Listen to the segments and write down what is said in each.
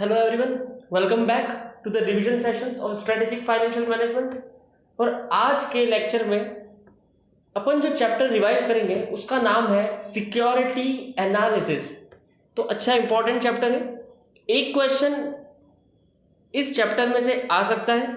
Hello everyone, welcome back to the revision sessions of strategic financial management. और आज के lecture में अपन जो चैप्टर रिवाइज करेंगे उसका नाम है सिक्योरिटी एनालिसिस। तो अच्छा इंपॉर्टेंट चैप्टर है। एक क्वेश्चन इस चैप्टर में से आ सकता है,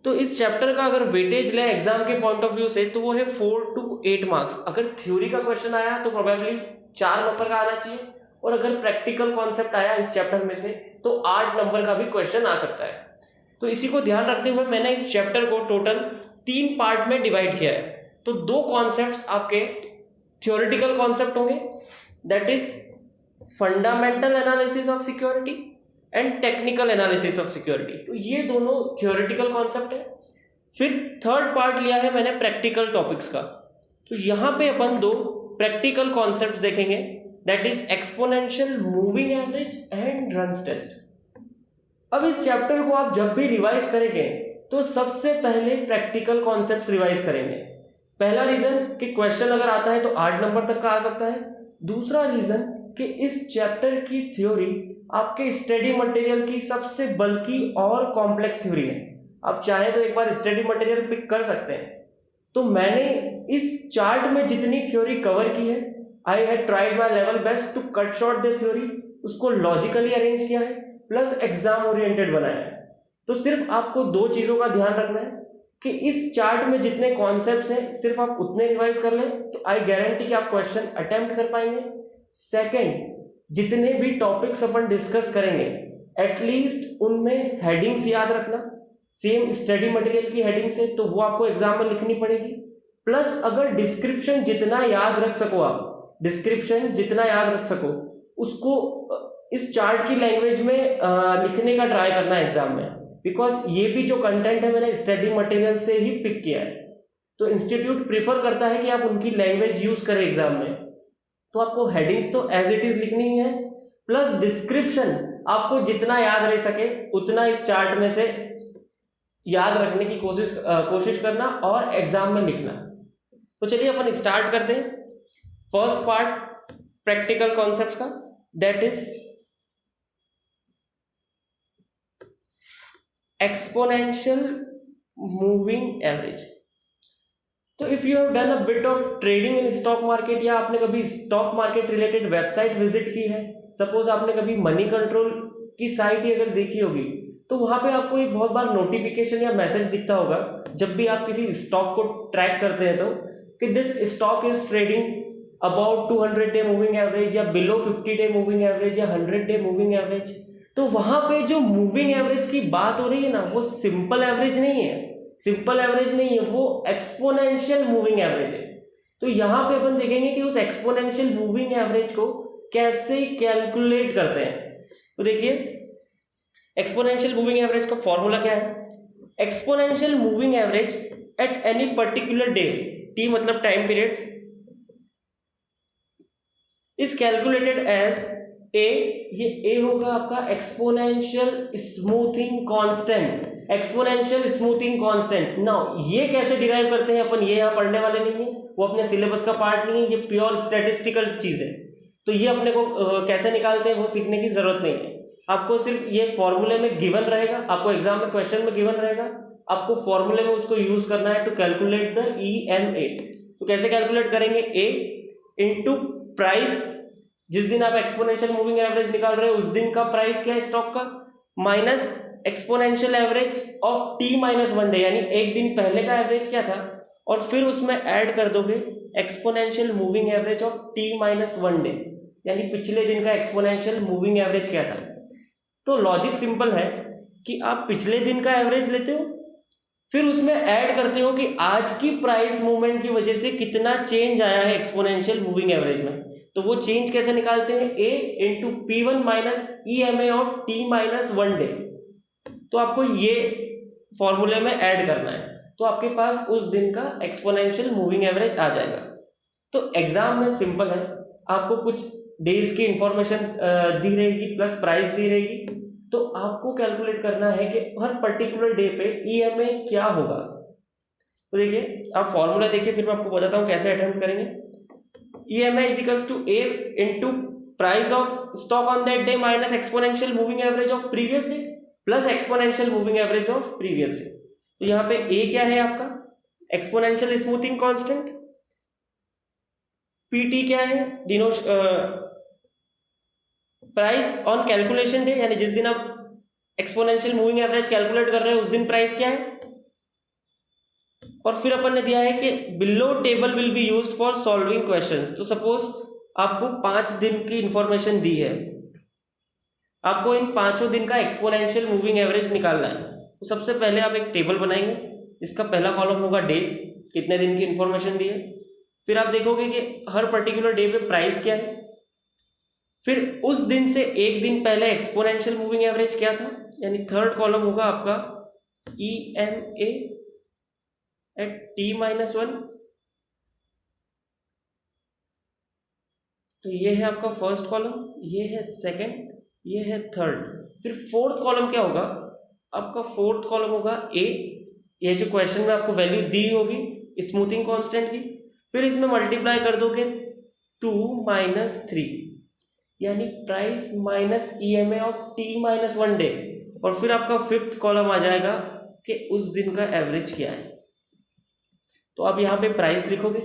तो इस चैप्टर का अगर वेटेज ले एग्जाम के पॉइंट ऑफ व्यू से तो वो है 4 to 8 मार्क्स। अगर थ्योरी का क्वेश्चन आया तो प्रोबेबली 4 नंबर का आना चाहिए, और अगर प्रैक्टिकल कॉन्सेप्ट आया इस चैप्टर में से तो 8 नंबर का भी क्वेश्चन आ सकता है। तो इसी को ध्यान रखते हुए मैंने इस चैप्टर को टोटल 3 पार्ट में डिवाइड किया है। तो 2 कॉन्सेप्ट्स आपके थ्योरेटिकल कॉन्सेप्ट होंगे, that is fundamental analysis of security and technical analysis of security. तो ये दोनों थ्योरेटिकल कॉन्सेप्ट है। फिर थर्ड पार्ट लिया है मैंने प्रैक्टिकल टॉपिक्स का। तो यहाँ पे अपन 2 प्रैक्टिकल कॉन्सेप्ट्स देखेंगे, that is exponential moving average and runs test. अब इस चैप्टर को आप जब भी रिवाइज करेंगे तो सबसे पहले प्रैक्टिकल कॉन्सेप्ट्स रिवाइज करेंगे। पहला रीजन कि क्वेश्चन अगर आता है तो 8 नंबर तक का आ सकता है। दूसरा रीजन कि इस चैप्टर की थ्योरी आपके स्टडी मटेरियल की सबसे बल्कि और कॉम्प्लेक्स थ्योरी है। आप चाहें तो एक बार स्टडी मटेरियल पिक कर सकते हैं। तो मैंने इस चार्ट में जितनी थ्योरी कवर की है, I had tried my level best to cut short the theory, उसको लॉजिकली अरेंज किया है प्लस एग्जाम ओरिएंटेड बनाया है। तो सिर्फ आपको 2 चीजों का ध्यान रखना है कि इस चार्ट में जितने कॉन्सेप्ट्स हैं सिर्फ आप उतने रिवाइज कर लें तो आई गारंटी कि आप क्वेश्चन अटेम्प्ट कर पाएंगे। सेकंड, जितने भी टॉपिक्स अपन डिस्कस करेंगे एटलीस्ट उनमें हेडिंग्स याद रखना, सेम स्टडी मटेरियल की हेडिंग से, तो वो आपको एग्जाम में लिखनी पड़ेगी। प्लस अगर डिस्क्रिप्शन जितना याद रख सको, आप डिस्क्रिप्शन जितना याद रख सको उसको इस चार्ट की लैंग्वेज में लिखने का ट्राई करना है एग्जाम में, बिकॉज ये भी जो कंटेंट है मैंने स्टडी मटेरियल से ही पिक किया है। तो इंस्टीट्यूट प्रीफर करता है कि आप उनकी लैंग्वेज यूज करें एग्जाम में। तो आपको हेडिंग्स तो एज इट इज लिखनी है, प्लस डिस्क्रिप्शन आपको जितना याद रह सके उतना इस चार्ट में से याद रखने की कोशिश करना और एग्जाम में लिखना। तो चलिए अपन स्टार्ट करते हैं फर्स्ट पार्ट प्रैक्टिकल कॉन्सेप्ट्स का, that is exponential moving average. तो if you have done a bit of trading in stock market, या आपने कभी stock market related website visit की है, सपोज आपने कभी मनी कंट्रोल की साइट ही अगर देखी होगी, तो वहां पे आपको एक बहुत बार नोटिफिकेशन या मैसेज दिखता होगा जब भी आप किसी स्टॉक को ट्रैक करते हैं तो, कि this stock is trading about 200 day moving average, या बिलो 50 डे मूविंग एवरेज, या 100 डे मूविंग एवरेज। तो वहां पे जो मूविंग एवरेज की बात हो रही है ना, वो सिंपल एवरेज नहीं है, सिंपल एवरेज नहीं है, वो एक्सपोनेंशियल मूविंग एवरेज है। तो यहां पे अपन देखेंगे कि उस एक्सपोनेंशियल मूविंग एवरेज को कैसे कैलकुलेट करते हैं। तो देखिए एक्सपोनेंशियल मूविंग एवरेज का फॉर्मूला क्या है। Exponential moving average at any particular day, T मतलब time period, is calculated as A, ये ए होगा आपका exponential smoothing constant, exponential smoothing constant. Now ये कैसे डिराइव करते हैं अपन, ये यहाँ पढ़ने वाले नहीं है, वो अपने सिलेबस का पार्ट नहीं है, ये प्योर स्टैटिस्टिकल चीज है। तो ये अपने को कैसे निकालते हैं वो सीखने की जरूरत नहीं है। आपको सिर्फ ये फॉर्मूले में गिवन रहेगा, आपको एग्जाम में क्वेश्चन में गिवन रहेगा, आपको फॉर्मूले में उसको यूज करना है टू कैलकुलेट द EMA। तो कैसे कैलकुलेट करेंगे, ए इंटू प्राइस, जिस दिन आप एक्सपोनेंशियल मूविंग एवरेज निकाल रहे हो उस दिन का प्राइस क्या है स्टॉक का, minus exponential average of T-1 day, यानी एक दिन पहले का एवरेज क्या था, और फिर उसमें ऐड कर दोगे exponential moving average of T-1 day, यानी पिछले दिन का एक्सपोनेंशियल मूविंग एवरेज क्या था। तो लॉजिक सिंपल है कि आप पिछले दिन का एवरेज लेते हो, फिर उसमें ऐड करते हो कि आज की प्राइस मूवमेंट की वजह से कितना चेंज आया है एक्सपोनेंशियल मूविंग एवरेज में। तो वो चेंज कैसे निकालते हैं, A into P1 minus EMA of T-1 day. तो आपको ये फॉर्मूले में ऐड करना है, तो आपके पास उस दिन का एक्सपोनेंशियल मूविंग एवरेज आ जाएगा। तो एग्जाम में सिंपल है, आपको कुछ डेज की इंफॉर्मेशन दी रहेगी प्लस प्राइस दी रहेगी, तो आपको कैलकुलेट करना है कि हर पर्टिकुलर डे पे EMA क्या होगा। तो देखिए आप फॉर्मूला देखिए, फिर मैं आपको बताता हूँ कैसे अटेम्प्ट करेंगे। EMA is equals to A into price of stock on that day minus exponential moving average of previous day plus exponential moving average of previous day. तो यहाँ पे ए क्या है आपका, एक्सपोनेंशियल स्मूथिंग कांस्टेंट, पीटी क्या है, price on calculation day, यानी जिस दिन आप एक्सपोनेंशियल मूविंग एवरेज कैलकुलेट कर रहे हैं उस दिन प्राइस क्या है। और फिर अपन ने दिया है कि below table will be used for solving questions. तो सपोज आपको 5 दिन की इंफॉर्मेशन दी है, आपको इन 5 दिन का एक्सपोनेंशियल मूविंग एवरेज निकालना है। तो सबसे पहले आप एक टेबल बनाएंगे, इसका पहला कॉलम होगा डेज, कितने दिन की इंफॉर्मेशन दी है। फिर आप देखोगे कि हर पर्टिकुलर डे पे प्राइस क्या है। फिर उस दिन से एक दिन पहले एक्सपोनेंशियल मूविंग एवरेज क्या था, यानी थर्ड कॉलम होगा आपका EMA एट T-1। तो ये है आपका फर्स्ट कॉलम, ये है सेकंड, ये है थर्ड। फिर फोर्थ कॉलम क्या होगा आपका, फोर्थ कॉलम होगा ए, ये जो क्वेश्चन में आपको वैल्यू दी होगी स्मूथिंग कांस्टेंट की। फिर इसमें मल्टीप्लाई कर दोगे 2 - 3, यानी price minus EMA of T-1 day. और फिर आपका फिफ्थ कॉलम आ जाएगा कि उस दिन का एवरेज क्या है। तो आप यहाँ पे प्राइस लिखोगे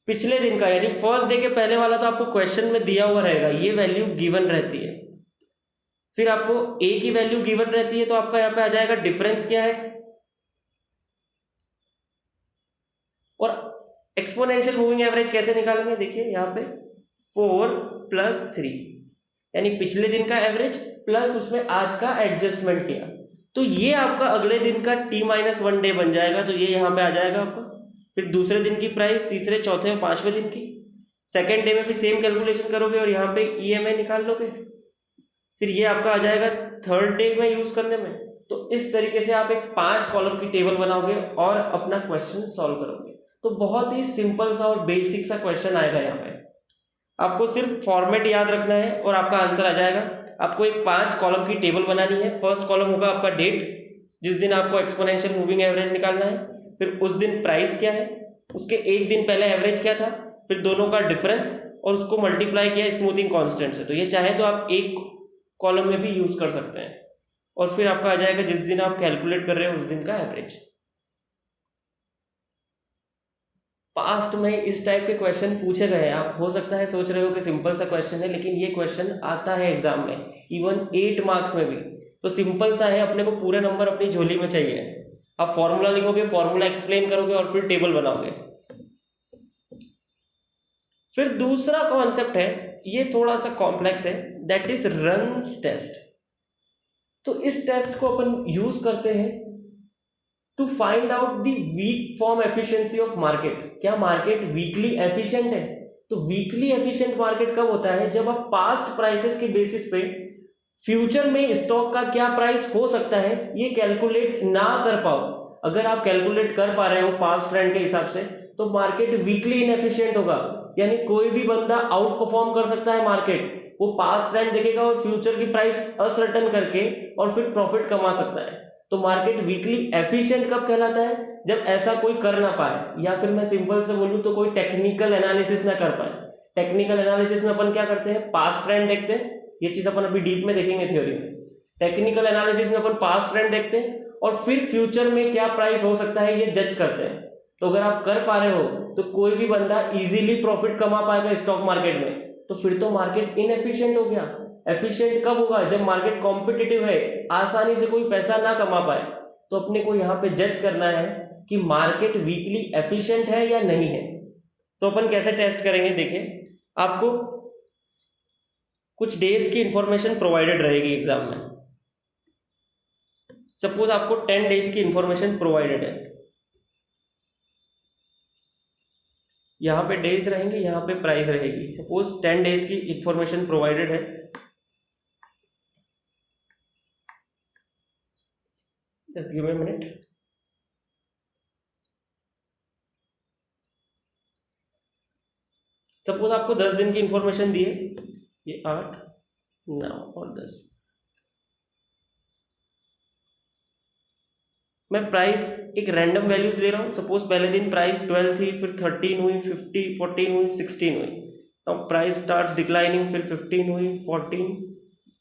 पिछले दिन का, यानी फर्स्ट डे के पहले वाला तो आपको क्वेश्चन में दिया हुआ रहेगा, ये वैल्यू गिवन रहती है। फिर आपको ए की वैल्यू गिवन रहती है, तो आपका यहाँ पे आ जाएगा डिफरेंस क्या है। और एक्सपोनेंशियल मूविंग एवरेज कैसे निकालेंगे, देखिए यहाँ पे 4 + 3, यानी पिछले दिन का एवरेज प्लस उसमें आज का एडजस्टमेंट किया, तो ये आपका अगले दिन का T-1 डे बन जाएगा। तो ये यहाँ पे आ जाएगा आपका। फिर दूसरे दिन की प्राइस, तीसरे, चौथे और 5वें दिन की। सेकेंड डे में भी सेम कैलकुलेशन करोगे और यहाँ पे EMA निकाल लोगे। फिर ये आपका आ जाएगा थर्ड डे में यूज करने में। तो इस तरीके से आप एक 5 कॉलम की टेबल बनाओगे और अपना क्वेश्चन सॉल्व करोगे। तो बहुत ही सिंपल सा और बेसिक सा क्वेश्चन आएगा यहाँ पे। आपको सिर्फ फॉर्मेट याद रखना है और आपका आंसर आ जाएगा। आपको एक 5 कॉलम की टेबल बनानी है। फर्स्ट कॉलम होगा आपका डेट, जिस दिन आपको एक्सपोनेंशियल मूविंग एवरेज निकालना है। फिर उस दिन प्राइस क्या है, उसके एक दिन पहले एवरेज क्या था, फिर दोनों का डिफरेंस और उसको मल्टीप्लाई किया स्मूथिंग कांस्टेंट से। तो ये चाहे तो आप एक कॉलम में भी यूज कर सकते हैं। और फिर आपका आ जाएगा जिस दिन आप कैलकुलेट कर रहे हो उस दिन का एवरेज। पास्ट में इस टाइप के क्वेश्चन पूछे गए हैं। आप हो सकता है सोच रहे हो कि सिंपल सा क्वेश्चन है, लेकिन ये क्वेश्चन आता है एग्जाम में, इवन 8 मार्क्स में भी। तो सिंपल सा है, अपने को पूरे नंबर अपनी झोली में चाहिए। आप फॉर्मूला लिखोगे, फॉर्मूला एक्सप्लेन करोगे और फिर टेबल बनाओगे। फिर दूसरा कॉन्सेप्ट है, ये थोड़ा सा कॉम्प्लेक्स है, दैट इज रन्स टेस्ट। तो इस टेस्ट को अपन यूज करते हैं to find out the weak form efficiency of market. क्या मार्केट वीकली एफिशिएंट है? तो वीकली एफिशिएंट मार्केट कब होता है, जब आप पास्ट प्राइसेस के बेसिस पे फ्यूचर में स्टॉक का क्या प्राइस हो सकता है ये कैलकुलेट ना कर पाओ। अगर आप कैलकुलेट कर पा रहे हो पास्ट ट्रेंड के हिसाब से, तो मार्केट वीकली इनएफिशिएंट होगा। यानी कोई भी बंदा आउट परफॉर्म कर सकता है मार्केट, वो पास्ट ट्रेंड देखेगा और फ्यूचर की प्राइस असर्टन करके और फिर प्रॉफिट कमा सकता है। तो मार्केट वीकली एफिशिएंट कब कहलाता है, जब ऐसा कोई कर ना पाए, या फिर मैं सिंपल से बोलूं तो कोई टेक्निकल एनालिसिस ना कर पाए। टेक्निकल एनालिसिस में अपन क्या करते हैं, पास्ट ट्रेंड देखते हैं, ये चीज अपन अभी डीप में देखेंगे थ्योरी में। टेक्निकल एनालिसिस में अपन पास्ट ट्रेंड देखते हैं और फिर फ्यूचर में क्या प्राइस हो सकता है ये जज करते हैं। तो अगर आप कर पा रहे हो तो कोई भी बंदा इजीली प्रॉफिट कमा पाएगा स्टॉक मार्केट में, तो फिर तो मार्केट इनएफिशिएंट हो गया। एफिशिएंट कब होगा, जब मार्केट कॉम्पिटिटिव है, आसानी से कोई पैसा ना कमा पाए। तो अपने को यहाँ पे जज करना है कि मार्केट वीकली एफिशिएंट है या नहीं है। तो अपन कैसे टेस्ट करेंगे, देखिए आपको कुछ डेज की इंफॉर्मेशन प्रोवाइडेड रहेगी एग्जाम में। सपोज आपको 10 डेज की इंफॉर्मेशन प्रोवाइडेड है, यहाँ पे डेज रहेंगे, यहाँ पे प्राइस रहेगी। सपोज 10 डेज की इंफॉर्मेशन प्रोवाइडेड है। Just give me a minute. Suppose आपको 10 दिन की इंफॉर्मेशन दी है, ये 8, 9 और 10। मैं प्राइस एक रैंडम वैल्यूज ले रहा हूँ। सपोज पहले दिन प्राइस 12 थी, फिर 13 हुई, 50, 14 हुई, 16 हुई। अब प्राइस स्टार्ट्स डिक्लाइनिंग, फिर 15 हुई, 14,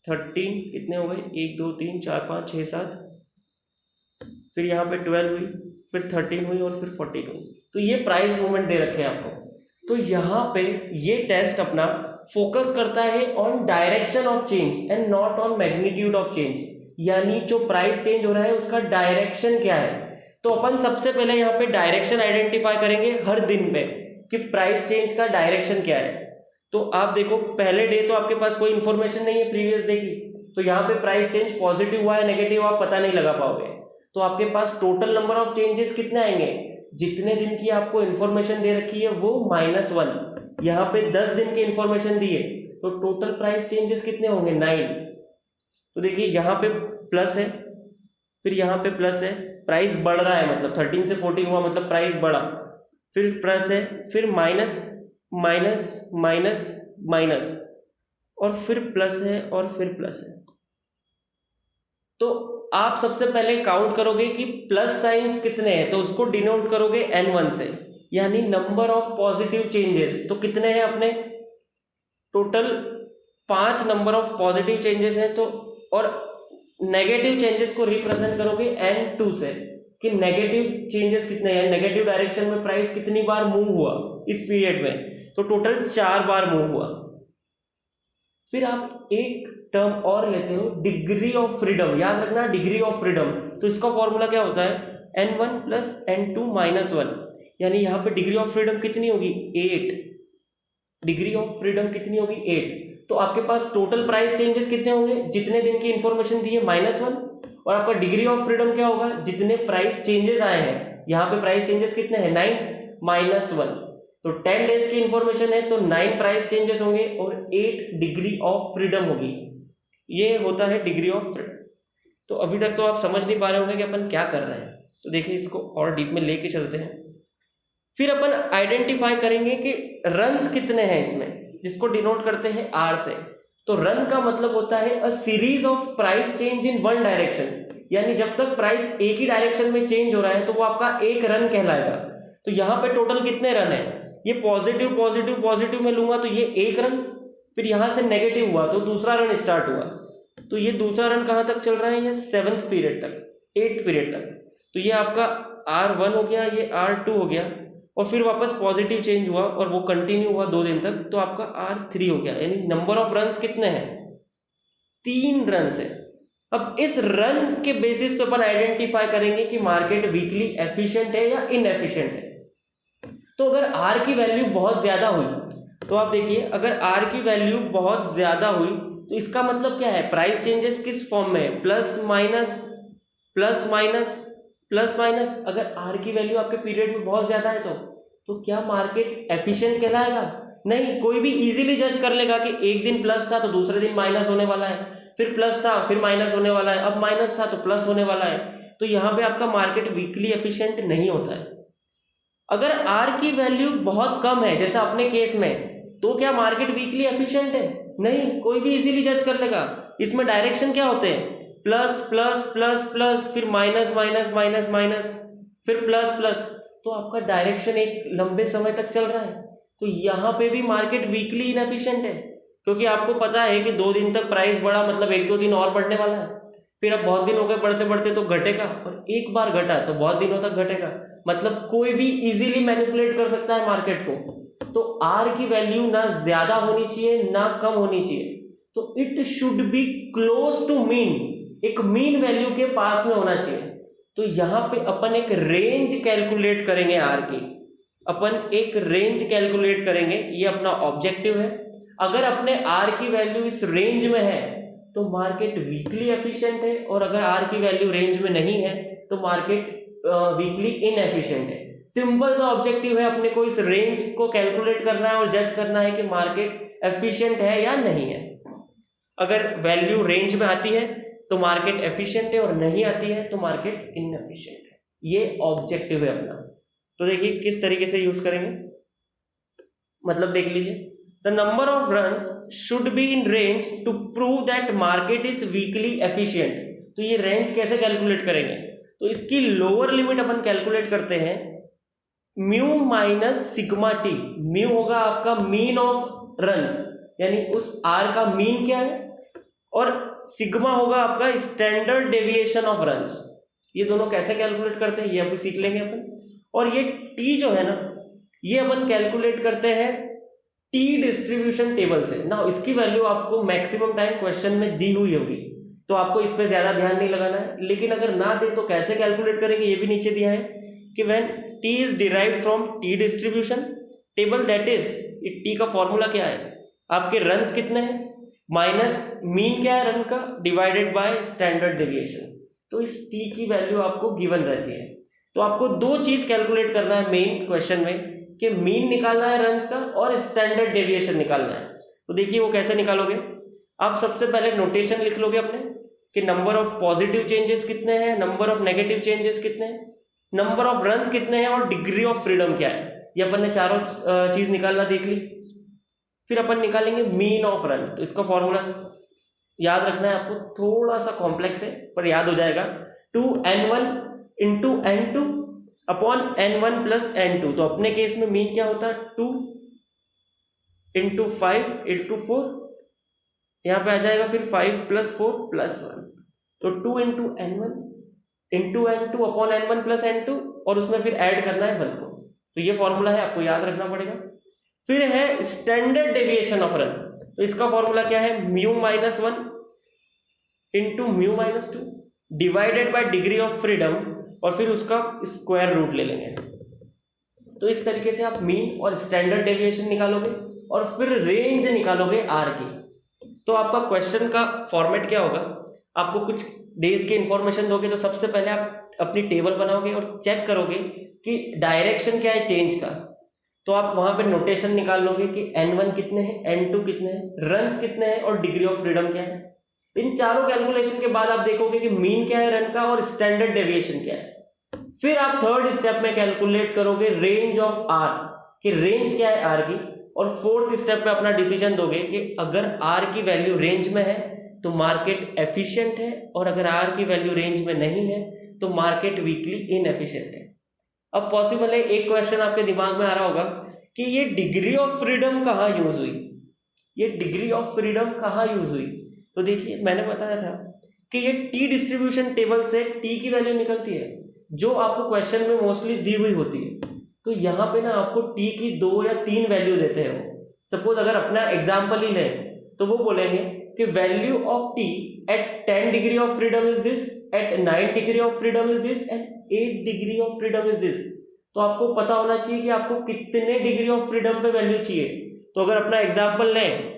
13, कितने हो गए 1 2 3 4 5 6 7, फिर यहाँ पे 12 हुई, फिर 13 हुई और फिर 14 हुई। तो ये प्राइस मूवमेंट दे रखे हैं आपको। तो यहाँ पे ये टेस्ट अपना फोकस करता है on direction of change and not on magnitude of change, यानी जो प्राइस चेंज हो रहा है उसका डायरेक्शन क्या है। तो अपन सबसे पहले यहाँ पे डायरेक्शन आइडेंटिफाई करेंगे हर दिन में कि प्राइस चेंज का डायरेक्शन क्या है। तो आप देखो पहले डे तो आपके पास कोई इंफॉर्मेशन नहीं है प्रीवियस डे की, तो यहाँ पे प्राइस चेंज पॉजिटिव हुआ है नेगेटिव आप पता नहीं लगा पाओगे। तो आपके पास टोटल नंबर ऑफ चेंजेस कितने आएंगे, जितने दिन की आपको इंफॉर्मेशन दे रखी है वो -1, यहाँ पे 10 दिन की इंफॉर्मेशन दी है, तो टोटल प्राइस चेंजेस कितने होंगे 9। तो देखिए यहाँ पे प्लस है, फिर यहाँ पे प्लस है, प्राइस बढ़ रहा है मतलब 13 से 14 हुआ मतलब प्राइस बढ़ा, फिर प्लस है, फिर माइनस माइनस माइनस माइनस, और फिर प्लस है और फिर प्लस है। तो आप सबसे पहले काउंट करोगे कि प्लस साइंस कितने हैं, तो उसको डिनोट करोगे n1 से, यानी नंबर ऑफ पॉजिटिव चेंजेस। तो कितने हैं अपने total 5 number of positive changes हैं। तो और नेगेटिव चेंजेस को रिप्रेजेंट करोगे n2 से, कि नेगेटिव चेंजेस कितने हैं, नेगेटिव डायरेक्शन में प्राइस कितनी बार मूव हुआ इस पीरियड में, तो टोटल 4 बार मूव हुआ। फिर आप एक टर्म और लेते हो डिग्री ऑफ फ्रीडम, याद रखना डिग्री ऑफ फ्रीडम। तो इसका फॉर्मूला क्या होता है n1 + n2 - 1, यानी यहाँ पे डिग्री ऑफ फ्रीडम कितनी होगी 8, डिग्री ऑफ फ्रीडम कितनी होगी 8। तो आपके पास टोटल प्राइस चेंजेस कितने होंगे, जितने दिन की इंफॉर्मेशन दी है -1, और आपका डिग्री ऑफ फ्रीडम क्या होगा, जितने प्राइस चेंजेस आए हैं, यहाँ पे प्राइस चेंजेस कितने हैं 9 - 1, तो 10 डेज की इंफॉर्मेशन है तो 9 प्राइस चेंजेस होंगे और 8 डिग्री ऑफ फ्रीडम होगी। ये होता है डिग्री ऑफ फ्रीडम। तो अभी तक तो आप समझ नहीं पा रहे होंगे कि अपन क्या कर रहे हैं, तो देखिए इसको और डीप में लेके चलते हैं। फिर अपन आइडेंटिफाई करेंगे कि रन्स कितने हैं इसमें, जिसको डिनोट करते हैं R से। तो रन का मतलब होता है a series of price change in one direction, यानी जब तक प्राइस एक ही डायरेक्शन में चेंज हो रहा है तो वो आपका एक रन कहलाएगा। तो यहाँ पे टोटल कितने रन है, ये पॉजिटिव पॉजिटिव पॉजिटिव में लूंगा तो ये एक रन, फिर यहां से नेगेटिव हुआ तो दूसरा रन स्टार्ट हुआ, तो ये दूसरा रन कहां तक चल रहा है, ये 7th पीरियड तक, 8th पीरियड तक। तो ये आपका R1 हो गया, ये R2 हो गया, और फिर वापस पॉजिटिव चेंज हुआ और वो कंटिन्यू हुआ 2 दिन तक, तो आपका R3 हो गया। यानी नंबर ऑफ रन्स कितने हैं 3 रन है। अब इस रन के बेसिस पे अपन आइडेंटिफाई करेंगे कि मार्केट वीकली एफिशिएंट है या इनएफिशिएंट है। तो अगर R की वैल्यू बहुत ज्यादा हुई, तो आप देखिए अगर R की वैल्यू बहुत ज्यादा हुई तो इसका मतलब क्या है, प्राइस चेंजेस किस फॉर्म में है, plus minus plus minus plus minus. अगर R की वैल्यू आपके पीरियड में बहुत ज्यादा है तो क्या मार्केट एफिशिएंट कहलाएगा, नहीं। कोई भी इजीली जज कर लेगा कि एक दिन प्लस था तो दूसरे दिन माइनस होने वाला है, फिर प्लस था फिर माइनस होने वाला है, अब माइनस था तो प्लस होने वाला है। तो यहाँ पे आपका मार्केट वीकली एफिशिएंट नहीं होता है। अगर R की वैल्यू बहुत कम है जैसा अपने केस में, तो क्या मार्केट वीकली एफिशिएंट है, नहीं। कोई भी इजीली जज कर लेगा। इसमें डायरेक्शन क्या होते हैं, प्लस प्लस प्लस प्लस, फिर माइनस माइनस माइनस माइनस, फिर प्लस प्लस। तो आपका डायरेक्शन एक लंबे समय तक चल रहा है। तो यहाँ पे भी मार्केट वीकली इनएफिशिएंट है, क्योंकि आपको पता है कि 2 दिन तक प्राइस बढ़ा मतलब 1-2 दिन और बढ़ने वाला है, फिर अब बहुत दिन हो गए बढ़ते बढ़ते तो घटेगा, और एक बार घटा तो बहुत दिनों तक घटेगा। मतलब कोई भी इजीली मैनिपुलेट कर सकता है मार्केट को। तो R की वैल्यू ना ज्यादा होनी चाहिए ना कम होनी चाहिए, तो it should be close to mean, एक मीन वैल्यू के पास में होना चाहिए। तो यहाँ पे अपन एक रेंज कैलकुलेट करेंगे R की, अपन एक रेंज कैलकुलेट करेंगे, ये अपना ऑब्जेक्टिव है। अगर अपने R की वैल्यू इस रेंज में है तो मार्केट वीकली एफिशिएंट है, और अगर R की वैल्यू रेंज में नहीं है तो मार्केट वीकली इनएफिशिएंट है। सिंपल सा ऑब्जेक्टिव है, अपने को इस रेंज को कैलकुलेट करना है और जज करना है कि मार्केट एफिशिएंट है या नहीं है। अगर वैल्यू रेंज में आती है तो मार्केट एफिशिएंट है, और नहीं आती है तो मार्केट इनएफिशिएंट है। ये ऑब्जेक्टिव है अपना। तो देखिए किस तरीके से यूज करेंगे, मतलब देख लीजिए, the number of runs should be in range to prove that market is weakly efficient. तो ये रेंज कैसे कैलकुलेट करेंगे, तो इसकी लोअर लिमिट अपन कैलकुलेट करते हैं mu minus sigma T. Mu होगा आपका मीन ऑफ रन्स, यानी उस आर का मीन क्या है, और सिग्मा होगा आपका स्टैंडर्ड डेविएशन ऑफ रन्स। ये दोनों कैसे कैलकुलेट करते हैं ये अभी सीख लेंगे अपन। और ये टी जो है ना, ये अपन कैलकुलेट करते हैं टी डिस्ट्रीब्यूशन टेबल से ना। इसकी वैल्यू आपको मैक्सिमम टाइम क्वेश्चन में दी हुई होगी, तो आपको इस पे ज्यादा ध्यान नहीं लगाना है। लेकिन अगर ना दे तो कैसे कैलकुलेट करेंगे ये भी नीचे दिया है कि when T is derived from T distribution table, that is, T का फॉर्मूला क्या है, आपके रन्स कितने हैं माइनस मीन क्या है रन का डिवाइडेड बाय स्टैंडर्ड डेविएशन। तो इस टी की वैल्यू आपको गिवन रहती है। तो आपको दो चीज कैलकुलेट करना है मेन क्वेश्चन में, कि मीन निकालना है रन्स का और स्टैंडर्ड डेविएशन निकालना है। तो देखिए वो कैसे निकालोगे। आप सबसे पहले नोटेशन लिख लोगे अपने कि नंबर ऑफ पॉजिटिव चेंजेस कितने हैं, नंबर ऑफ नेगेटिव चेंजेस कितने हैं, नंबर ऑफ रन्स कितने हैं और डिग्री ऑफ फ्रीडम क्या है। ये अपन ने चारों चीज निकालना देख ली। फिर अपन निकालेंगे मीन ऑफ रन। तो इसका फॉर्मूला याद रखना है आपको, थोड़ा सा कॉम्प्लेक्स है पर याद हो जाएगा। 2n1 into n2 upon n1 plus n2। तो अपने केस में मीन क्या होता है 2 इंटू 5 इंटू 4, यहाँ पे आ जाएगा फिर 5 प्लस 4 प्लस 1। तो 2 into n1 into n2 upon n1 plus n2, और उसमें फिर ऐड करना है 1 को। तो ये फॉर्मूला है, आपको याद रखना पड़ेगा। फिर है स्टैंडर्ड डेविएशन ऑफ रन। तो इसका फॉर्मूला क्या है, mu minus 1 into mu minus 2 divided by degree of freedom, और फिर उसका स्क्वायर रूट ले लेंगे। तो इस तरीके से आप मीन और स्टैंडर्ड डेविएशन निकालोगे और फिर रेंज निकालोगे आर की। तो आपका क्वेश्चन का फॉर्मेट क्या होगा, आपको कुछ डेज के इंफॉर्मेशन दोगे तो सबसे पहले आप अपनी टेबल बनाओगे और चेक करोगे कि डायरेक्शन क्या है चेंज का। तो आप वहां पे नोटेशन निकाल लोगे कि n1 कितने हैं, n2 कितने हैं, रन्स कितने हैं और डिग्री ऑफ फ्रीडम क्या है। इन चारों कैलकुलेशन के बाद आप देखोगे कि मीन क्या है रन का और स्टैंडर्ड डेविएशन क्या है। फिर आप थर्ड स्टेप में कैलकुलेट करोगे रेंज ऑफ आर, कि रेंज क्या है आर की। और फोर्थ स्टेप में अपना डिसीजन दोगे कि अगर आर की वैल्यू रेंज में है तो मार्केट एफिशिएंट है, और अगर आर की वैल्यू रेंज में नहीं है तो मार्केट वीकली इनएफिशिएंट है। अब पॉसिबल है एक क्वेश्चन आपके दिमाग में आ रहा होगा कि ये डिग्री ऑफ फ्रीडम कहाँ यूज हुई, ये डिग्री ऑफ फ्रीडम कहाँ यूज हुई। तो देखिए मैंने बताया था कि ये टी डिस्ट्रीब्यूशन टेबल से टी की वैल्यू निकलती है जो आपको क्वेश्चन में मोस्टली दी हुई होती है। तो यहाँ पे ना आपको टी की 2 या 3 वैल्यू देते हैं वो। सपोज अगर अपना एग्जाम्पल ही लें तो वो बोलेंगे कि value of T at 10 degree of freedom is this, at 9 degree of freedom is this and 8 degree of freedom is this. तो आपको पता होना चाहिए कि आपको कितने डिग्री ऑफ फ्रीडम पे वैल्यू चाहिए। तो अगर अपना एग्जाम्पल लें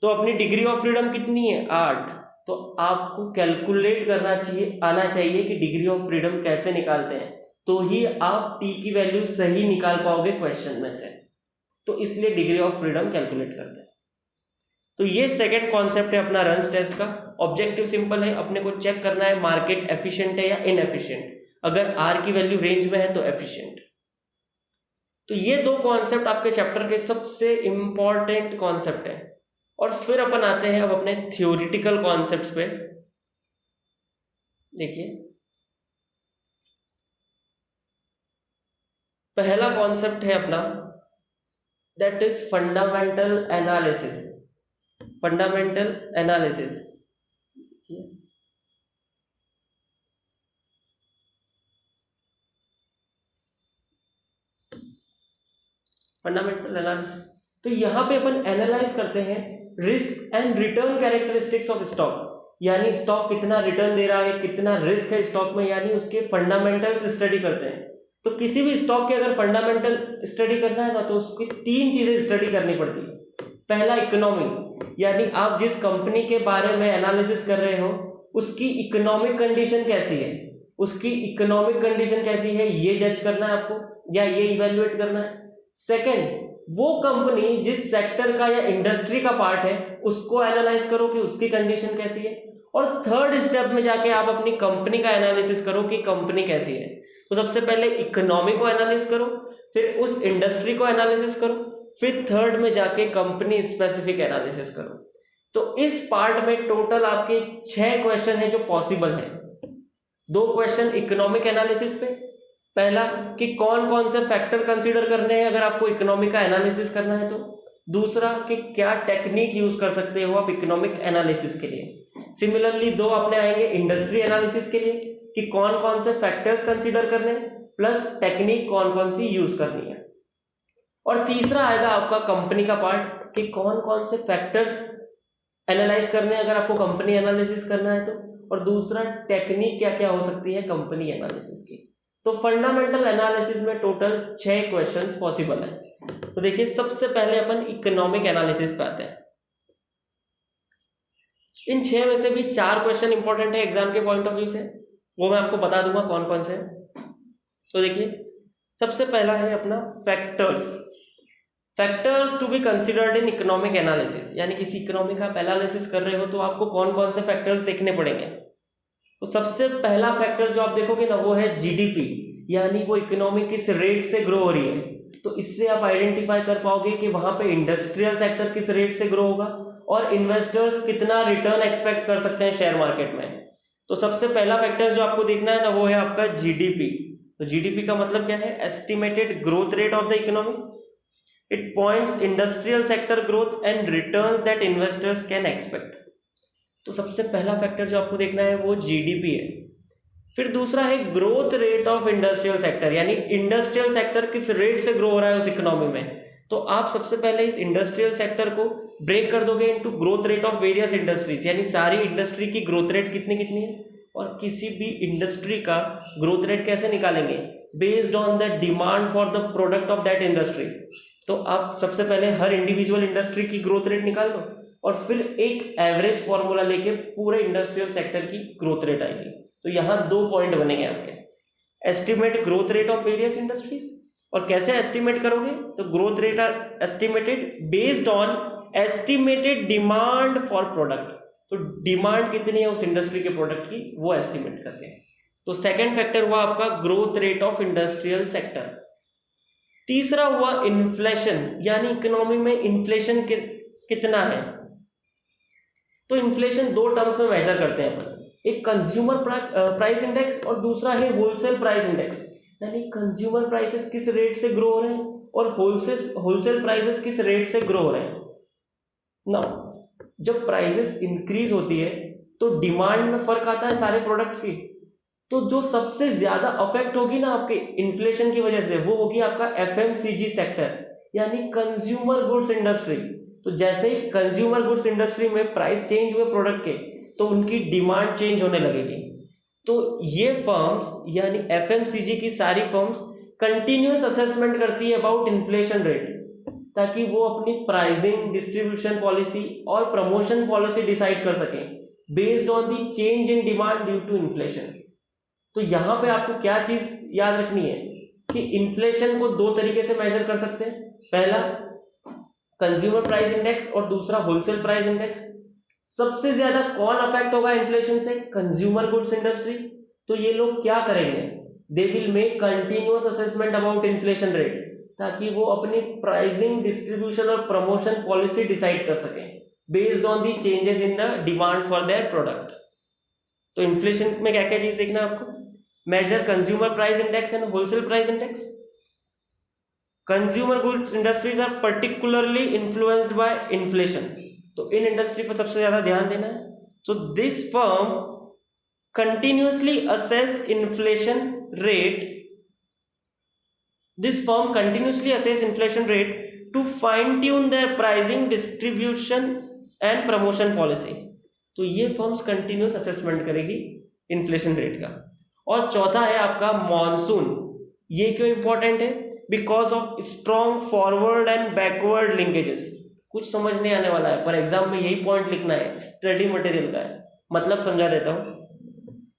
तो अपनी डिग्री ऑफ फ्रीडम कितनी है 8, तो आपको कैलकुलेट करना चाहिए, आना चाहिए कि डिग्री ऑफ फ्रीडम कैसे निकालते हैं, तो ही आप टी की वैल्यू सही निकाल पाओगे क्वेश्चन में से। तो इसलिए डिग्री ऑफ फ्रीडम कैलकुलेट करते हैं। तो ये सेकंड कॉन्सेप्ट है अपना रन्स टेस्ट का। ऑब्जेक्टिव सिंपल है, अपने को चेक करना है मार्केट एफिशिएंट है या इनएफिशिएंट। अगर आर की वैल्यू रेंज में है तो एफिशिएंट। तो ये 2 कॉन्सेप्ट आपके चैप्टर के सबसे इंपॉर्टेंट कॉन्सेप्ट है। और फिर अपन आते हैं अब अपने थ्योरेटिकल कॉन्सेप्ट्स पे। देखिए पहला कॉन्सेप्ट है अपना, that is fundamental analysis. Fundamental analysis fundamental analysis. तो यहां पे अपन एनालाइज करते हैं risk and return characteristics of stock, यानी स्टॉक कितना रिटर्न दे रहा है, कितना रिस्क है स्टॉक में, यानी उसके फंडामेंटल्स स्टडी करते हैं। तो किसी भी स्टॉक के अगर फंडामेंटल स्टडी करना है ना तो उसकी 3 चीजें स्टडी करनी पड़ती है। पहला इकोनॉमी, यानी आप जिस कंपनी के बारे में एनालिसिस कर रहे हो उसकी इकोनॉमिक कंडीशन कैसी है, उसकी इकोनॉमिक कंडीशन कैसी है ये जज करना है आपको या ये इवेल्युएट करना है। सेकंड, वो कंपनी जिस सेक्टर का या इंडस्ट्री का पार्ट है उसको एनालाइज करो कि उसकी कंडीशन कैसी है। और थर्ड स्टेप में जाके आप अपनी कंपनी का एनालिसिस करो कि कंपनी कैसी है। तो सबसे पहले इकोनॉमी को एनालिसिस करो, फिर उस इंडस्ट्री को एनालिसिस करो, फिर थर्ड में जाके कंपनी स्पेसिफिक एनालिसिस करो। तो इस पार्ट में टोटल आपके 6 क्वेश्चन है जो पॉसिबल है। 2 क्वेश्चन इकोनॉमिक एनालिसिस पे, पहला कि कौन कौन से फैक्टर कंसीडर करने हैं अगर आपको इकोनॉमी का एनालिसिस करना है तो, दूसरा कि क्या टेक्निक यूज कर सकते हो आप इकोनॉमिक एनालिसिस के लिए। सिमिलरली दो अपने आएंगे इंडस्ट्री एनालिसिस के लिए कि कौन कौन से फैक्टर्स कंसीडर करने, प्लस टेक्निक कौन कौन सी यूज करनी है। और तीसरा आएगा आपका कंपनी का पार्ट कि कौन कौन से फैक्टर्स एनालाइज करने हैं अगर आपको कंपनी एनालिसिस करना है तो, और दूसरा टेक्निक क्या क्या हो सकती है कंपनी एनालिसिस की। तो फंडामेंटल एनालिसिस में टोटल 6 क्वेश्चंस पॉसिबल है। तो देखिए सबसे पहले अपन इकोनॉमिक एनालिसिस पे आते हैं। इन 6 में से भी 4 क्वेश्चन इंपॉर्टेंट है एग्जाम के पॉइंट ऑफ व्यू से, वो मैं आपको बता दूंगा कौन कौन से हैं। तो देखिए सबसे पहला है अपना factors to be considered in economic analysis, यानी किसी इकोनॉमी का आप एनालिसिस कर रहे हो तो आपको कौन कौन से फैक्टर्स देखने पड़ेंगे। तो सबसे पहला फैक्टर जो आप देखोगे ना वो है जीडीपी, यानी वो इकोनॉमी किस रेट से ग्रो हो रही है। तो इससे आप आइडेंटिफाई कर पाओगे कि वहां पे इंडस्ट्रियल सेक्टर किस रेट से ग्रो होगा और इन्वेस्टर्स कितना रिटर्न एक्सपेक्ट कर सकते हैं शेयर मार्केट में। तो सबसे पहला फैक्टर जो आपको देखना है ना वो है आपका जीडीपी। तो जीडीपी का मतलब क्या है, estimated growth rate of the economy. It points industrial sector growth and returns that investors can expect. तो सबसे पहला फैक्टर जो आपको देखना है वो जीडीपी है। फिर दूसरा है growth rate of industrial sector, यानी इंडस्ट्रियल सेक्टर किस रेट से ग्रो हो रहा है उस इकोनॉमी में। तो आप सबसे पहले इस इंडस्ट्रियल सेक्टर को ब्रेक कर दोगे into growth rate of various industries, यानी सारी इंडस्ट्री की ग्रोथ रेट कितनी कितनी है, और किसी भी इंडस्ट्री का ग्रोथ रेट कैसे निकालेंगे, based on the demand for the product of that industry. तो आप सबसे पहले हर इंडिविजुअल इंडस्ट्री की ग्रोथ रेट निकाल लो और फिर एक एवरेज फॉर्मूला लेके पूरे इंडस्ट्रियल सेक्टर की ग्रोथ रेट आएगी। तो यहाँ 2 पॉइंट बनेंगे आपके, estimate growth rate of various industries. और कैसे एस्टिमेट करोगे, तो growth rate are estimated based on estimated demand for product. तो डिमांड कितनी है उस इंडस्ट्री के प्रोडक्ट की वो एस्टिमेट करते हैं। तो सेकंड फैक्टर हुआ आपका growth rate of industrial sector. तीसरा हुआ इन्फ्लेशन, यानी इकोनॉमी में इन्फ्लेशन कितना है। तो इन्फ्लेशन 2 टर्म्स में मेजर करते हैं अपन, एक कंज्यूमर प्राइस इंडेक्स और दूसरा है होलसेल प्राइस इंडेक्स, यानी कंज्यूमर प्राइसेस किस रेट से ग्रो हो रहे हैं और होलसेल प्राइसेस किस रेट से ग्रो हो रहे हैं ना। जब प्राइसेस इंक्रीज होती है तो डिमांड में फर्क आता है सारे प्रोडक्ट्स की। तो जो सबसे ज्यादा अफेक्ट होगी ना आपके इन्फ्लेशन की वजह से वो होगी आपका एफएमसीजी सेक्टर, यानी कंज्यूमर गुड्स इंडस्ट्री। तो जैसे ही कंज्यूमर गुड्स इंडस्ट्री में प्राइस चेंज हुए प्रोडक्ट के तो उनकी डिमांड चेंज होने लगेगी। तो ये फर्म्स यानी एफएमसीजी की सारी फर्म्स कंटिन्यूअस असेसमेंट करती है अबाउट इन्फ्लेशन रेट, ताकि वो अपनी प्राइसिंग, डिस्ट्रीब्यूशन पॉलिसी और प्रमोशन पॉलिसी डिसाइड कर सकें based on the change in demand due to inflation. तो यहाँ पे आपको क्या चीज याद रखनी है कि इन्फ्लेशन को 2 तरीके से मेजर कर सकते हैं, पहला कंज्यूमर प्राइस इंडेक्स और दूसरा होलसेल प्राइस इंडेक्स। सबसे ज्यादा कौन अफेक्ट होगा इन्फ्लेशन से, कंज्यूमर गुड्स इंडस्ट्री। तो ये लोग क्या करेंगे, they will make continuous assessment about inflation rate, ताकि वो अपनी प्राइसिंग, डिस्ट्रीब्यूशन और प्रमोशन पॉलिसी डिसाइड कर सकें based on the changes in the demand for their product. तो इन्फ्लेशन में क्या क्या चीज देखना है आपको, major consumer price index and wholesale price index. Consumer goods industries are particularly influenced by inflation, तो इन इंडस्ट्री पर सबसे ज्यादा ध्यान देना है। So this firm continuously assess inflation rate, this firm continuously assess inflation rate to fine tune their pricing, distribution and promotion policy. तो ये फर्म्स कंटिन्यूअस असेसमेंट करेगी इन्फ्लेशन रेट का। और चौथा है आपका मॉनसून। ये क्यों इंपॉर्टेंट है, because of strong forward and backward linkages. कुछ समझ नहीं आने वाला है पर एग्जाम में यही पॉइंट लिखना है, स्टडी मटेरियल का है। मतलब समझा देता हूं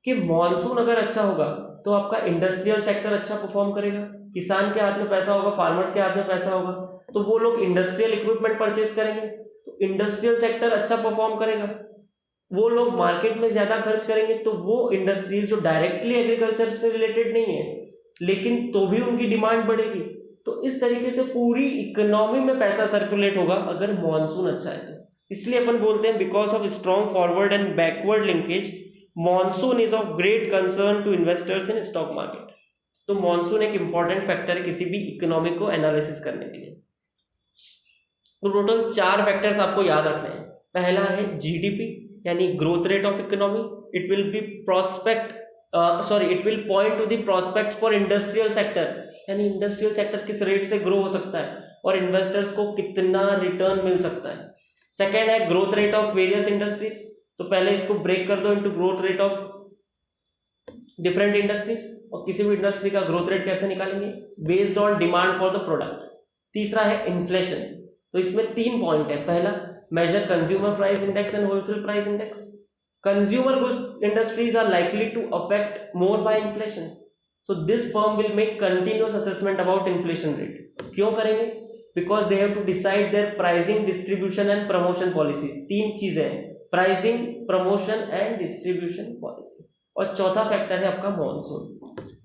कि मॉनसून अगर अच्छा होगा तो आपका इंडस्ट्रियल सेक्टर अच्छा परफॉर्म करेगा, किसान के हाथ में पैसा होगा, फार्मर्स के हाथ में पैसा होगा, तो वो लोग इंडस्ट्रियल इक्विपमेंट परचेज करेंगे, तो इंडस्ट्रियल सेक्टर अच्छा परफॉर्म करेगा। वो लोग मार्केट में ज्यादा खर्च करेंगे, तो वो इंडस्ट्रीज जो डायरेक्टली एग्रीकल्चर से रिलेटेड नहीं है लेकिन तो भी उनकी डिमांड बढ़ेगी। तो इस तरीके से पूरी इकोनॉमी में पैसा सर्कुलेट होगा अगर मॉनसून अच्छा है तो। इसलिए अपन बोलते हैं because of strong forward and backward linkage monsoon is of great concern to investors in stock market. तो मॉनसून एक इंपॉर्टेंट फैक्टर है किसी भी इकोनॉमी को एनालिसिस करने के लिए। तो टोटल 4 फैक्टर्स आपको याद रखने हैं। पहला है जीडीपी यानी growth rate of economy. It will be it will point two the prospects for industrial sector, यानी इंडस्ट्रियल सेक्टर किस रेट से ग्रो हो सकता है और इन्वेस्टर्स को कितना रिटर्न मिल सकता है। सेकेंड है growth rate of various industries. तो पहले इसको ब्रेक कर दो into growth rate of different industries, और किसी भी इंडस्ट्री का ग्रोथ रेट कैसे निकालेंगे, based on demand for the product. तीसरा है इन्फ्लेशन। तो इसमें 3 पॉइंट है। पहला, major consumer price index and wholesale price index. Consumer goods industries are likely to affect more by inflation, so this firm will make continuous assessment about inflation rate. क्यों करेंगे? Because they have to decide their pricing, distribution and promotion policies. 3 चीजें हैं, pricing, promotion and distribution policy. और चौथा factor है आपका monsoon,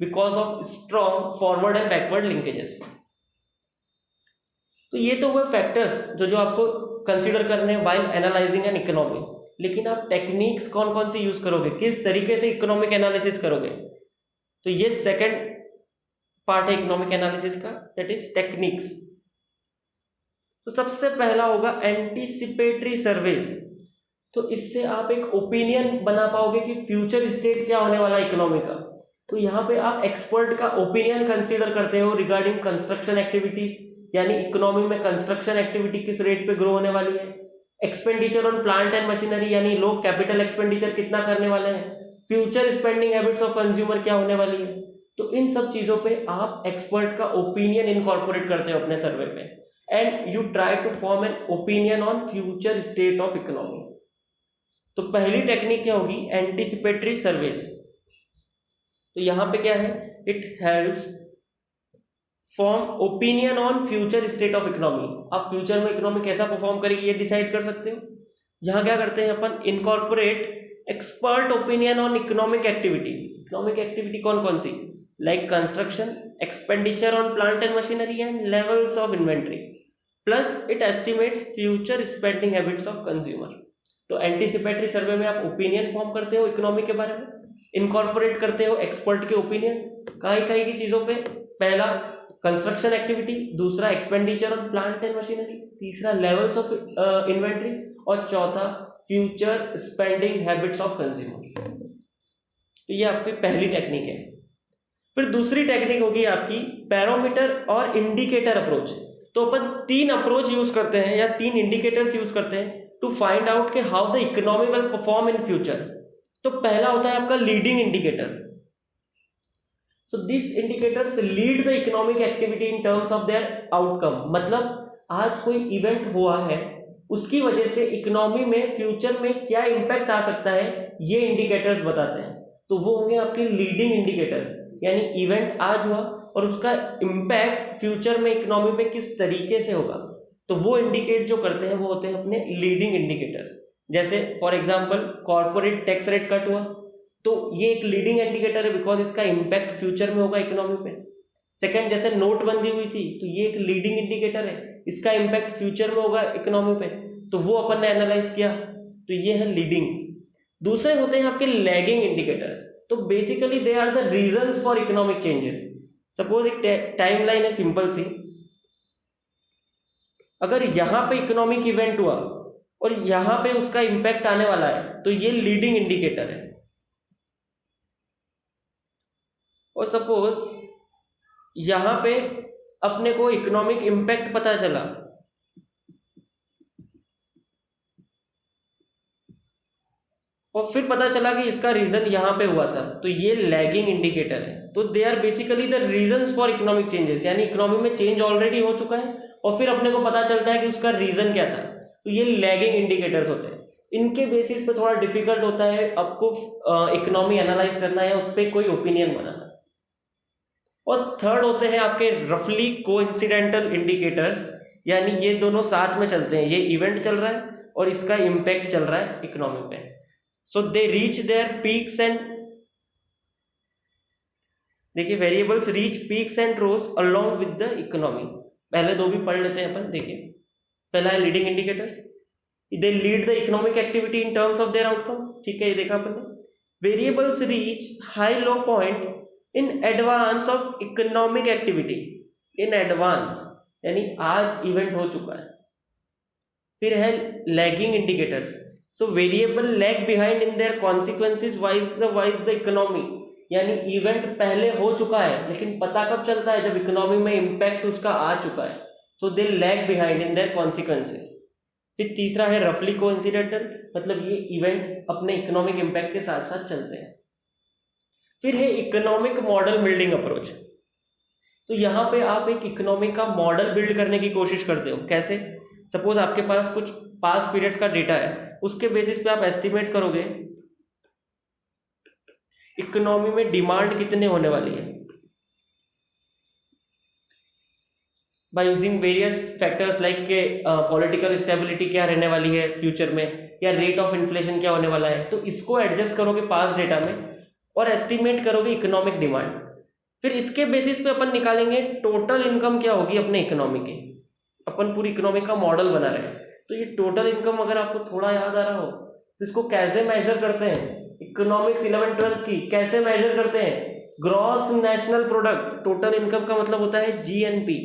because of strong forward and backward linkages. तो ये तो हुए फैक्टर्स जो आपको कंसीडर करने हैं व्हाइल एनालाइजिंग एन इकोनॉमी। लेकिन आप टेक्निक्स कौन कौन सी यूज करोगे, किस तरीके से इकोनॉमिक एनालिसिस करोगे, तो ये सेकंड पार्ट है इकोनॉमिक एनालिसिस का, दैट इज टेक्निक्स। तो सबसे पहला होगा एंटीसिपेटरी सर्वेस। तो इससे आप एक ओपिनियन बना पाओगे कि फ्यूचर स्टेट क्या होने वाला है इकोनॉमी का। तो यहाँ पे आप एक्सपर्ट का ओपिनियन कंसीडर करते हो रिगार्डिंग कंस्ट्रक्शन एक्टिविटीज, यानी इकोनॉमी में कंस्ट्रक्शन एक्टिविटी किस रेट पे ग्रो होने वाली है। Expenditure on plant and machinery, यानी लोग कैपिटल एक्सपेंडिचर कितना करने वाले हैं। Future spending habits of consumer क्या होने वाली है। तो इन सब चीजों पे आप एक्सपर्ट का ओपिनियन इनकॉर्पोरेट करते हो अपने सर्वे पे, and you try to form an opinion on future state of economy. तो पहली टेक्निक क्या होगी, एंटीसिपेटरी सर्वेस। तो यहां पे क्या है, it helps form opinion on future state of economy. आप फ्यूचर में इकोनॉमी कैसा परफॉर्म करेगी ये डिसाइड कर सकते हो। यहां क्या करते हैं अपन, incorporate expert opinion on economic activities. Economic activity कौन कौन सी, like construction, expenditure on plant and machinery and levels of inventory, plus it estimates future spending habits of consumer. तो एंटीसिपेटरी सर्वे में आप ओपिनियन फॉर्म करते हो economy के बारे में, इनकॉर्पोरेट करते हो एक्सपर्ट के ओपिनियन कई की चीजों पे। पहला कंस्ट्रक्शन एक्टिविटी, दूसरा expenditure on plant and machinery, तीसरा लेवल्स ऑफ इन्वेंट्री, और चौथा future spending habits of consumer. तो ये आपकी पहली टेक्निक है। फिर दूसरी टेक्निक होगी आपकी बैरोमीटर और इंडिकेटर अप्रोच। तो अपन 3 अप्रोच यूज करते हैं या 3 इंडिकेटर्स यूज करते हैं टू फाइंड आउट के how the economy will perform in future. तो पहला होता है आपका leading indicator. So this indicators lead the economic activity in terms of their outcome. मतलब आज कोई इवेंट हुआ है, उसकी वजह से इकोनॉमी में फ्यूचर में क्या इंपैक्ट आ सकता है, ये इंडिकेटर्स बताते हैं। तो वो होंगे आपके लीडिंग इंडिकेटर्स, यानी इवेंट आज हुआ और उसका इंपैक्ट फ्यूचर में इकोनॉमी पे किस तरीके से होगा, तो वो इंडिकेट जो करते हैं वो होते हैं अपने लीडिंग इंडिकेटर्स। जैसे for example corporate tax rate cut हुआ, तो ये एक लीडिंग इंडिकेटर है बिकॉज इसका इंपैक्ट फ्यूचर में होगा इकोनॉमी पे। सेकंड, जैसे नोटबंदी हुई थी, तो ये एक लीडिंग इंडिकेटर है, इसका इंपैक्ट फ्यूचर में होगा इकोनॉमी पे, तो वो अपन ने एनालाइज किया, तो ये है लीडिंग। दूसरे होते हैं आपके लैगिंग इंडिकेटर्स। तो basically they are the reasons for economic changes. Suppose एक टाइमलाइन है सिंपल सी, अगर यहां पे इकोनॉमिक इवेंट हुआ और यहां पे उसका इंपैक्ट आने वाला है, तो ये लीडिंग इंडिकेटर है। और सपोज यहां पे अपने को इकोनॉमिक इंपैक्ट पता चला, और फिर पता चला कि इसका रीजन यहां पे हुआ था, तो ये लैगिंग इंडिकेटर है। तो they are basically the reasons for economic changes, यानी इकोनॉमी में चेंज ऑलरेडी हो चुका है और फिर अपने को पता चलता है कि उसका रीजन क्या था, तो ये लैगिंग इंडिकेटर्स होते हैं। इनके बेसिस पे थोड़ा डिफिकल्ट होता है आपको इकोनॉमी एनालाइज करना है, उस पर कोई ओपिनियन बनाना। और थर्ड होते हैं आपके रफली कोइंसिडेंटल इंडिकेटर्स, यानी ये दोनों साथ में चलते हैं, ये इवेंट चल रहा है और इसका इंपैक्ट चल रहा है इकोनॉमी पे। So they reach their peaks and, देखिए variables reach peaks and troughs along with the economy. पहले दो भी पढ़ लेते हैं अपन। देखिए पहला है leading indicators, they lead the economic activity in terms of their outcome. ठीक है, ये देखा अपन ने। Variables reach high low point in advance of economic activity. In advance यानी आज इवेंट हो चुका है, फिर है lagging indicators, so variable lag behind in their consequences wise the economy, यानी इवेंट पहले हो चुका है लेकिन पता कब चलता है, जब इकोनॉमी में इम्पैक्ट उसका आ चुका है, तो they lag behind in their consequences. फिर तीसरा है रफली कोइंसिडेंटल, मतलब ये इवेंट अपने इकोनॉमिक इम्पैक्ट के साथ साथ चलते हैं। फिर है इकोनॉमिक मॉडल बिल्डिंग अप्रोच, तो यहाँ पे आप एक इकोनॉमिक का मॉडल बिल्ड करने की कोशिश करते हो। कैसे? सपोज आपके पास कुछ पास्ट पीरियड्स का डेटा है, उसके बेसिस पे आप एस्टिमेट करोगे इकोनॉमी में डिमांड कितने होने वाली है by using various factors like के पॉलिटिकल स्टेबिलिटी क्या रहने वाली है फ्यूचर में, या रेट ऑफ इन्फ्लेशन क्या होने वाला है, तो इसको एडजस्ट करोगे पास्ट डेटा में और एस्टिमेट करोगे इकोनॉमिक डिमांड। फिर इसके बेसिस पे अपन निकालेंगे टोटल इनकम क्या होगी अपने इकोनॉमी की। अपन पूरी इकोनॉमी का मॉडल बना रहे हैं, तो ये टोटल इनकम अगर आपको थोड़ा याद आ रहा हो तो इसको कैसे मेजर करते हैं, इकोनॉमिक्स 11-12 की कैसे मेजर करते हैं, gross national product. Total income का मतलब होता है जीएनपी,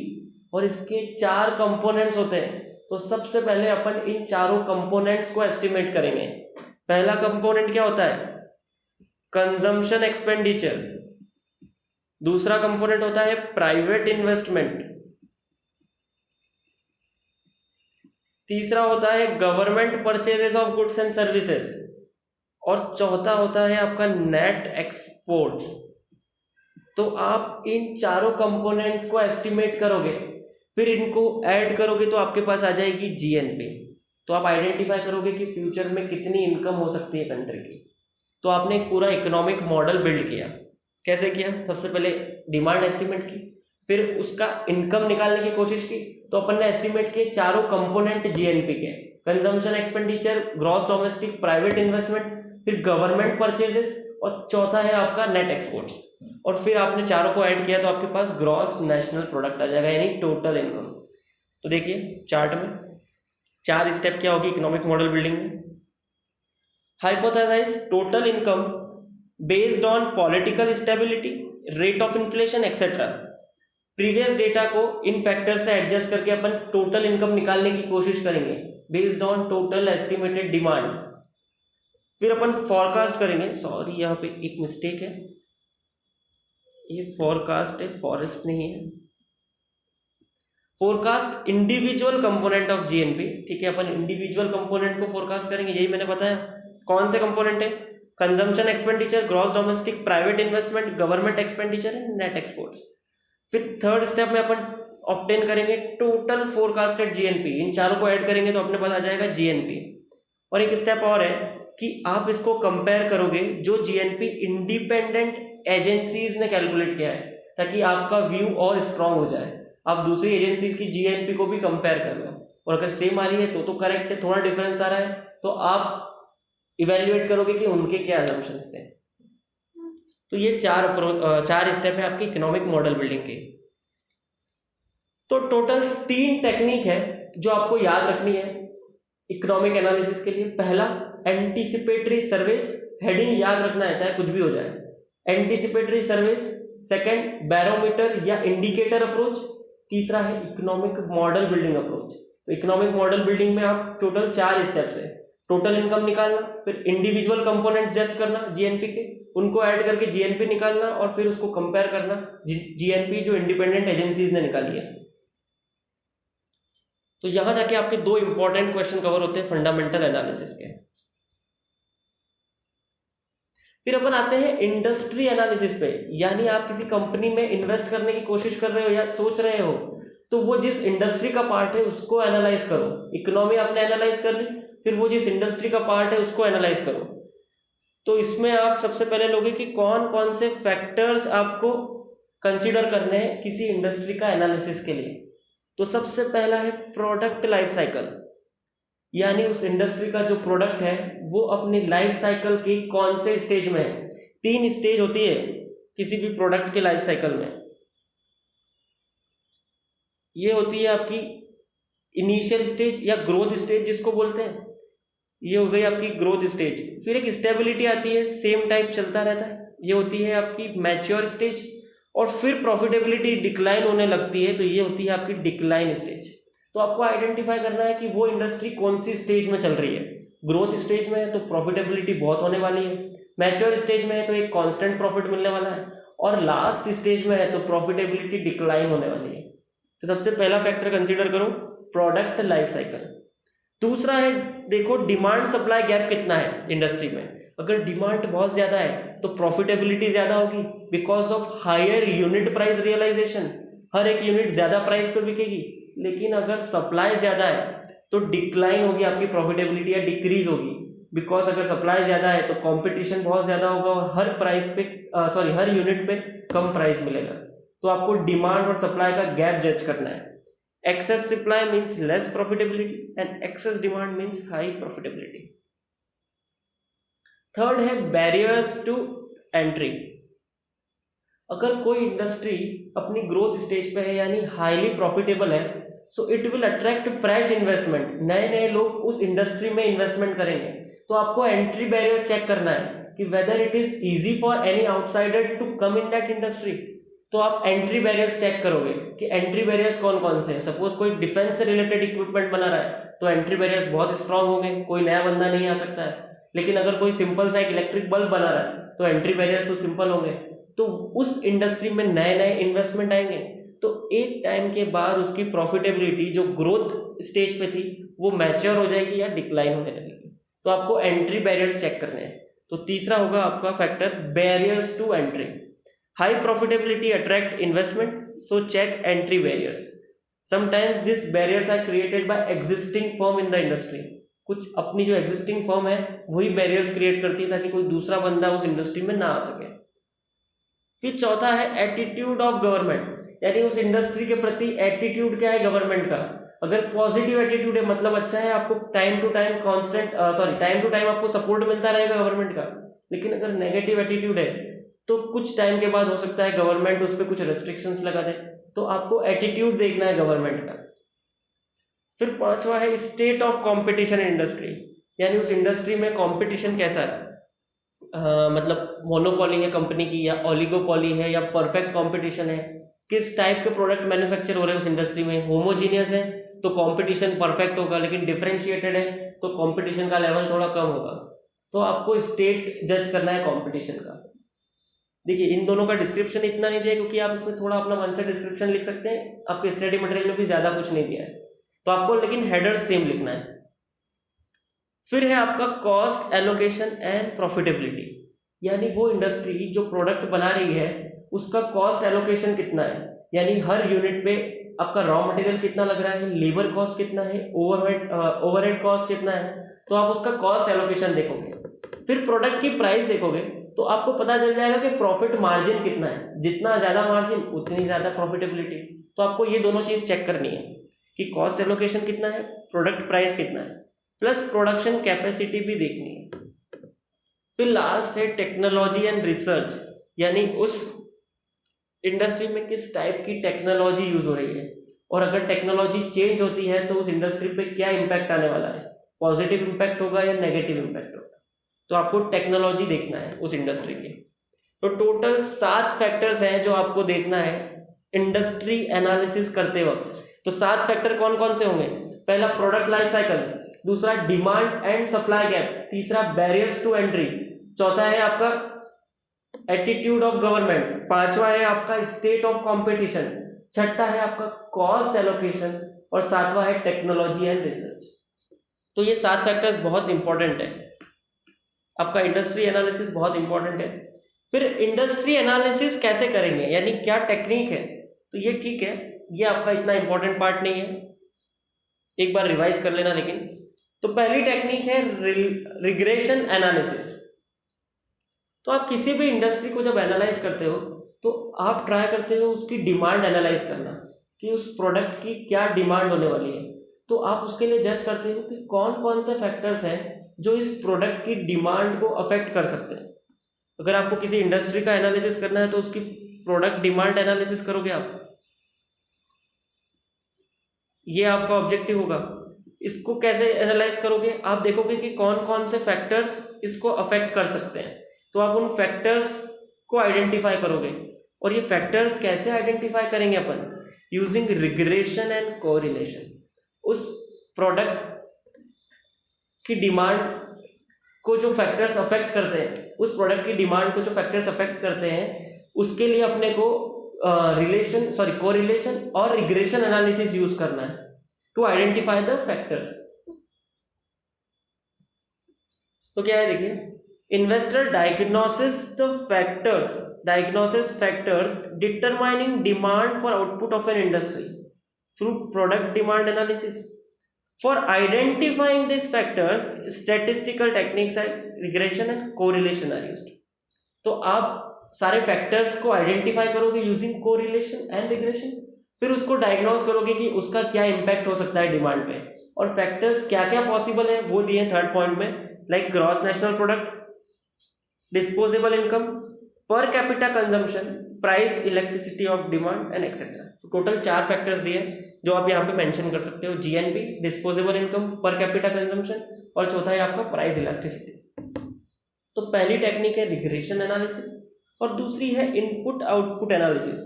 और इसके 4 कंपोनेंट्स होते हैं। तो सबसे पहले अपन इन चारों कंपोनेंट्स को एस्टिमेट करेंगे। पहला कंपोनेंट क्या होता है? Consumption expenditure. दूसरा कंपोनेंट होता है प्राइवेट इन्वेस्टमेंट। तीसरा होता है government purchases of goods and services, और चौथा होता है आपका नेट एक्सपोर्ट्स। तो आप इन चारों कंपोनेंट्स को एस्टिमेट करोगे, फिर इनको ऐड करोगे तो आपके पास आ जाएगी जीएनपी। तो आप आइडेंटिफाई करोगे कि फ्यूचर में कितनी इनकम हो सकती है कंट्री की। तो आपने एक पूरा इकोनॉमिक मॉडल बिल्ड किया। कैसे किया? सबसे पहले डिमांड एस्टिमेट की, फिर उसका इनकम निकालने की कोशिश की। तो अपन ने एस्टिमेट किए चारों कंपोनेंट जीएनपी के, consumption expenditure, gross domestic, private investment, फिर गवर्नमेंट परचेजेस, और चौथा है आपका नेट एक्सपोर्ट्स। और फिर आपने चारों को ऐड किया तो आपके पास ग्रॉस नेशनल प्रोडक्ट आ जाएगा, यानी टोटल इनकम। तो देखिए चार्ट में 4 स्टेप क्या होगी इकोनॉमिक मॉडल बिल्डिंग में। Hypothesised total income based on political stability, rate of inflation etcetera. Previous data को इन फैक्टर से एडजस्ट करके अपन टोटल इनकम निकालने की कोशिश करेंगे based on total estimated demand. फिर अपन फॉरकास्ट करेंगे, सॉरी यहाँ पे एक मिस्टेक है, ये फॉरकास्ट है, फॉरेस्ट नहीं है। Forecast individual component of GNP, ठीक है, अपन इंडिविजुअल कंपोनेंट को फोरकास्ट करेंगे, यही मैंने बताया। कौन से कंपोनेंट है? Consumption expenditure, gross domestic, private investment, government expenditure and net exports. फिर थर्ड स्टेप में अपन ऑब्टेन करेंगे टोटल फोरकास्टेड जीएनपी। इन चारों को ऐड करेंगे तो अपने पास आ जाएगा जीएनपी। और एक स्टेप और है कि आप इसको कंपेयर करोगे जो जीएनपी इंडिपेंडेंट एजेंसीज ने कैलकुलेट किया है, ताकि आपका व्यू और स्ट्रांग हो जाए। आप दूसरी एजेंसीज की जीएनपी को भी कंपेयर कर लो, और अगर सेम आ रही है तो करेक्ट है, थोड़ा डिफरेंस आ रहा है तो आप इवेल्युएट करोगे कि उनके क्या असम्पशंस थे। तो ये 4 स्टेप है आपकी इकोनॉमिक मॉडल बिल्डिंग के। तो टोटल 3 टेक्निक है जो आपको याद रखनी है इकोनॉमिक एनालिसिस के लिए। पहला एंटीसिपेटरी सर्वेस, हेडिंग याद रखना है चाहे कुछ भी हो जाए, एंटीसिपेटरी सर्वेस। सेकंड बैरोमीटर या इंडिकेटर अप्रोच। तीसरा है इकोनॉमिक मॉडल बिल्डिंग अप्रोच। तो इकोनॉमिक मॉडल बिल्डिंग में आप टोटल 4 स्टेप्स है। टोटल इनकम निकालना, फिर इंडिविजुअल कंपोनेंट जज करना जीएनपी के, उनको ऐड करके जीएनपी निकालना, और फिर उसको कंपेयर करना जीएनपी जो इंडिपेंडेंट एजेंसीज ने निकाली है। तो यहां जाके आपके 2 इंपॉर्टेंट क्वेश्चन कवर होते हैं फंडामेंटल एनालिसिस के। फिर अपन आते हैं इंडस्ट्री एनालिसिस पे, यानी आप किसी कंपनी में इन्वेस्ट करने की कोशिश कर रहे हो या सोच रहे हो, तो वो जिस इंडस्ट्री का पार्ट है उसको एनालाइज करो। इकोनॉमी आपने एनालाइज कर ली, फिर वो जिस इंडस्ट्री का पार्ट है उसको एनालाइज करो। तो इसमें आप सबसे पहले लोगे कि कौन कौन से फैक्टर्स आपको कंसीडर करने हैं किसी इंडस्ट्री का एनालिसिस के लिए। तो सबसे पहला है प्रोडक्ट लाइफ साइकिल, यानी उस इंडस्ट्री का जो प्रोडक्ट है वो अपनी लाइफ साइकिल की कौन से स्टेज में है। 3 स्टेज होती है किसी भी प्रोडक्ट के लाइफ साइकिल में। ये होती है आपकी इनिशियल स्टेज या ग्रोथ स्टेज जिसको बोलते हैं, ये हो गई आपकी ग्रोथ स्टेज। फिर एक स्टेबिलिटी आती है, सेम टाइप चलता रहता है, ये होती है आपकी मैच्योर स्टेज। और फिर प्रॉफिटेबिलिटी डिक्लाइन होने लगती है, तो ये होती है आपकी डिक्लाइन स्टेज। तो आपको आइडेंटिफाई करना है कि वो इंडस्ट्री कौन सी स्टेज में चल रही है। ग्रोथ स्टेज में है तो प्रॉफिटेबिलिटी बहुत होने वाली है, मैच्योर स्टेज में है तो एक कांस्टेंट प्रॉफिट मिलने वाला है, और लास्ट स्टेज में है तो प्रॉफिटेबिलिटी डिक्लाइन होने वाली है। तो सबसे पहला फैक्टर कंसीडर करो प्रोडक्ट लाइफ साइकिल। दूसरा है देखो डिमांड सप्लाई गैप कितना है इंडस्ट्री में। अगर डिमांड बहुत ज्यादा है तो प्रॉफिटेबिलिटी ज्यादा होगी because of higher unit price realisation, हर एक यूनिट ज्यादा प्राइस पर बिकेगी। लेकिन अगर सप्लाई ज्यादा है तो डिक्लाइन होगी आपकी प्रॉफिटेबिलिटी या डिक्रीज होगी, बिकॉज अगर सप्लाई ज्यादा है तो कंपटीशन बहुत ज्यादा होगा और हर प्राइस पे हर यूनिट पे कम प्राइस मिलेगा। तो आपको डिमांड और सप्लाई का गैप जज करना है। Excess supply means less profitability and excess demand means high profitability. Third है बैरियर्स टू एंट्री। अगर कोई इंडस्ट्री अपनी ग्रोथ स्टेज पे है यानी हाईली प्रॉफिटेबल है, so it will attract fresh investment, नए नए लोग उस इंडस्ट्री में इन्वेस्टमेंट करेंगे। तो आपको एंट्री बैरियर्स चेक करना है कि whether it is easy for any outsider to come in that industry. तो आप एंट्री बैरियर्स चेक करोगे कि एंट्री बैरियर्स कौन कौन से हैं। सपोज कोई डिफेंस से रिलेटेड इक्विपमेंट बना रहा है तो एंट्री बैरियर्स बहुत स्ट्रांग होंगे, कोई नया बंदा नहीं आ सकता है। लेकिन अगर कोई सिंपल सा एक इलेक्ट्रिक बल्ब बना रहा है तो एंट्री बैरियर्स तो सिंपल होंगे। तो उस इंडस्ट्री में नए नए इन्वेस्टमेंट आएंगे तो एक टाइम के बाद उसकी प्रॉफिटेबिलिटी जो ग्रोथ स्टेज पे थी वो मैच्योर हो जाएगी या डिक्लाइन होने लगेगी। तो आपको एंट्री बैरियर्स चेक करने हैं। तो तीसरा होगा आपका factor barriers to entry. High profitability attract investment, so check entry barriers. Sometimes this barriers are created by existing firm in the industry. कुछ अपनी जो एग्जिस्टिंग फर्म है वही बैरियर्स क्रिएट करती है ताकि कोई दूसरा बंदा उस इंडस्ट्री में ना आ सके। फिर चौथा है एटीट्यूड ऑफ गवर्नमेंट, यानी उस इंडस्ट्री के प्रति एटीट्यूड क्या है गवर्नमेंट का। अगर पॉजिटिव एटीट्यूड है मतलब अच्छा है, आपको टाइम टू टाइम आपको सपोर्ट मिलता रहेगा गवर्नमेंट का। लेकिन अगर नेगेटिव एटीट्यूड है तो कुछ टाइम के बाद हो सकता है गवर्नमेंट उस पर कुछ रेस्ट्रिक्शंस लगा दे। तो आपको एटीट्यूड देखना है गवर्नमेंट का। फिर पांचवा है state of competition in industry, यानी उस इंडस्ट्री में कंपटीशन कैसा है। मतलब मोनोपोली है कंपनी की या ओलिगोपोली है या परफेक्ट कंपटीशन है, किस टाइप के प्रोडक्ट मैन्युफैक्चर हो रहे हैं उस इंडस्ट्री में। होमोजीनियस है तो कंपटीशन परफेक्ट होगा, लेकिन डिफरेंशिएटेड है तो कंपटीशन का लेवल थोड़ा कम होगा। तो आपको स्टेट जज करना है कंपटीशन का। देखिए इन दोनों का डिस्क्रिप्शन इतना नहीं दिया क्योंकि आप इसमें थोड़ा अपना मन से डिस्क्रिप्शन लिख सकते हैं, आपके स्टडी मटेरियल में भी ज्यादा कुछ नहीं दिया है। तो आपको लेकिन हेडर सेम लिखना है। फिर है आपका कॉस्ट एलोकेशन एंड प्रॉफिटेबिलिटी, यानी वो इंडस्ट्री जो प्रोडक्ट बना रही है उसका कॉस्ट एलोकेशन कितना है, यानी हर यूनिट पे आपका रॉ मटेरियल कितना लग रहा है, लेबर कॉस्ट कितना है, ओवरहेड कॉस्ट कितना है। तो आप उसका कॉस्ट एलोकेशन देखोगे। फिर प्रोडक्ट की प्राइस देखोगे तो आपको पता चल जाएगा कि प्रॉफिट मार्जिन कितना है, जितना ज्यादा मार्जिन उतनी ज्यादा प्रॉफिटेबिलिटी। तो आपको ये दोनों चीज चेक करनी है कि कॉस्ट एलोकेशन कितना है, प्रोडक्ट प्राइस कितना है, प्लस प्रोडक्शन कैपेसिटी भी देखनी है। फिर लास्ट है टेक्नोलॉजी एंड रिसर्च, यानी उस इंडस्ट्री में किस टाइप की टेक्नोलॉजी यूज हो रही है, और अगर टेक्नोलॉजी चेंज होती है तो उस इंडस्ट्री पे क्या इम्पैक्ट आने वाला है, पॉजिटिव इम्पैक्ट होगा या नेगेटिव इम्पैक्ट होगा। तो आपको टेक्नोलॉजी देखना है उस इंडस्ट्री की। तो टोटल 7 फैक्टर्स हैं जो आपको देखना है इंडस्ट्री एनालिसिस करते वक्त। तो 7 फैक्टर कौन कौन से होंगे। पहला प्रोडक्ट लाइफ साइकिल, दूसरा डिमांड एंड सप्लाई गैप, तीसरा बैरियर्स टू एंट्री, चौथा है आपका एटीट्यूड ऑफ गवर्नमेंट, पांचवा है आपका स्टेट ऑफ कंपटीशन, छठा है आपका कॉस्ट एलोकेशन, और सातवां है टेक्नोलॉजी एंड रिसर्च। तो ये 7 फैक्टर्स बहुत इंपॉर्टेंट है, आपका इंडस्ट्री एनालिसिस बहुत इंपॉर्टेंट है। फिर इंडस्ट्री एनालिसिस कैसे करेंगे, यानी क्या टेक्निक है, तो ये ठीक है, ये आपका इतना इंपॉर्टेंट पार्ट नहीं है, एक बार रिवाइज कर लेना। लेकिन तो पहली टेक्निक है रिग्रेशन एनालिसिस। तो आप किसी भी इंडस्ट्री को जब एनालाइज करते हो तो आप ट्राई करते हो उसकी डिमांड एनालाइज करना कि उस प्रोडक्ट की क्या डिमांड होने वाली है। तो आप उसके लिए जज करते हो कि कौन कौन से फैक्टर्स हैं जो इस प्रोडक्ट की डिमांड को अफेक्ट कर सकते हैं। अगर आपको किसी इंडस्ट्री का एनालिसिस करना है तो उसकी प्रोडक्ट डिमांड एनालिसिस करोगे आप, ये आपका ऑब्जेक्टिव होगा। इसको कैसे एनालाइज करोगे, आप देखोगे कि कौन कौन से फैक्टर्स इसको अफेक्ट कर सकते हैं। तो आप उन फैक्टर्स को आइडेंटिफाई करोगे, और ये फैक्टर्स कैसे आइडेंटिफाई करेंगे अपन, यूजिंग रिग्रेशन एंड कोरिलेशन। उस प्रोडक्ट की डिमांड को जो फैक्टर्स अफेक्ट करते हैं, उस प्रोडक्ट की डिमांड को जो फैक्टर्स अफेक्ट करते हैं, उसके लिए अपने को कोरिलेशन और रिग्रेशन एनालिसिस यूज करना है टू आइडेंटिफाई द फैक्टर्स। तो क्या है देखिए, investor diagnosis factors determining demand for output of an industry through product demand analysis. For identifying this factors statistical techniques regression and correlation are used. तो आप सारे factors को आइडेंटिफाई करोगे using correlation and regression, फिर उसको diagnose करोगे कि उसका क्या इम्पैक्ट हो सकता है डिमांड पे, और फैक्टर्स क्या क्या पॉसिबल है वो दिए थर्ड पॉइंट में, like gross national product, disposable income, per capita consumption, price elasticity of demand and etcetera. Total 4 factors दिए जो आप यहाँ पे मेंशन कर सकते हो, GNP, disposable income, per capita consumption, और चौथा है आपका प्राइस इलास्टिसिटी। तो पहली टेक्निक है रिग्रेशन एनालिसिस और दूसरी है इनपुट आउटपुट एनालिसिस,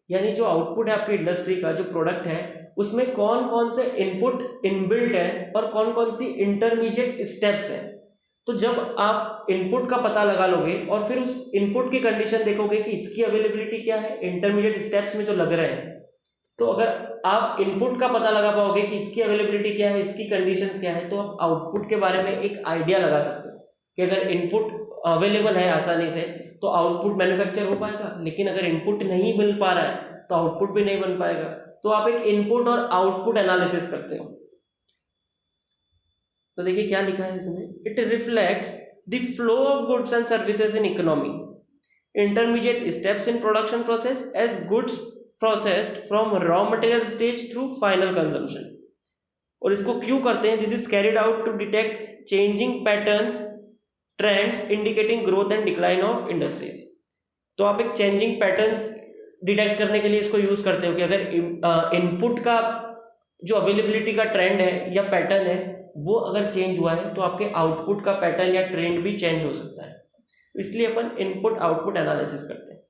यानी जो आउटपुट है आपकी इंडस्ट्री का, जो प्रोडक्ट है, उसमें कौन कौन से इनपुट इनबिल्ट है और कौन कौन सी इंटरमीडिएट स्टेप्स हैं। तो जब आप इनपुट का पता लगा लोगे और फिर उस इनपुट की कंडीशन देखोगे कि इसकी अवेलेबिलिटी क्या है इंटरमीडिएट स्टेप्स में जो लग रहे हैं, तो अगर आप इनपुट का पता लगा पाओगे कि इसकी अवेलेबिलिटी क्या है, इसकी कंडीशंस क्या है, तो आप आउटपुट के बारे में एक आइडिया लगा सकते हो कि अगर इनपुट अवेलेबल है आसानी से तो आउटपुट मैन्युफैक्चर हो पाएगा, लेकिन अगर इनपुट नहीं मिल पा रहा है तो आउटपुट भी नहीं बन पाएगा। तो आप एक इनपुट और आउटपुट एनालिसिस करते हो। तो देखिए क्या लिखा है इसमें, it reflects the flow of goods and services in economy, intermediate steps in production process as goods processed from raw material stage through final consumption. और इसको क्यों करते हैं, this is carried out to detect changing patterns, trends indicating growth and decline of industries. तो आप एक changing pattern detect करने के लिए इसको यूज करते हो कि अगर इनपुट का जो अवेलेबिलिटी का ट्रेंड है या पैटर्न है वो अगर चेंज हुआ है तो आपके आउटपुट का पैटर्न या ट्रेंड भी चेंज हो सकता है। इसलिए अपन इनपुट आउटपुट एनालिसिस करते हैं।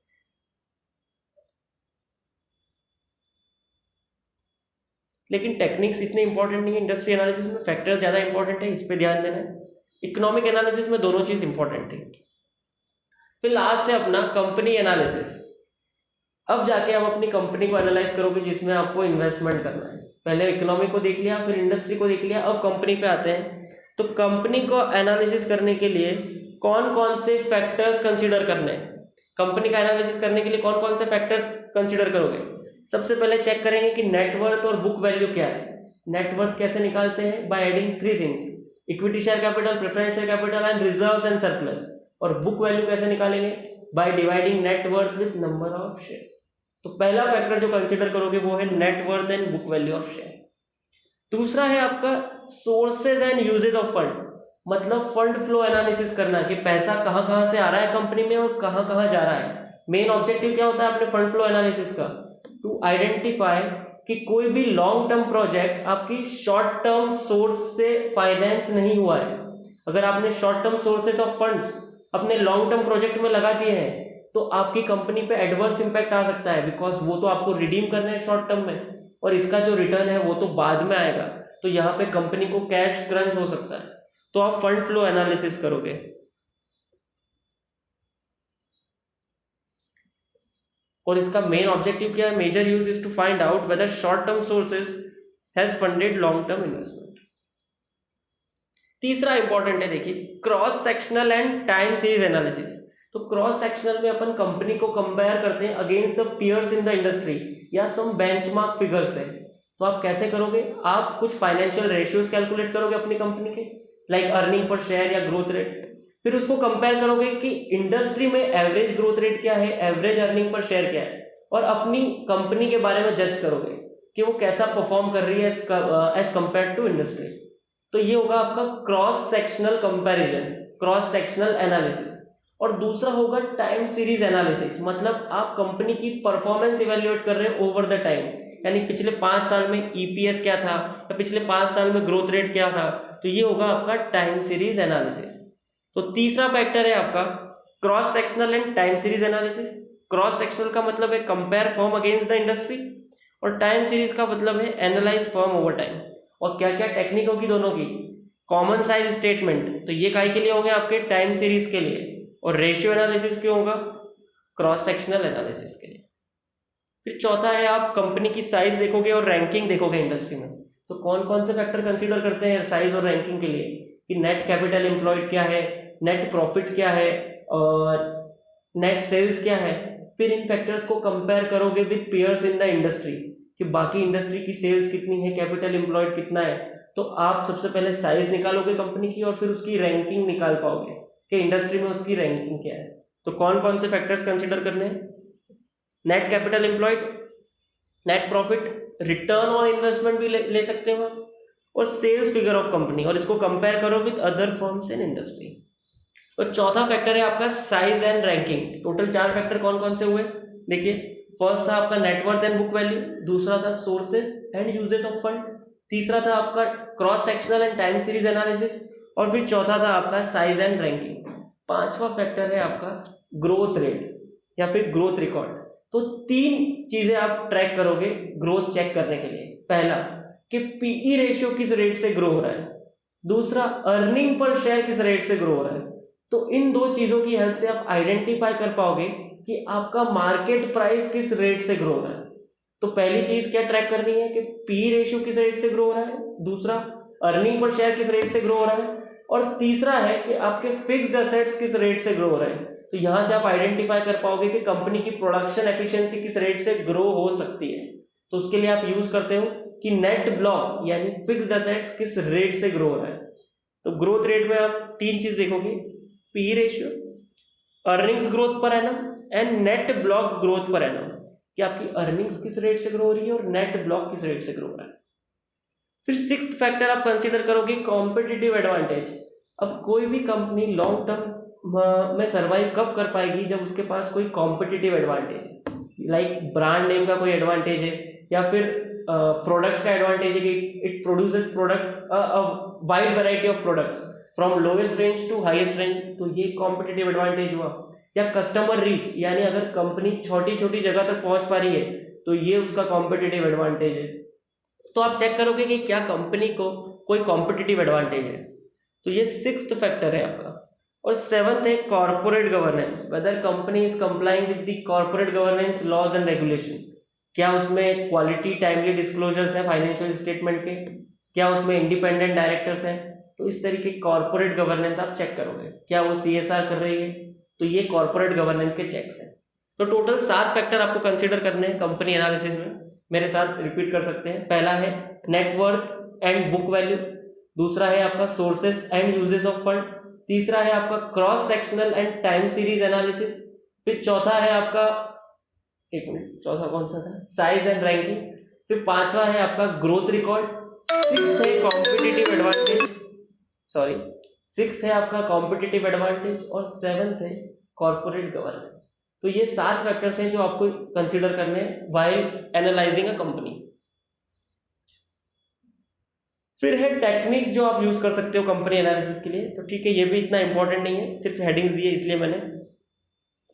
लेकिन टेक्निक्स इतने इंपॉर्टेंट नहीं है इंडस्ट्री एनालिसिस में, फैक्टर्स ज्यादा इंपॉर्टेंट है, इस पे ध्यान देना है। इकोनॉमिक एनालिसिस में दोनों चीज इंपॉर्टेंट थी। फिर लास्ट है अपना कंपनी एनालिसिस। अब जाके आप अपनी कंपनी को एनालाइज करोगे जिसमें आपको इन्वेस्टमेंट करना है। पहले इकोनॉमी को देख लिया, फिर इंडस्ट्री को देख लिया, अब कंपनी पे आते हैं। तो कंपनी को एनालिसिस करने के लिए कौन कौन से फैक्टर्स कंसीडर करने हैं, कंपनी का एनालिसिस करने के लिए कौन कौन से फैक्टर्स कंसीडर करोगे। सबसे पहले चेक करेंगे कि नेटवर्थ और बुक वैल्यू क्या है। नेटवर्थ कैसे निकालते हैं, by adding 3 things, equity share capital, preference share capital and reserves and surplus. और बुक वैल्यू कैसे निकालेंगे, by dividing net worth with number of shares. तो पहला फैक्टर जो कंसीडर करोगे वो है net worth and book value of share. दूसरा है आपका sources and uses of fund, मतलब फंड फ्लो एनालिसिस करना कि पैसा कहां कहां से आ रहा है कंपनी में और कहां कहां जा रहा है। मेन ऑब्जेक्टिव क्या होता है अपने फंड फ्लो एनालिसिस का, टू आइडेंटिफाई कि कोई भी लॉन्ग टर्म प्रोजेक्ट आपकी शॉर्ट टर्म सोर्स से फाइनेंस नहीं हुआ है। अगर आपने short term sources of funds अपने लॉन्ग टर्म प्रोजेक्ट में लगा दिए हैं तो आपकी कंपनी पे एडवर्स इंपैक्ट आ सकता है, बिकॉज वो तो आपको रिडीम करना है शॉर्ट टर्म में और इसका जो रिटर्न है वो तो बाद में आएगा। तो यहाँ पे कंपनी को कैश क्रंच हो सकता है। तो आप फंड फ्लो एनालिसिस करोगे। और इसका मेन ऑब्जेक्टिव क्या है, major use is to find out whether short term sources has funded long term investment. तीसरा इंपॉर्टेंट है देखिए, cross sectional and time series analysis. तो क्रॉस सेक्शनल में अपन कंपनी को कंपेयर करते हैं against the peers in the industry या सम बेंचमार्क फिगर्स है। तो आप कैसे करोगे, आप कुछ फाइनेंशियल रेशियोज कैलकुलेट करोगे अपनी कंपनी के, लाइक अर्निंग पर शेयर या ग्रोथ रेट। फिर उसको कंपेयर करोगे कि इंडस्ट्री में एवरेज ग्रोथ रेट क्या है, एवरेज अर्निंग पर शेयर क्या है, और अपनी कंपनी के बारे में जज करोगे कि वो कैसा परफॉर्म कर रही है एज कंपेयर टू इंडस्ट्री। तो ये होगा आपका cross sectional comparison, cross sectional analysis. और दूसरा होगा टाइम सीरीज एनालिसिस, मतलब आप कंपनी की परफॉर्मेंस इवेल्युएट कर रहे हो ओवर द टाइम, यानी पिछले 5 साल में ईपीएस क्या था या पिछले 5 साल में ग्रोथ रेट क्या था। तो ये होगा आपका टाइम सीरीज एनालिसिस। तो तीसरा फैक्टर है आपका cross sectional and time series analysis. Cross sectional का मतलब है compare firm against the industry और टाइम सीरीज का मतलब है एनालाइज फर्म ओवर टाइम। और क्या क्या टेक्निक होगी दोनों की, कॉमन साइज स्टेटमेंट, तो ये काय के लिए होंगे आपके टाइम सीरीज के लिए, और रेशियो एनालिसिस क्यों होगा, क्रॉस सेक्शनल एनालिसिस के लिए। फिर चौथा है आप कंपनी की साइज देखोगे और रैंकिंग देखोगे इंडस्ट्री में, तो कौन कौन से फैक्टर कंसीडर करते हैं साइज और रैंकिंग के लिए, कि नेट कैपिटल एम्प्लॉयड क्या है, नेट प्रॉफिट क्या है, और नेट सेल्स क्या है। फिर इन फैक्टर्स को कंपेयर करोगे with peers in the industry, कि बाकी इंडस्ट्री की सेल्स कितनी है, कैपिटल एम्प्लॉयड कितना है, तो आप सबसे पहले साइज निकालोगे कंपनी की और फिर उसकी रैंकिंग निकाल पाओगे कि इंडस्ट्री में उसकी रैंकिंग क्या है। तो कौन कौन से फैक्टर्स कंसीडर करने हैं, net capital employed, net profit, return on investment भी ले सकते हो आप, और सेल्स फिगर ऑफ कंपनी, और इसको कंपेयर करो with other firms in industry. और चौथा फैक्टर है आपका size and ranking. Total 4 factor कौन कौन से हुए, देखिए फर्स्ट था आपका नेटवर्थ एंड बुक वैल्यू, दूसरा था sources and uses of fund, तीसरा था आपका cross sectional and time series analysis, और फिर चौथा था आपका साइज एंड रैंकिंग। पांचवा फैक्टर है आपका ग्रोथ रेट या फिर ग्रोथ रिकॉर्ड। तो 3 चीजें आप ट्रैक करोगे ग्रोथ चेक करने के लिए, पहला कि पीई रेशियो किस रेट से ग्रो हो रहा है, दूसरा अर्निंग पर शेयर किस रेट से ग्रो हो रहा है। तो इन 2 चीजों की हेल्प से आप आइडेंटिफाई कर पाओगे कि आपका मार्केट प्राइस किस रेट से ग्रो हो रहा है। तो पहली चीज क्या ट्रैक करनी है कि पी रेशियो किस रेट से ग्रो हो रहा है, दूसरा अर्निंग पर शेयर किस रेट से ग्रो हो रहा है, और तीसरा है कि आपके फिक्स्ड एसेट्स किस रेट से ग्रो हो रहे हैं। तो यहां से आप आइडेंटिफाई कर पाओगे कि कंपनी की प्रोडक्शन एफिशिएंसी किस रेट से ग्रो हो सकती है। तो उसके लिए आप यूज करते हो कि नेट ब्लॉक यानी फिक्स्ड एसेट्स किस रेट से ग्रो हो रहा है। तो ग्रोथ रेट में आप 3 चीज देखोगे, P ratio, earnings growth per annum and net block growth per annum, कि आपकी अर्निंग्स किस रेट से ग्रो हो रही है और नेट ब्लॉक किस रेट से ग्रो हो रहा है। फिर 6th फैक्टर आप कंसीडर करोगे कॉम्पिटिटिव एडवांटेज। अब कोई भी कंपनी लॉन्ग टर्म में सर्वाइव कब कर पाएगी, जब उसके पास कोई कॉम्पिटिटिव एडवांटेज है, लाइक ब्रांड नेम का कोई एडवांटेज है, या फिर प्रोडक्ट्स का एडवांटेज है कि it produces product wide variety of products from lowest range to highest range, तो ये कॉम्पिटिटिव एडवांटेज हुआ। या कस्टमर रीच, यानी अगर कंपनी छोटी छोटी जगह तक पहुंच पा रही है तो ये उसका कॉम्पिटिटिव एडवांटेज है। तो आप चेक करोगे कि क्या कंपनी को कोई कॉम्पिटिटिव एडवांटेज है। तो ये 6th फैक्टर है आपका। और 7th है corporate governance, whether company is complying with the corporate governance laws and regulation, क्या उसमें क्वालिटी टाइमली डिस्क्लोजर्स है फाइनेंशियल स्टेटमेंट के, क्या उसमें इंडिपेंडेंट डायरेक्टर्स हैं। तो इस तरीके कॉर्पोरेट गवर्नेंस आप चेक करोगे, क्या वो CSR कर रही है, तो ये कॉर्पोरेट गवर्नेंस के चेक्स हैं। तो टोटल 7 फैक्टर आपको कंसीडर करने हैं कंपनी एनालिसिस में, मेरे साथ रिपीट कर सकते हैं। पहला है नेटवर्थ एंड बुक वैल्यू, दूसरा है आपका sources and uses of fund, तीसरा है आपका cross sectional and time series analysis, फिर चौथा है आपका, एक मिनट, चौथा कौन सा था, साइज एंड रैंकिंग, फिर पांचवा है आपका ग्रोथ रिकॉर्ड, 6th है कॉम्पिटिटिव एडवांटेज, सिक्स्थ है आपका कॉम्पिटिटिव एडवांटेज, और 7th है कॉर्पोरेट गवर्नेंस। तो ये 7 फैक्टर्स हैं जो आपको कंसीडर करने हैं व्हाइल एनालाइजिंग अ कंपनी। फिर है टेक्निक्स जो आप यूज कर सकते हो कंपनी एनालिसिस के लिए। तो ठीक है, ये भी इतना इंपॉर्टेंट नहीं है, सिर्फ हेडिंग्स दिए इसलिए मैंने।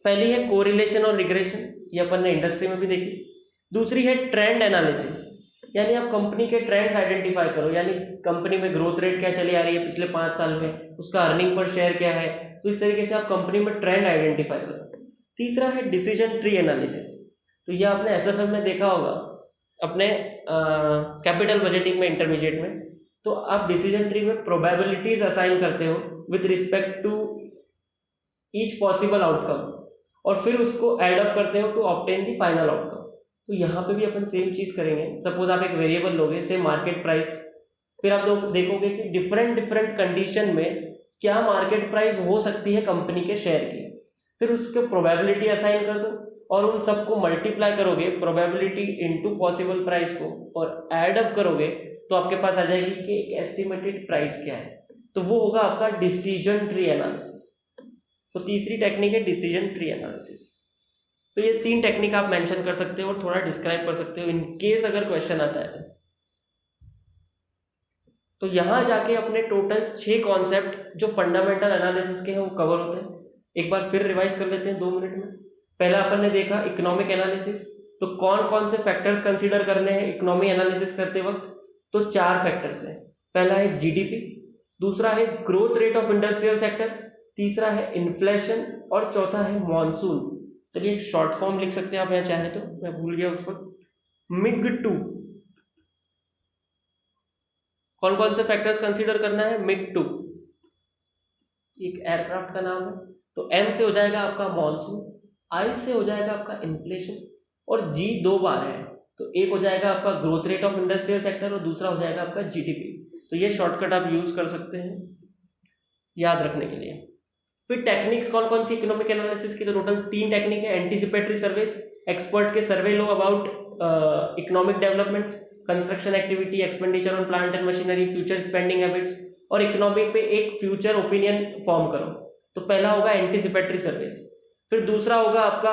पहली है कोरिलेशन और रिग्रेशन, ये अपन ने इंडस्ट्री में भी देखी। दूसरी है ट्रेंड एनालिसिस, यानी आप कंपनी के ट्रेंड्स आइडेंटिफाई करो, यानी कंपनी में ग्रोथ रेट क्या चली आ रही है पिछले 5 साल में, उसका अर्निंग पर शेयर क्या है। तो इस तरीके से आप कंपनी में ट्रेंड आइडेंटिफाई करो। तीसरा है डिसीजन ट्री एनालिसिस, तो ये आपने SFM में देखा होगा, अपने कैपिटल बजटिंग में इंटरमीडिएट में। तो आप डिसीजन ट्री में प्रोबेबिलिटीज असाइन करते हो with respect to each possible outcome, और फिर उसको एड अप करते हो to obtain the final outcome. तो यहाँ पे भी अपन सेम चीज करेंगे। सपोज आप एक वेरिएबल लोगे, से मार्केट प्राइस, फिर आप देखोगे कि डिफरेंट कंडीशन में क्या मार्केट प्राइस हो सकती है कंपनी के शेयर की, फिर उसके प्रोबेबिलिटी असाइन कर दो और उन सबको मल्टीप्लाई करोगे प्रोबेबिलिटी इनटू पॉसिबल प्राइस को, और एड अप करोगे तो आपके पास आ जाएगी कि एक एस्टिमेटेड प्राइस क्या है। तो वो होगा आपका डिसीजन ट्री एनालिसिस। तो तीसरी टेक्निक है डिसीजन ट्री एनालिसिस। तो ये 3 टेक्निक आप मेंशन कर सकते हो और थोड़ा डिस्क्राइब कर सकते हो इन केस अगर क्वेश्चन आता है। तो यहां जाके अपने टोटल 6 कॉन्सेप्ट जो फंडामेंटल एनालिसिस के हैं वो कवर होते हैं। एक बार फिर रिवाइज कर लेते हैं 2 मिनट में। पहला अपन ने देखा इकोनॉमिक एनालिसिस, तो कौन कौन से फैक्टर्स कंसीडर करने हैं इकोनॉमी एनालिसिस करते वक्त। तो 4 फैक्टर्स हैं। पहला है जीडीपी, दूसरा है growth rate of industrial sector, तीसरा है इन्फ्लेशन और चौथा है मॉनसून। चलिए एक शॉर्ट फॉर्म लिख सकते हैं आप यहाँ चाहे तो, मैं भूल गया उस वक्त। मिग 2 कौन कौन से फैक्टर्स कंसीडर करना है? मिग 2 एक एयरक्राफ्ट का नाम है। तो एम से हो जाएगा आपका मॉनसून, आई से हो जाएगा आपका इन्फ्लेशन और जी 2 बार है, तो एक हो जाएगा आपका growth rate of industrial sector और दूसरा हो जाएगा आपका जीडीपी। तो ये शॉर्टकट आप यूज कर सकते हैं याद रखने के लिए। फिर टेक्निक्स कौन कौन सी इकोनॉमिक एनालिसिस की? तो टोटल 3 टेक्निक है। एंटीसिपेटरी सर्वेस, एक्सपर्ट के सर्वे लो about economic development, construction activity, expenditure on plant and machinery, future spending habits, और इकोनॉमिक पे एक फ्यूचर ओपिनियन फॉर्म करो। तो पहला होगा एंटीसिपेटरी सर्वेस। फिर दूसरा होगा आपका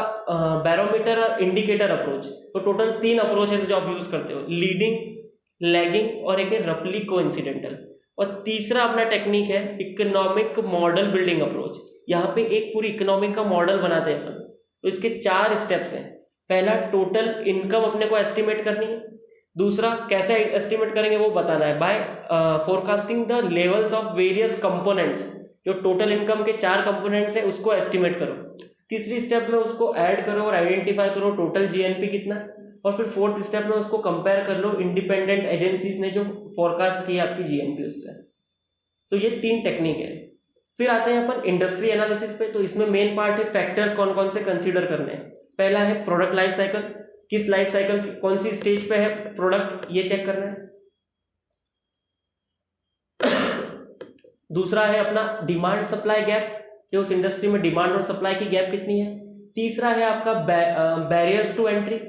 बैरोमीटर और इंडिकेटर अप्रोच। तो टोटल 3 अप्रोचेस जो आप यूज करते हो, लीडिंग, लैगिंग और एक है रफली कोइंसिडेंटल। और तीसरा अपना टेक्निक है इकोनॉमिक मॉडल बिल्डिंग अप्रोच। यहाँ पे एक पूरी इकोनॉमिक का मॉडल बनाते हैं अपन। तो इसके 4 स्टेप्स हैं। पहला, टोटल इनकम अपने को एस्टिमेट करनी है। दूसरा, कैसे एस्टिमेट करेंगे वो बताना है, by forecasting the levels of various components. जो टोटल इनकम के 4 कंपोनेंट्स है उसको एस्टिमेट करो। तीसरी स्टेप में उसको ऐड करो और आइडेंटिफाई करो टोटल जीएनपी कितना। और फिर फोर्थ स्टेप में उसको कंपेयर कर लो इंडिपेंडेंट एजेंसीज ने जो फोरकास्ट की आपकी जीएनपी उससे। तो ये 3 टेक्निक है। फिर आते हैं अपन इंडस्ट्री एनालिसिस पे। तो इसमें मेन पार्ट है फैक्टर्स कौन कौन से कंसीडर करने हैं। पहला है प्रोडक्ट लाइफ साइकिल, किस लाइफ साइकिल कौन सी स्टेज पे है प्रोडक्ट, ये चेक करना है। दूसरा है अपना डिमांड सप्लाई गैप, कि उस इंडस्ट्री में डिमांड और सप्लाई की गैप कितनी है। तीसरा है आपका बैरियर्स टू एंट्री।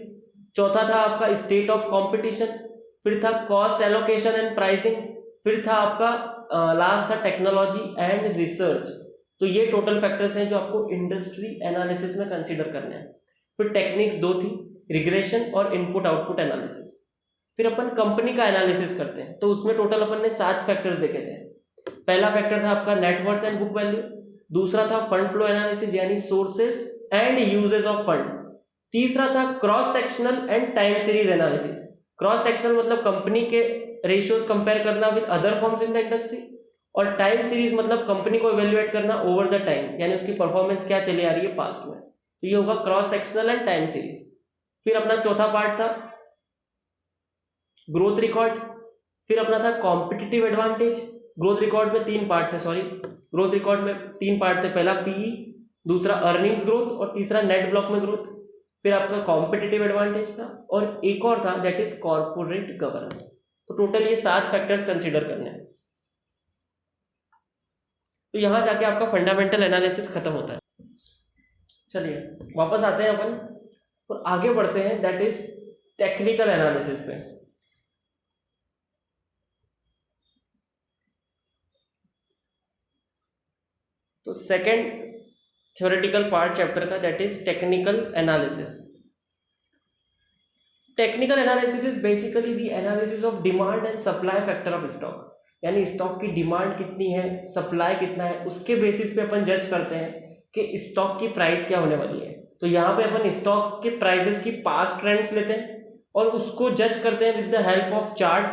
चौथा था आपका स्टेट ऑफ कंपटीशन। फिर था कॉस्ट एलोकेशन एंड प्राइसिंग। फिर था आपका लास्ट था टेक्नोलॉजी एंड रिसर्च। तो ये टोटल फैक्टर्स हैं जो आपको इंडस्ट्री एनालिसिस में कंसीडर करने हैं। फिर टेक्निक्स 2 थी, रिग्रेशन और इनपुट आउटपुट एनालिसिस। फिर अपन कंपनी का एनालिसिस करते हैं। तो उसमें टोटल अपन ने 7 फैक्टर्स देखे थे। पहला फैक्टर था आपका नेटवर्थ एंड बुक वैल्यू। दूसरा था फंड फ्लो एनालिसिस यानी sources and uses of fund. तीसरा था cross sectional and time series analysis. Cross sectional मतलब कंपनी के रेशियोज कंपेयर करना with other firms in the industry, और टाइम सीरीज मतलब कंपनी को इवेल्युएट करना ओवर द टाइम, यानी उसकी परफॉर्मेंस क्या चली आ रही है पास्ट में। तो ये होगा cross sectional and time series. फिर अपना चौथा पार्ट था ग्रोथ रिकॉर्ड। फिर अपना था कॉम्पिटिटिव एडवांटेज। ग्रोथ रिकॉर्ड में 3 पार्ट थे, सॉरी, ग्रोथ रिकॉर्ड में 3 पार्ट थे। पहला पीई, दूसरा अर्निंग्स ग्रोथ और तीसरा नेट ब्लॉक में ग्रोथ। फिर आपका कॉम्पिटिटिव एडवांटेज था और एक और था दैट इज कॉर्पोरेट गवर्नेंस। तो टोटल ये 7 फैक्टर्स कंसीडर करने हैं। तो यहां जाके आपका फंडामेंटल एनालिसिस खत्म होता है। चलिए वापस आते हैं अपन और आगे बढ़ते हैं दैट इज टेक्निकल एनालिसिस पे। तो सेकंड थ्योरेटिकल पार्ट चैप्टर का that is technical analysis. Technical analysis is basically the analysis of demand and supply factor of stock. यानी स्टॉक की डिमांड कितनी है, सप्लाई कितना है, उसके बेसिस पे अपन जज करते हैं कि स्टॉक की प्राइस क्या होने वाली है। तो यहाँ पे अपन स्टॉक के प्राइसेस की पास्ट ट्रेंड्स लेते हैं और उसको जज करते हैं with the help of chart,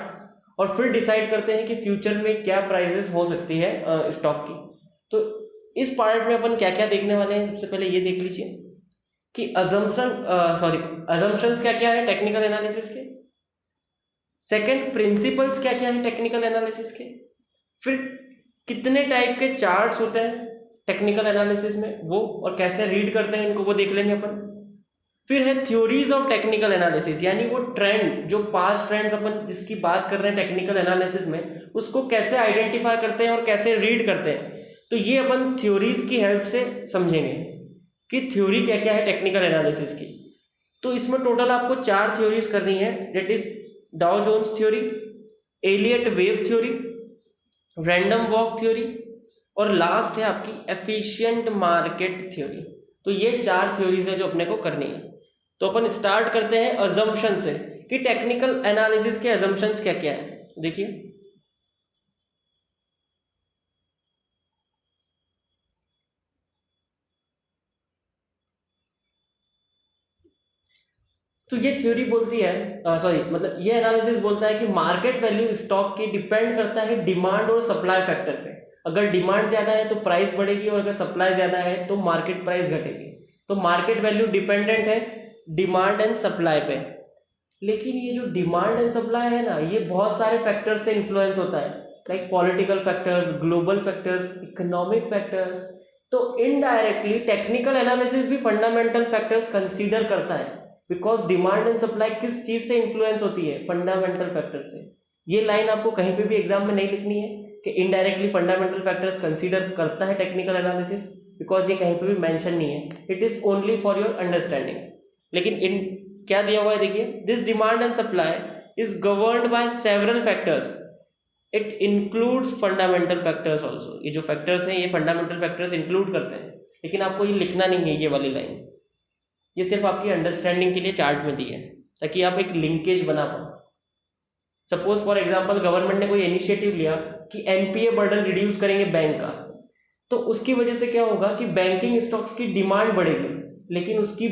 और फिर डिसाइड करते हैं कि फ्यूचर में क्या प्राइसेस हो सकती है स्टॉक की। तो इस पार्ट में अपन क्या क्या देखने वाले हैं, सबसे पहले ये देख लीजिए कि अजम्पशंस क्या क्या है टेक्निकल एनालिसिस के। सेकंड, प्रिंसिपल्स क्या क्या है टेक्निकल एनालिसिस के। फिर कितने टाइप के चार्ट्स होते हैं टेक्निकल एनालिसिस में वो, और कैसे रीड करते हैं इनको, वो देख लेंगे अपन। फिर है थ्योरीज ऑफ टेक्निकल एनालिसिस, यानी वो ट्रेंड जो पास्ट ट्रेंड्स अपन जिसकी बात कर रहे हैं टेक्निकल एनालिसिस में, उसको कैसे आइडेंटिफाई करते हैं और कैसे रीड करते हैं। तो ये अपन थ्योरीज की हेल्प से समझेंगे कि थ्योरी क्या क्या है टेक्निकल एनालिसिस की। तो इसमें टोटल आपको 4 थ्योरीज करनी है, that is Dow Jones theory, Elliott wave theory, random walk theory, और लास्ट है आपकी एफिशिएंट मार्केट थ्योरी। तो ये 4 थ्योरीज है जो अपने को करनी है। तो अपन स्टार्ट करते हैं अजम्पशन से कि टेक्निकल एनालिसिस के अजम्पशंस क्या क्या है। देखिए तो ये थ्योरी बोलती है, सॉरी मतलब ये एनालिसिस बोलता है कि मार्केट वैल्यू स्टॉक की डिपेंड करता है डिमांड और सप्लाई फैक्टर पे। अगर डिमांड ज़्यादा है तो प्राइस बढ़ेगी और अगर सप्लाई ज़्यादा है तो मार्केट प्राइस घटेगी। तो मार्केट वैल्यू डिपेंडेंट है डिमांड एंड सप्लाई पे। लेकिन ये जो डिमांड एंड सप्लाई है ना, ये बहुत सारे फैक्टर्स से इन्फ्लुएंस होता है, like political factors, global factors, economic factors. तो इनडायरेक्टली टेक्निकल एनालिसिस भी फंडामेंटल फैक्टर्स कंसीडर करता है, बिकॉज डिमांड एंड सप्लाई किस चीज से इन्फ्लुएंस होती है, फंडामेंटल फैक्टर से। ये लाइन आपको कहीं पे भी एग्जाम में नहीं लिखनी है कि इनडायरेक्टली फंडामेंटल फैक्टर्स कंसीडर करता है टेक्निकल एनालिसिस, बिकॉज ये कहीं पे भी मेंशन नहीं है, it is only for your understanding. लेकिन इन क्या दिया हुआ है देखिए, this demand and supply is governed by several factors, it includes fundamental factors also. ये जो फैक्टर्स हैं ये फंडामेंटल फैक्टर्स इंक्लूड करते हैं, लेकिन आपको ये लिखना नहीं है ये वाली लाइन, ये सिर्फ आपकी अंडरस्टैंडिंग के लिए चार्ट में दी है ताकि आप एक लिंकेज बना पाओ। सपोज फॉर एग्जांपल गवर्नमेंट ने कोई इनिशिएटिव लिया कि एनपीए बर्डन रिड्यूस करेंगे बैंक का, तो उसकी वजह से क्या होगा कि बैंकिंग स्टॉक्स की डिमांड बढ़ेगी, लेकिन उसकी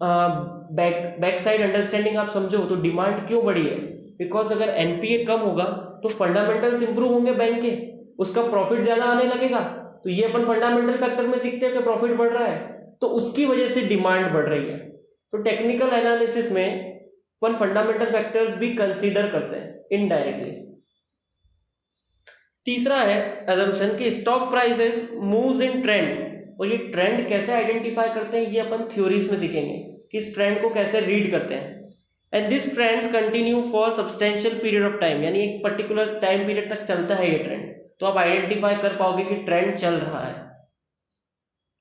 बैक साइड अंडरस्टैंडिंग आप समझो तो डिमांड क्यों बढ़ी है, बिकॉज अगर एनपीए कम होगा तो फंडामेंटल्स इंप्रूव होंगे बैंक के, उसका प्रॉफिट ज्यादा आने लगेगा। तो ये अपन फंडामेंटल फैक्टर में सीखते हैं कि प्रॉफिट बढ़ रहा है, तो उसकी वजह से डिमांड बढ़ रही है। तो टेक्निकल एनालिसिस में अपन फंडामेंटल फैक्टर्स भी कंसीडर करते हैं इनडायरेक्टली। तीसरा है अजम्पशन कि stock prices moves in trend, और ये ट्रेंड कैसे आइडेंटिफाई करते हैं ये अपन थ्योरीज में सीखेंगे कि इस ट्रेंड को कैसे रीड करते हैं। And this trends continue for substantial period of time, यानी एक पर्टिकुलर टाइम पीरियड तक चलता है ये ट्रेंड, तो आप आइडेंटिफाई कर पाओगे कि ट्रेंड चल रहा है।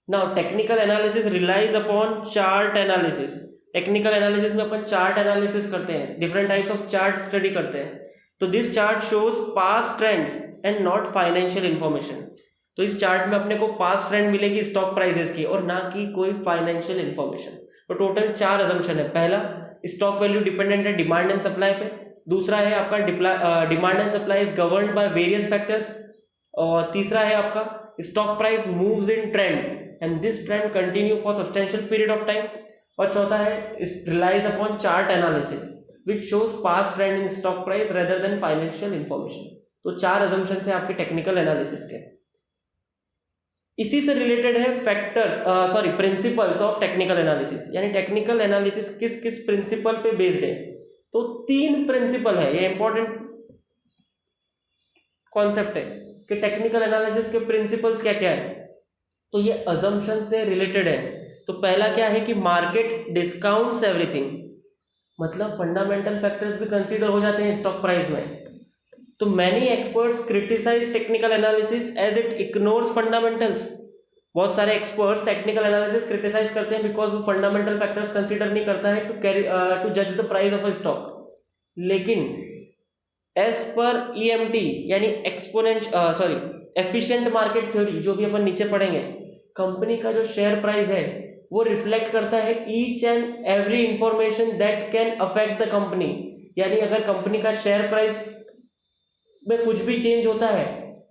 Now technical analysis relies upon chart analysis. Technical analysis में अपन चार्ट एनालिसिस करते हैं, different types of chart study करते हैं। तो this chart shows past trends and not financial information. तो इस चार्ट में अपने को पास्ट ट्रेंड मिलेगी स्टॉक प्राइसेस की और ना कि कोई फाइनेंशियल इंफॉर्मेशन। तो टोटल 4 अजम्पशन है। पहला, स्टॉक वैल्यू डिपेंडेंट है डिमांड एंड सप्लाई पे। दूसरा है आपका demand and supply is governed by various factors. और तीसरा है आपका stock price moves in trend and this trend continue for substantial period of time. और चौथा है relies upon chart analysis which shows past trend in stock price rather than financial information। तो 4 assumptions है आपके टेक्निकल एनालिसिस के। इसी से related है factors principles of technical analysis, यानी टेक्निकल एनालिसिस किस किस प्रिंसिपल पे बेस्ड है। तो 3 प्रिंसिपल है, ये इंपॉर्टेंट कॉन्सेप्ट है कि टेक्निकल एनालिसिस के प्रिंसिपल्स क्या क्या है। तो ये असम्पशन से रिलेटेड है। तो पहला क्या है कि मार्केट डिस्काउंट्स एवरीथिंग, मतलब फंडामेंटल फैक्टर्स भी कंसीडर हो जाते हैं स्टॉक प्राइस में। तो many experts criticize technical analysis as it ignores fundamentals. बहुत सारे एक्सपर्ट्स टेक्निकल एनालिसिस क्रिटिसाइज करते हैं बिकॉज वो फंडामेंटल फैक्टर्स कंसीडर नहीं करता है टू जज the price of a stock. लेकिन एज पर ईएमटी यानी एफिशिएंट मार्केट थ्योरी, जो भी अपन नीचे पढ़ेंगे, कंपनी का जो शेयर प्राइस है वो रिफ्लेक्ट करता है each and every information that can affect the company. यानी अगर कंपनी का शेयर प्राइस में कुछ भी चेंज होता है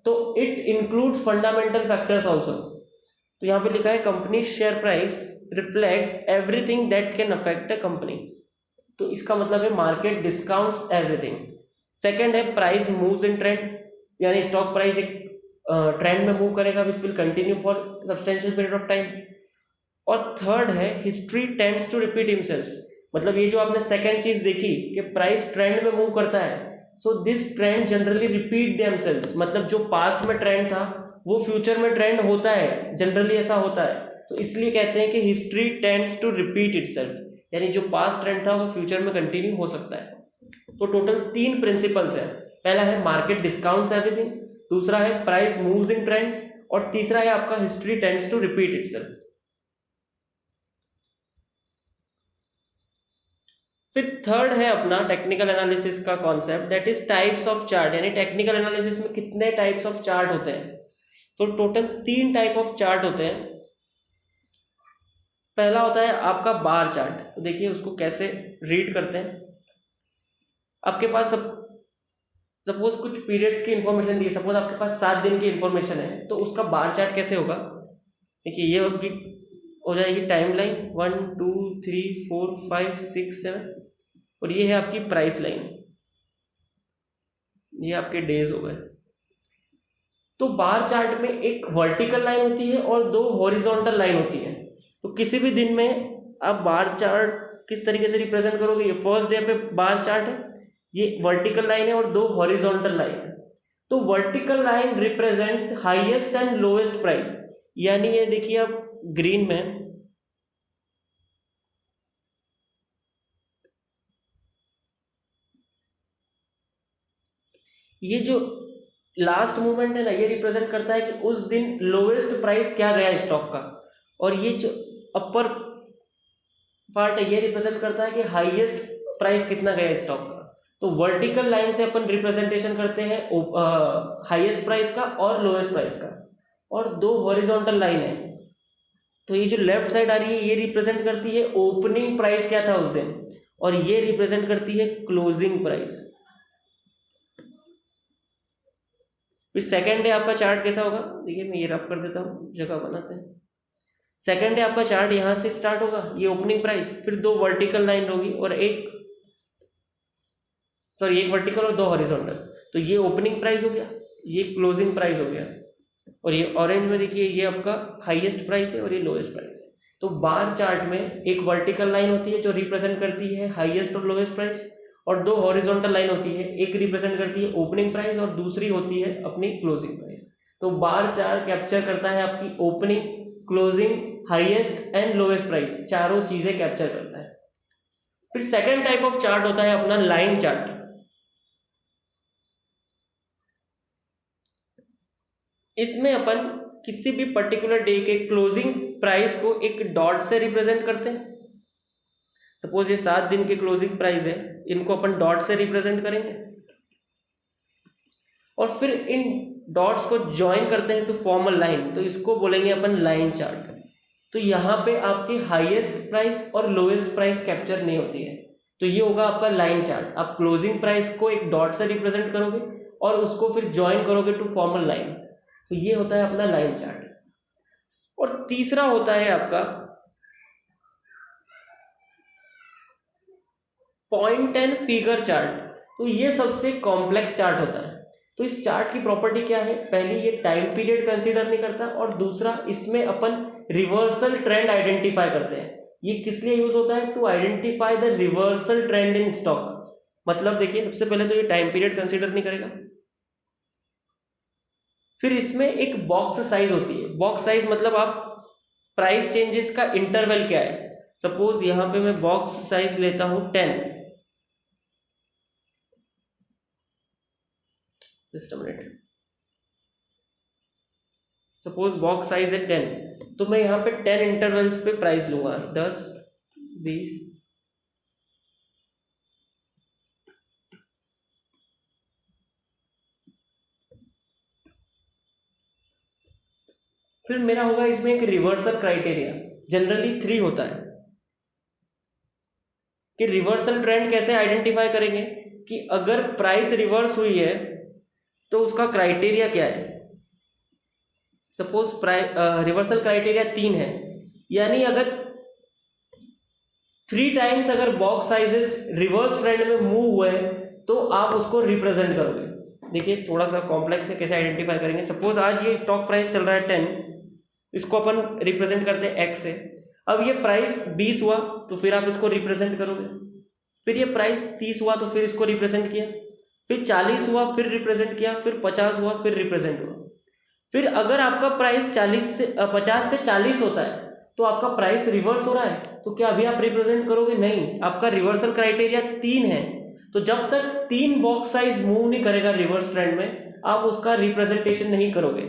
तो it includes fundamental factors also. तो यहाँ पे लिखा है company share price reflects everything that can affect a company. तो इसका मतलब है मार्केट डिस्काउंट्स एवरीथिंग। सेकेंड है प्राइस मूव्स इन ट्रेंड, यानी स्टॉक प्राइस एक ट्रेंड में मूव करेगा which will continue for substantial period of time. और थर्ड है history tends to repeat himself, मतलब ये जो आपने सेकंड चीज देखी कि प्राइस ट्रेंड में मूव करता है, so this trend generally repeat themselves, मतलब जो पास्ट में ट्रेंड था वो फ्यूचर में ट्रेंड होता है, जनरली ऐसा होता है। तो इसलिए कहते हैं कि history tends to repeat itself, यानी जो पास्ट ट्रेंड था वो फ्यूचर में कंटिन्यू हो सकता है। तो टोटल 3 प्रिंसिपल्स है। पहला है मार्केट डिस्काउंट्स एवरीथिंग, दूसरा है प्राइस मूव्स इन ट्रेंड्स, और तीसरा है आपका history tends to repeat itself. फिर थर्ड है अपना टेक्निकल एनालिसिस का concept, that is types of chart, यानी टेक्निकल एनालिसिस में कितने टाइप्स ऑफ चार्ट होते हैं। तो टोटल 3 टाइप ऑफ चार्ट होते हैं। पहला होता है आपका बार चार्ट। तो देखिए उसको कैसे रीड करते हैं। आपके पास सपोज कुछ पीरियड्स की इंफॉर्मेशन दी है, सपोज आपके पास 7 दिन की इंफॉर्मेशन है, तो उसका बार चार्ट कैसे होगा। देखिए ये हो जाएगी टाइम लाइन 1 2 3 4 5 6 7, और ये है आपकी प्राइस लाइन, ये आपके डेज हो गए। तो बार चार्ट में एक वर्टिकल लाइन होती है और 2 हॉरिजॉन्टल लाइन होती है। तो किसी भी दिन में आप बार चार्ट किस तरीके से रिप्रेजेंट करोगे, ये फर्स्ट डे पे बार चार्ट है, ये वर्टिकल लाइन है और 2 हॉरिजॉन्टल लाइन है। तो vertical line represents highest and lowest price, यानी ये देखिए आप ग्रीन में, ये जो लास्ट मूवमेंट है ना, ये रिप्रेजेंट करता है कि उस दिन लोएस्ट प्राइस क्या गया स्टॉक का, और ये जो अपर पार्ट है ये रिप्रेजेंट करता है कि हाईएस्ट प्राइस कितना गया स्टॉक का। तो वर्टिकल लाइन से अपन रिप्रेजेंटेशन करते हैं हाईएस्ट प्राइस का और लोएस्ट प्राइस का, और 2 हॉरिजॉन्टल लाइन है। तो ये जो लेफ्ट साइड आ रही है ये रिप्रेजेंट करती है ओपनिंग प्राइस क्या था उस दिन, और ये रिप्रेजेंट करती है क्लोजिंग प्राइस। फिर सेकेंड डे आपका चार्ट कैसा होगा, देखिए मैं ये रब कर देता हूँ, जगह बनाते हैं। सेकेंड डे आपका चार्ट यहाँ से स्टार्ट होगा, ये ओपनिंग प्राइस, फिर 2 वर्टिकल लाइन होगी और एक वर्टिकल और 2 हॉरिजॉन्टल। तो ये ओपनिंग प्राइस हो गया, ये क्लोजिंग प्राइस हो गया, और ये ऑरेंज में देखिए ये आपका हाईएस्ट प्राइस है और ये लोएस्ट प्राइस है। तो बार चार्ट में एक वर्टिकल लाइन होती है जो रिप्रेजेंट करती है हाईएस्ट और लोएस्ट प्राइस, और 2 हॉरिजॉन्टल लाइन होती है, एक रिप्रेजेंट करती है ओपनिंग प्राइस और दूसरी होती है अपनी क्लोजिंग प्राइस। तो बार चार्ट कैप्चर करता है आपकी opening, closing, highest and lowest price, चारों चीजें कैप्चर करता है। फिर सेकेंड टाइप ऑफ चार्ट होता है अपना लाइन चार्ट। इसमें अपन किसी भी पर्टिकुलर डे के क्लोजिंग प्राइस को एक डॉट से रिप्रेजेंट करते हैं। सपोज ये 7 दिन के क्लोजिंग प्राइस है, इनको अपन डॉट से रिप्रेजेंट करेंगे, और फिर इन डॉट्स को ज्वाइन करते हैं टू फॉर्म अ लाइन, तो इसको बोलेंगे अपन लाइन चार्ट। तो यहाँ पे आपकी हाईएस्ट प्राइस और लोएस्ट प्राइस कैप्चर नहीं होती है, तो ये होगा आपका लाइन चार्ट। आप क्लोजिंग प्राइस को एक डॉट से रिप्रेजेंट करोगे और उसको फिर ज्वाइन करोगे टू फॉर्म अ लाइन, तो ये होता है अपना लाइन चार्ट। और तीसरा होता है आपका पॉइंट एंड फिगर चार्ट। तो ये सबसे कॉम्प्लेक्स चार्ट होता है। तो इस चार्ट की प्रॉपर्टी क्या है, पहली ये टाइम पीरियड कंसीडर नहीं करता, और दूसरा इसमें अपन रिवर्सल ट्रेंड आइडेंटिफाई करते हैं। ये किस लिए यूज होता है, to identify the reversal trend in stock. मतलब देखिए सबसे पहले तो ये टाइम पीरियड कंसीडर नहीं करेगा, फिर इसमें एक बॉक्स साइज होती है। बॉक्स साइज मतलब आप प्राइस चेंजेस का इंटरवल क्या है। सपोज यहां पे मैं बॉक्स साइज लेता हूं 10, just a minute, suppose box size है 10, तो मैं यहाँ पे 10 इंटरवल्स पे प्राइस लूंगा, 10 20 फिर मेरा होगा इसमें एक रिवर्सल क्राइटेरिया, जनरली 3 होता है। कि रिवर्सल ट्रेंड कैसे आइडेंटिफाई करेंगे, कि अगर प्राइस रिवर्स हुई है तो उसका क्राइटेरिया क्या है। सपोज रिवर्सल क्राइटेरिया 3 है, यानी अगर 3 टाइम्स अगर बॉक्स साइजेस रिवर्स ट्रेंड में मूव हुए तो आप उसको रिप्रेजेंट करोगे। देखिए थोड़ा सा कॉम्प्लेक्स है, कैसे आइडेंटिफाई करेंगे। सपोज आज ये स्टॉक प्राइस चल रहा है 10, इसको अपन रिप्रेजेंट करते हैं एक्स से। अब ये प्राइस 20 हुआ तो फिर आप इसको रिप्रेजेंट करोगे, फिर ये प्राइस 30 हुआ तो फिर इसको रिप्रेजेंट किया, फिर 40 हुआ फिर रिप्रेजेंट किया, फिर 50 हुआ फिर रिप्रेजेंट हुआ। फिर अगर आपका प्राइस 50 से 40 होता है तो आपका प्राइस रिवर्स हो रहा है, तो क्या अभी आप रिप्रेजेंट करोगे, नहीं। आपका रिवर्सल क्राइटेरिया 3 है, तो जब तक 3 बॉक्स साइज मूव नहीं करेगा रिवर्स ट्रेंड में आप उसका रिप्रेजेंटेशन नहीं करोगे।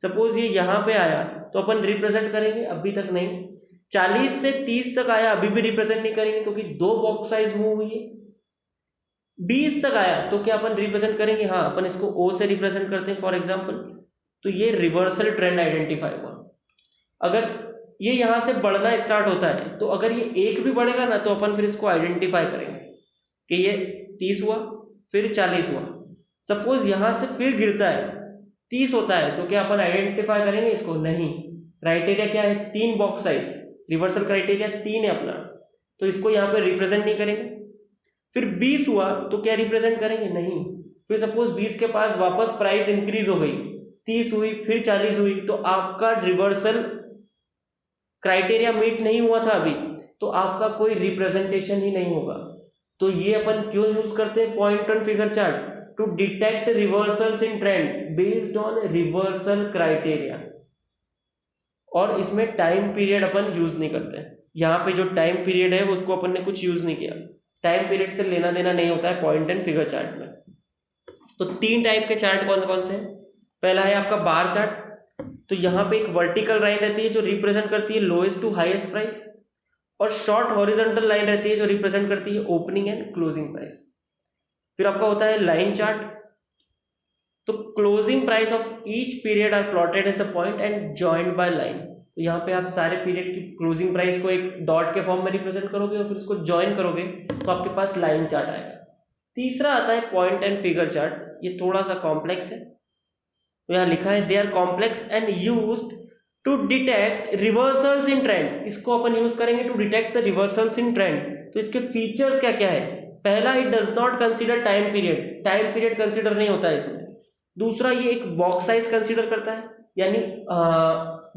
सपोज ये यहाँ पे आया तो अपन रिप्रेजेंट करेंगे, अभी तक नहीं। 40 से 30 तक आया, अभी भी रिप्रेजेंट नहीं करेंगे क्योंकि 2 बॉक्स साइज मूव हुई है। 20 तक आया तो क्या अपन रिप्रेजेंट करेंगे, हाँ अपन इसको ओ से रिप्रेजेंट करते हैं फॉर एग्जांपल। तो ये रिवर्सल ट्रेंड आइडेंटिफाई हुआ। अगर ये यहाँ से बढ़ना स्टार्ट होता है तो अगर ये 1 भी बढ़ेगा ना तो अपन फिर इसको आइडेंटिफाई करेंगे कि ये 30 हुआ फिर 40 हुआ। सपोज यहाँ से फिर गिरता है 30 होता है तो क्या अपन आइडेंटिफाई करेंगे इसको, नहीं। क्राइटेरिया क्या है, 3 बॉक्स साइज, रिवर्सल क्राइटेरिया 3 है अपना, तो इसको यहाँ पे रिप्रेजेंट नहीं करेंगे। फिर 20 हुआ तो क्या रिप्रेजेंट करेंगे? नहीं। फिर सपोज 20 के पास वापस प्राइस इंक्रीज हो गई, 30 हुई, फिर 40 हुई, तो आपका रिवर्सल क्राइटेरिया मीट नहीं हुआ था अभी, तो आपका कोई रिप्रेजेंटेशन ही नहीं होगा। तो ये अपन क्यों यूज करते हैं point and figure chart? To detect reversals in trend based on reversal criteria. और इसमें टाइम पीरियड अपन यूज नहीं करते। यहाँ पे जो टाइम पीरियड है उसको अपन ने कुछ यूज नहीं किया, टाइम पीरियड से लेना देना नहीं होता है पॉइंट एंड फिगर चार्ट में। तो 3 टाइप के चार्ट कौन कौन से हैं? पहला है आपका बार चार्ट। तो यहाँ पे एक वर्टिकल लाइन रहती है जो रिप्रेजेंट करती है लोएस्ट टू हाईएस्ट प्राइस, और शॉर्ट हॉरिजॉन्टल लाइन रहती है जो रिप्रेजेंट करती है ओपनिंग एंड क्लोजिंग प्राइस। फिर आपका होता है लाइन चार्ट। तो closing price of each period are plotted as a point and joined by line. तो यहाँ पे आप सारे पीरियड की क्लोजिंग प्राइस को एक डॉट के फॉर्म में रिप्रेजेंट करोगे और फिर उसको ज्वाइन करोगे तो आपके पास लाइन चार्ट आएगा। तीसरा आता है पॉइंट एंड फिगर चार्ट। ये थोड़ा सा कॉम्प्लेक्स है, तो यहाँ लिखा है they are complex and used to detect reversals in trend. इसको अपन यूज करेंगे to detect the reversals in trend. तो इसके फीचर्स क्या क्या है? पहला, it does not consider time period, time period consider नहीं होता है इसमें। दूसरा, ये एक बॉक्स साइज कंसीडर करता है, यानी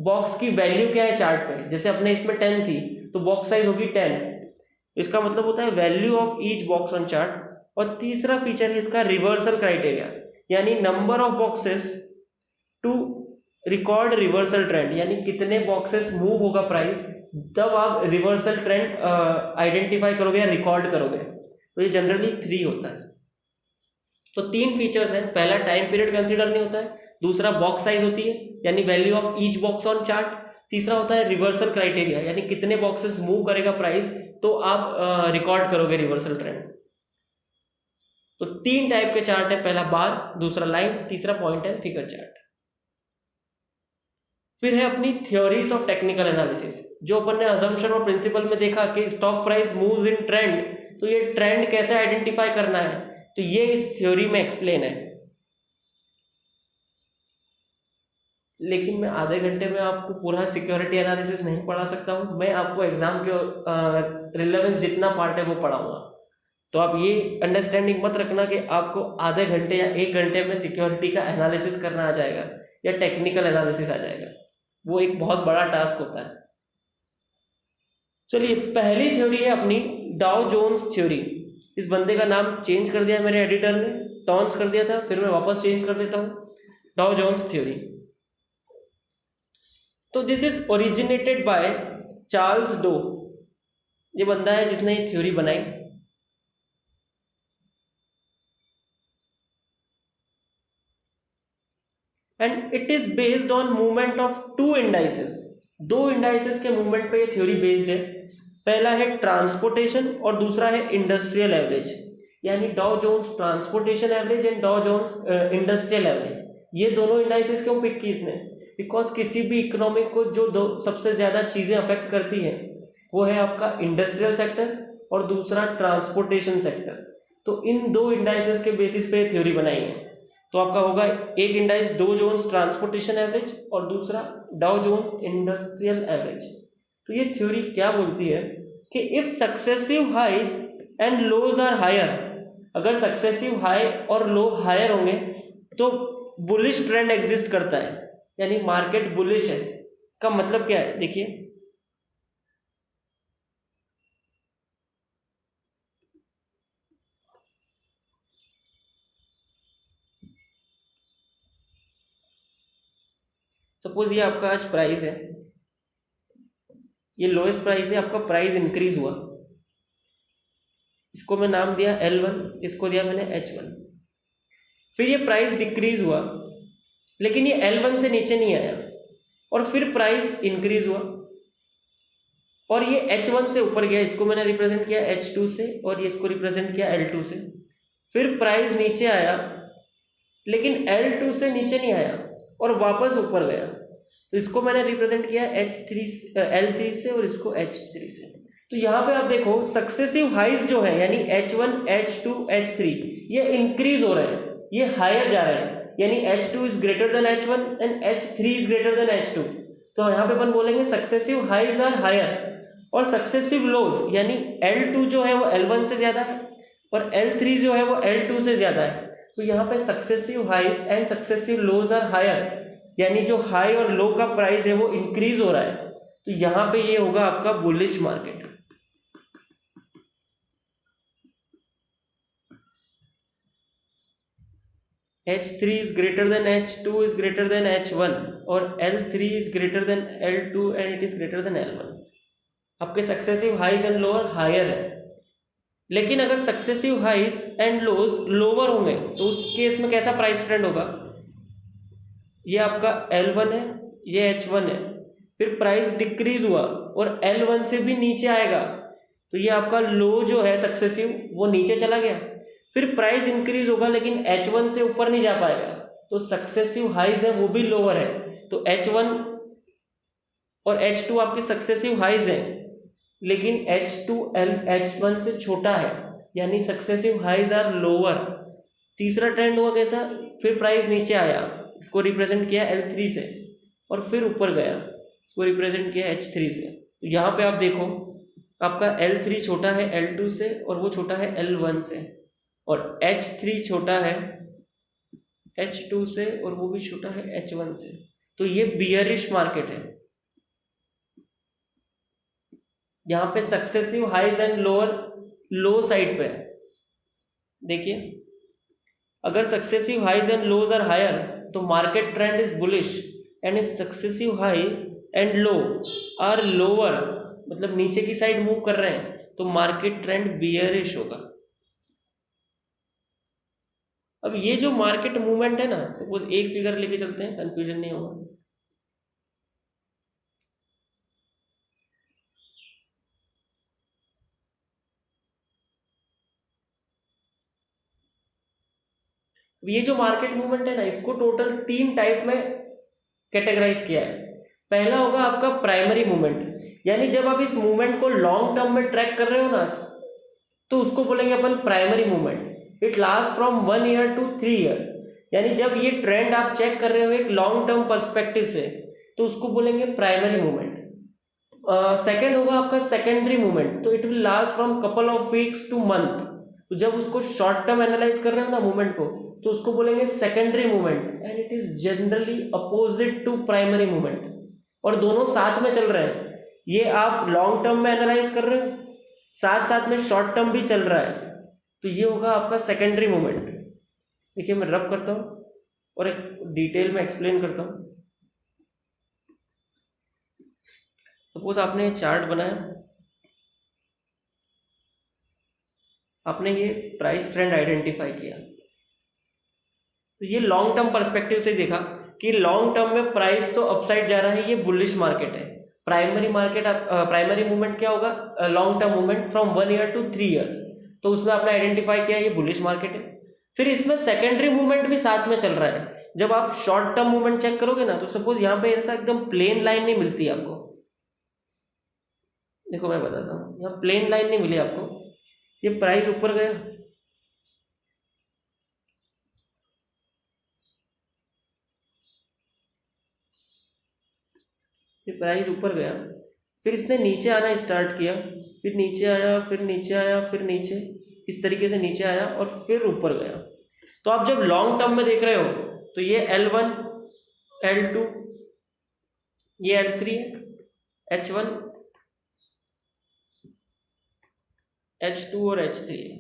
बॉक्स की वैल्यू क्या है चार्ट पे, जैसे अपने इसमें 10 थी तो बॉक्स साइज होगी 10, इसका मतलब होता है value of each box on chart. और तीसरा फीचर है इसका रिवर्सल क्राइटेरिया, यानी number of boxes to record reversal trend, यानी कितने बॉक्सेस मूव होगा प्राइस तब आप रिवर्सल ट्रेंड आइडेंटिफाई करोगे या रिकॉर्ड करोगे। तो ये जनरली 3 होता है। तो 3 फीचर्स हैं। पहला, टाइम पीरियड कंसीडर नहीं होता है। दूसरा, बॉक्स साइज होती है यानी value of each box on chart. तीसरा होता है रिवर्सल क्राइटेरिया, यानी कितने बॉक्सेस मूव करेगा प्राइस तो आप रिकॉर्ड करोगे रिवर्सल ट्रेंड। तो 3 टाइप के चार्ट है, पहला बार, दूसरा लाइन, तीसरा पॉइंट एंड फिगर चार्ट। फिर है अपनी थ्योरीज ऑफ टेक्निकल एनालिसिस, जो अपन ने अजम्पशन और प्रिंसिपल में देखा कि stock price moves in trend, तो ये ट्रेंड कैसे आइडेंटिफाई करना है, तो ये इस थ्योरी में एक्सप्लेन है। लेकिन मैं आधे घंटे में आपको पूरा सिक्योरिटी एनालिसिस नहीं पढ़ा सकता हूँ। मैं आपको एग्जाम के रिलेवेंस जितना पार्ट है वो पढ़ाऊंगा। तो आप ये अंडरस्टैंडिंग मत रखना कि आपको आधे घंटे या 1 घंटे में सिक्योरिटी का एनालिसिस करना आ जाएगा या टेक्निकल एनालिसिस आ जाएगा, वो एक बहुत बड़ा टास्क होता है। चलिए, पहली थ्योरी है अपनी डाउ जोन्स थ्योरी। इस बंदे का नाम चेंज कर दिया मेरे एडिटर ने, टॉन्स कर दिया था, फिर मैं वापस चेंज कर देता हूँ, डाउ जोन्स थ्योरी। तो this is originated by Charles Dow. ये बंदा है जिसने ये थ्योरी बनाई। And it is based on movement of 2 indices. 2 indices के मूवमेंट पे ये थ्योरी बेस्ड है। पहला है ट्रांसपोर्टेशन और दूसरा है इंडस्ट्रियल एवरेज, यानी Dow Jones transportation average and Dow Jones industrial average. ये दोनों इंडाइसेस क्यों पिक की इसने? बिकॉज किसी भी इकोनॉमी को जो सबसे ज्यादा चीजें अफेक्ट करती है वो है आपका इंडस्ट्रियल सेक्टर और दूसरा ट्रांसपोर्टेशन सेक्टर। तो इन 2 इंडाइसेस के बेसिस पे थ्योरी बनाई है। तो आपका होगा एक इंडाइस डाउ जोन्स ट्रांसपोर्टेशन एवरेज और दूसरा डाउ जोन्स इंडस्ट्रियल एवरेज। तो ये थ्योरी क्या बोलती है कि if successive highs and lows are higher, अगर सक्सेसिव हाई और लो हायर होंगे तो बुलिश ट्रेंड एग्जिस्ट करता है, यानी मार्केट बुलिश है। इसका मतलब क्या है? देखिए, सपोज ये आपका आज प्राइस है, ये लोएस्ट प्राइस है, आपका प्राइस इंक्रीज हुआ, इसको मैं नाम दिया L1, इसको दिया मैंने H1। फिर ये प्राइस डिक्रीज हुआ लेकिन ये L1 से नीचे नहीं आया, और फिर प्राइस इंक्रीज हुआ और ये H1 से ऊपर गया, इसको मैंने रिप्रेजेंट किया H2 से और ये इसको रिप्रेजेंट किया L2 से। फिर प्राइस नीचे आया लेकिन L2 से नीचे नहीं आया और वापस ऊपर गया, तो इसको मैंने रिप्रेजेंट किया L3 से और इसको H3 से। तो यहाँ पे आप देखो सक्सेसिव हाइज जो है यानी H1, H2, H3 ये इंक्रीज हो रहे हैं, ये हायर जा रहे हैं, यानी H2 is greater than H1 and H3 is greater than H2। तो यहाँ पे अपन बोलेंगे सक्सेसिव हाइज आर हायर और सक्सेसिव लोज, यानी L2 जो है वो L1 से ज़्यादा है और L3 जो है वो L2 से ज़्यादा है। तो यहाँ पे successive highs and successive lows are higher, यानी जो हाई और लो का प्राइस है वो इंक्रीज हो रहा है। तो यहाँ पे ये होगा आपका bullish market. H3 is greater than H2 is greater than H1 और L3 is greater than L2 and it is greater than L1। आपके successive highs and lower higher है, लेकिन अगर successive highs and lows lower होंगे तो उस case में कैसा प्राइस ट्रेंड होगा? ये आपका L1 है, ये H1 है, फिर प्राइस डिक्रीज हुआ और L1 से भी नीचे आएगा तो ये आपका लो जो है सक्सेसिव वो नीचे चला गया। फिर प्राइस इंक्रीज होगा लेकिन H1 से ऊपर नहीं जा पाएगा तो सक्सेसिव हाइज है वो भी लोअर है। तो H1 और H2 आपके सक्सेसिव हाइज हैं, लेकिन H2 H1 से छोटा है, यानी सक्सेसिव हाइज आर लोअर। तीसरा ट्रेंड हुआ कैसा? फिर प्राइस नीचे आया, इसको रिप्रेजेंट किया L3 से, और फिर ऊपर गया, इसको रिप्रेजेंट किया H3 से। तो यहाँ पे आप देखो आपका L3 छोटा है L2 से और वो छोटा है L1 से, और H3 छोटा है H2 से और वो भी छोटा है H1 से। तो ये बियरिश मार्केट है। यहाँ पे successive highs and lower low side पे है। देखिए अगर successive highs and lows are higher तो market trend is bullish, and if successive high and low are lower, मतलब नीचे की साइड मूव कर रहे हैं, तो मार्केट ट्रेंड बियरिश होगा। अब ये जो मार्केट मूवमेंट है ना, सपोज एक फिगर लेके चलते हैं, कंफ्यूजन नहीं होगा। ये जो मार्केट मूवमेंट है ना, इसको टोटल 3 टाइप में कैटेगराइज किया है। पहला होगा आपका प्राइमरी मूवमेंट, यानी जब आप इस मूवमेंट को लॉन्ग टर्म में ट्रैक कर रहे हो ना, तो उसको बोलेंगे अपन primary movement. It last from 1 year to 3 year, यानी जब ये ट्रेंड आप चेक कर रहे हो एक लॉन्ग टर्म पर्सपेक्टिव से, तो उसको बोलेंगे प्राइमरी मूवमेंट। सेकेंड होगा आपका सेकेंडरी मूवमेंट, तो it will last from couple of weeks two month. तो जब उसको शॉर्ट टर्म एनालाइज कर रहे हो ना मूवमेंट को, तो उसको बोलेंगे secondary movement, and it is generally opposite to primary movement, और दोनों साथ में चल रहे हैं। ये आप लॉन्ग टर्म में एनालाइज कर रहे हो, साथ साथ में शॉर्ट टर्म भी चल रहा है, तो ये होगा आपका सेकेंडरी मूवमेंट। देखिए मैं रब करता हूँ और एक डिटेल में एक्सप्लेन करता हूँ। सपोज आपने चार्ट बनाया, आपने ये प्राइस ट्रेंड आइडेंटिफाई किया, तो ये लॉन्ग टर्म पर्सपेक्टिव से देखा कि लॉन्ग टर्म में प्राइस तो अपसाइड जा रहा है, ये बुलिश मार्केट है। प्राइमरी मार्केट प्राइमरी मूवमेंट क्या होगा? Long term movement from 1 year to 3 years, तो उसमें आपने आइडेंटिफाई किया ये बुलिश मार्केट है। फिर इसमें सेकेंडरी मूवमेंट भी साथ में चल रहा है। जब आप शॉर्ट टर्म मूवमेंट चेक करोगे ना, तो सपोज यहाँ पे ऐसा एकदम प्लेन लाइन नहीं मिलती आपको। देखो मैं बताता हूँ, यहाँ प्लेन लाइन नहीं मिली आपको, ये प्राइस ऊपर गया, ये प्राइस ऊपर गया, फिर इसने नीचे आना स्टार्ट किया, फिर नीचे आया, फिर नीचे आया, फिर नीचे, इस तरीके से नीचे आया और फिर ऊपर गया। तो आप जब लॉन्ग टर्म में देख रहे हो तो ये L1, L2, ये L3 है, H1, H2 और H3 है।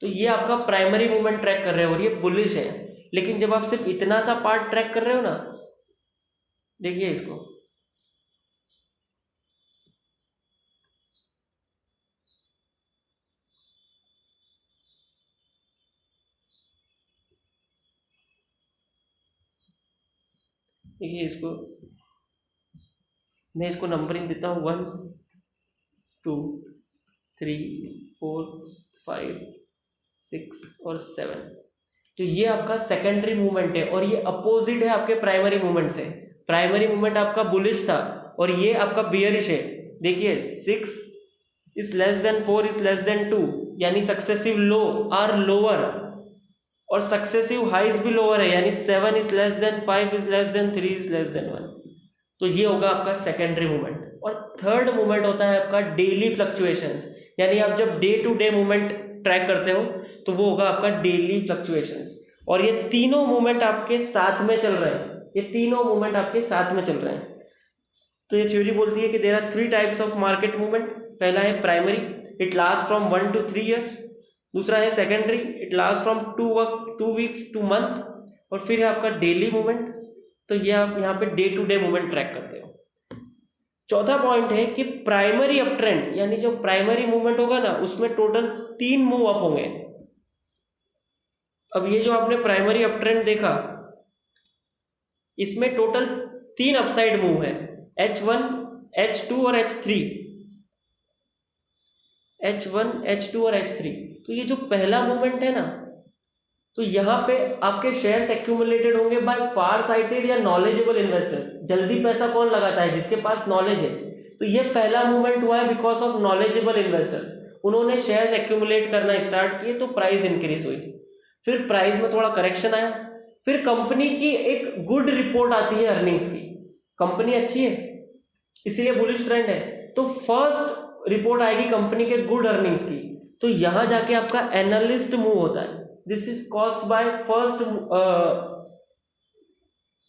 तो ये आपका प्राइमरी मूवमेंट ट्रैक कर रहे हो और ये बुलिश है। लेकिन जब आप सिर्फ इतना सा पार्ट ट्रैक कर रहे हो ना, देखिए इसको, देखिए इसको, मैं इसको नंबरिंग देता हूँ 1 2 3 4 5 6 और 7। तो ये आपका सेकेंडरी मूवमेंट है और ये अपोजिट है आपके प्राइमरी मूवमेंट से। प्राइमरी मूवमेंट आपका बुलिश था और ये आपका बियरिश है। देखिए 6 is less than 4 is less than 2, यानी सक्सेसिव लो आर लोअर और सक्सेसिव हाइज भी लोअर है, यानी 7 is less than 5 is less than 3 is less than 1। तो ये होगा आपका सेकेंडरी मूवमेंट। और थर्ड मूवमेंट होता है आपका डेली फ्लक्चुएशंस, यानी आप जब day to day movement track करते हो तो वो होगा आपका डेली फ्लक्चुएशंस। और ये तीनों मूवमेंट आपके साथ में चल रहे हैं, ये तीनों मूवमेंट आपके साथ में चल रहे हैं। तो ये थ्योरी बोलती है कि there are 3 types of market movement. पहला है primary, it last from 1 to 3 years। दूसरा है secondary, it last from 2 weeks to month। और फिर है आपका डेली मूवमेंट, तो ये आप यहाँ पे day to day movement track करते हो। चौथा पॉइंट है कि प्राइमरी अप ट्रेंड, यानी जो प्राइमरी मूवमेंट होगा ना उसमें टोटल 3 मूव अप होंगे। अब ये जो आपने प्राइमरी अप ट्रेंड देखा, इसमें टोटल 3 अपसाइड मूव है, H1, H2 और H3। H1, H2 और H3। तो ये जो पहला मूवमेंट है ना, तो यहाँ पे आपके शेयर्स एक्यूमुलेटेड होंगे बाय फार साइटेड या नॉलेजेबल इन्वेस्टर्स। जल्दी पैसा कौन लगाता है? जिसके पास नॉलेज है। तो ये पहला मूवमेंट हुआ है बिकॉज ऑफ नॉलेजेबल इन्वेस्टर्स, उन्होंने शेयर्स एक्यूमुलेट करना स्टार्ट किए तो प्राइस इंक्रीज हुई, फिर प्राइस में थोड़ा करेक्शन आया, फिर कंपनी की एक गुड रिपोर्ट आती है अर्निंग्स की, कंपनी अच्छी है इसीलिए बुलिश ट्रेंड है, तो फर्स्ट रिपोर्ट आएगी कंपनी के गुड अर्निंग्स की, तो यहां जाके आपका एनालिस्ट मूव होता है। This is caused by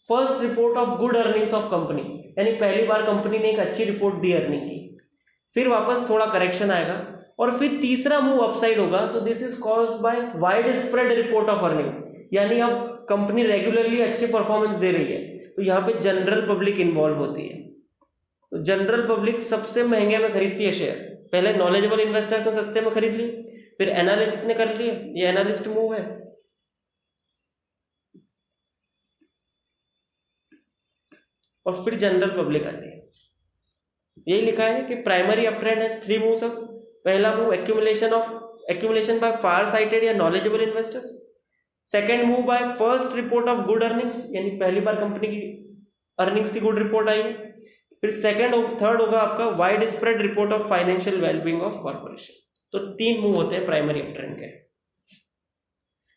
first report of good earnings of company, यानी पहली बार कंपनी ने एक अच्छी रिपोर्ट दी अर्निंग की, फिर वापस थोड़ा करेक्शन आएगा और फिर तीसरा मूव अपसाइड होगा। So this is caused by wide spread report of earning, यानी अब कंपनी रेगुलरली अच्छी परफॉर्मेंस दे रही है, तो यहाँ पे जनरल पब्लिक इन्वॉल्व होती है। तो जनरल पब्लिक सबसे महंगे में खरीदती है शेयर, पहले नॉलेजेबल इन्वेस्टर्स ने सस्ते में खरीद लिए, फिर एनालिस्ट ने कर लिए, ये एनालिस्ट मूव है। और फिर जनरल पब्लिक आती है। यही लिखा है कि primary uptrend has 3 moves up. पहला move accumulation by far sighted या knowledgeable investors. Second move by first report of good earnings, यानी पहली बार कंपनी की अर्निंग्स की गुड रिपोर्ट आई है। फिर थर्ड होगा आपका wide spread report of financial wellbeing of corporation. तो 3 मूव होते हैं प्राइमरी अपट्रेंड के।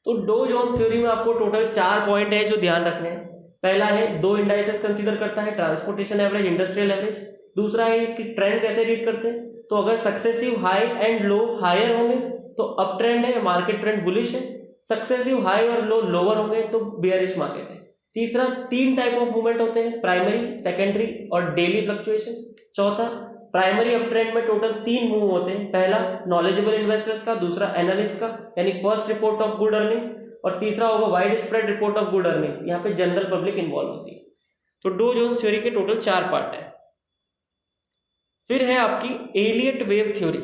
तो डो जोन्स थ्योरी में आपको टोटल 4 पॉइंट है जो ध्यान रखने हैं। पहला है 2 इंडाइसेस कंसीडर करता है, ट्रांसपोर्टेशन एवरेज, इंडस्ट्रियल एवरेज। दूसरा है कि ट्रेंड कैसे रीड करते हैं, तो अगर successive high and low higher होंगे तो अप ट्रेंड है, मार्केट ट्रेंड बुलिश है। सक्सेसिव हाई और लो लोअर होंगे तो बेयरिश मार्केट है। तीसरा 3 टाइप ऑफ मूवमेंट होते हैं, प्राइमरी, सेकेंडरी और डेली फ्लक्चुएशन। चौथा प्राइमरी अप ट्रेंड में टोटल 3 मूव होते हैं, पहला नॉलेजेबल इन्वेस्टर्स का, दूसरा एनालिस्ट का यानी first report of good earnings, और तीसरा होगा wide spread report of good earnings, यहाँ पे जनरल पब्लिक इन्वॉल्व होती है। तो डो जोन्स थ्योरी के टोटल 4 पार्ट है। फिर है आपकी एलियट वेव थ्योरी।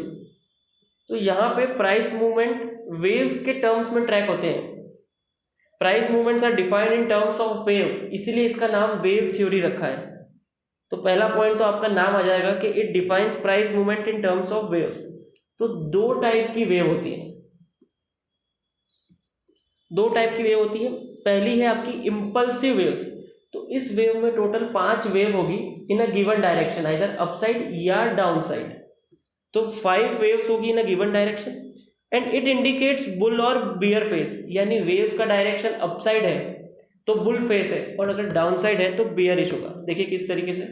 तो यहाँ पे प्राइस मूवमेंट वेव्स के टर्म्स में ट्रैक होते हैं। Price movements are defined in terms of wave, इसीलिए इसका नाम वेव थ्योरी रखा है। तो पहला पॉइंट तो आपका नाम आ जाएगा कि it defines price movement in terms of waves. तो 2 टाइप की वेव होती है, 2 टाइप की वेव होती है। पहली है आपकी इंपल्सिव वेव्स। तो इस वेव में टोटल 5 वेव होगी in a given direction, either upside या डाउनसाइड। तो 5 वेव्स होगी in a given direction and it indicates bull और बियर फेस, यानी वेव का डायरेक्शन अपसाइड है तो बुल फेस है, और अगर डाउनसाइड है तो बियरिश होगा। देखिए किस तरीके से,